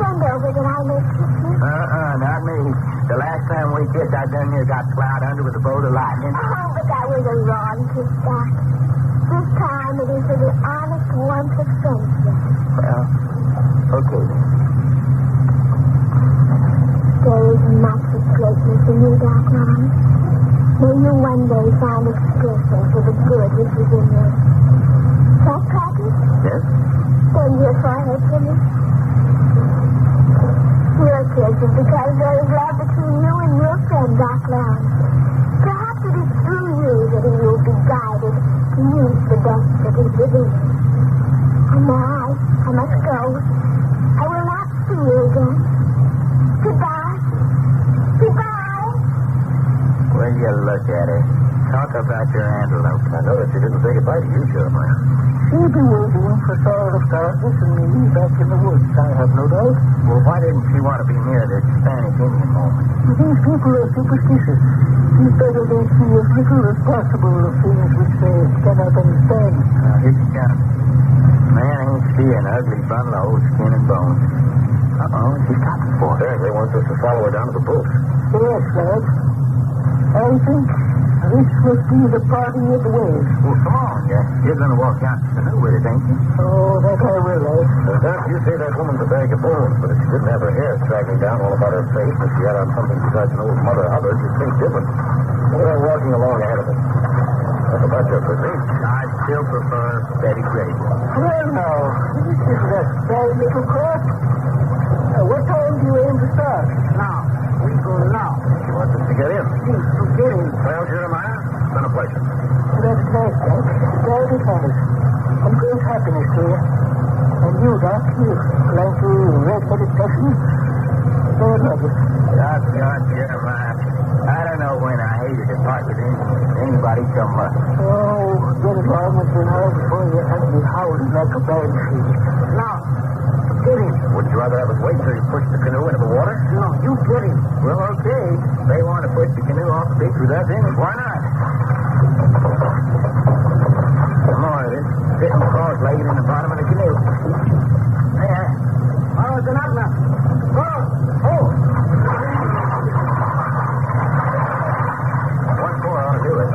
send over that I may kiss you. Not me. The last time we kissed, I done near got plowed under with a bolt of lightning. Oh, but that was a wrong kiss, Doc. This time it is for the honest warmth of friendship. Well, okay then. There is much of greatness in you, Doc Long. May you one day find expression for the good which is in you. Jack Packard? Yes? Bend your forehead to me. Your kiss is because there is love between you and your friend, Doc Long. Perhaps it is through you that he will be guided to use the best that is within him. And now I must go. I will not see you again. Goodbye. Goodbye. Will you look at her? Talk about your antelope. I know that you didn't say goodbye to you, Jeremiah. She'll be waiting for Sorrel of Darkness and me back in the woods, I have no doubt. Well, why didn't she want to be near the Spanish Indian moment? These people are superstitious. It's better they see as little as possible of things which they cannot understand. Here she comes. Man, ain't she an ugly bundle of old skin and bones. Uh-oh, she's stopping for There, they want us to follow her down to the boat. Yes, lad. I think this must be the party of the waves. Well, come on, Jack. You're going to walk out to the canoe with it, ain't you? Oh, that I will, lad. Doc, you say that woman's a bag of bones, but if she didn't have her hair straggling down all about her face, and she had on something besides an old mother hubbard, you'd think different. Look at her walking along ahead of us. That's about your physique. I'd still prefer Betty Grady. Well, now, this is that bad little craft. What time do you aim to start? Now. We go now. She wants us to get in. Yes, to get in. Well, Jeremiah, it's been a pleasure. That's nice, Doc. Glad it has. And great happiness to you. And you, Doc, you lanky, red-headed person. Very lovely. God, Jeremiah. I don't know when I hated to part with anybody so much. Oh, get along with you now before you have me howling like a bad sheep. Now, get in. Wouldn't you rather have us wait till you push the canoe into the water? No, you get in. Well, okay. They want to push the canoe off the beach with us in it. Why not? Come on, then. Sitting cross-legged in the bottom of the canoe. There. Oh, it's an outlaw. Oh. One more ought to do it.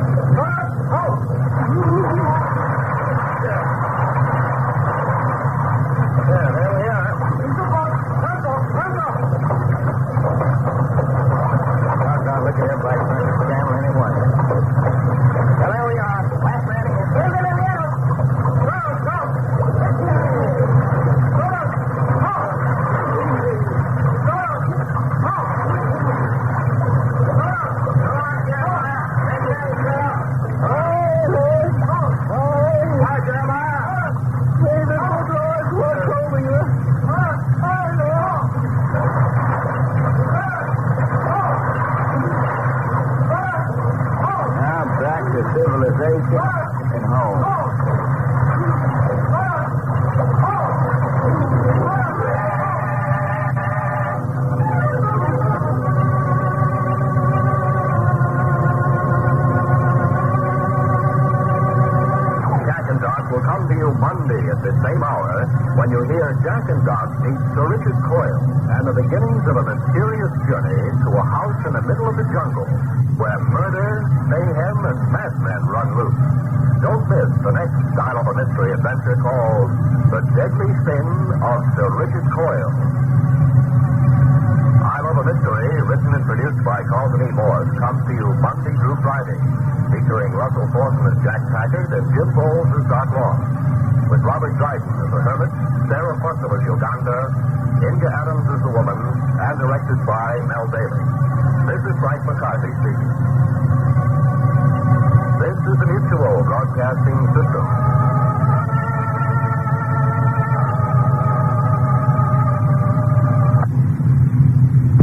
Yeah, there we are. Look at everybody trying to scramble any wonder. to civilization and home. Will come to you Monday at this same hour when you hear Jack and Doc meet Sir Richard Coyle and the beginnings of a mysterious journey to a house in the middle of the jungle where murder, mayhem, and madmen run loose. Don't miss the next dial-up a mystery adventure called The Deadly Sin of Sir Richard Coyle. I Love a Mystery, written and produced by Carlton E. Morse, comes to you Monday through Friday, featuring Russell Thorson as Jack Packard and Jim Boles as Doc Long, with Robert Dryden as the Hermit, Sarah Fussell as Uganda, Inga Adams as the woman, and directed by Mel Daly. This is Frank McCarthy speaking. This is the Mutual Broadcasting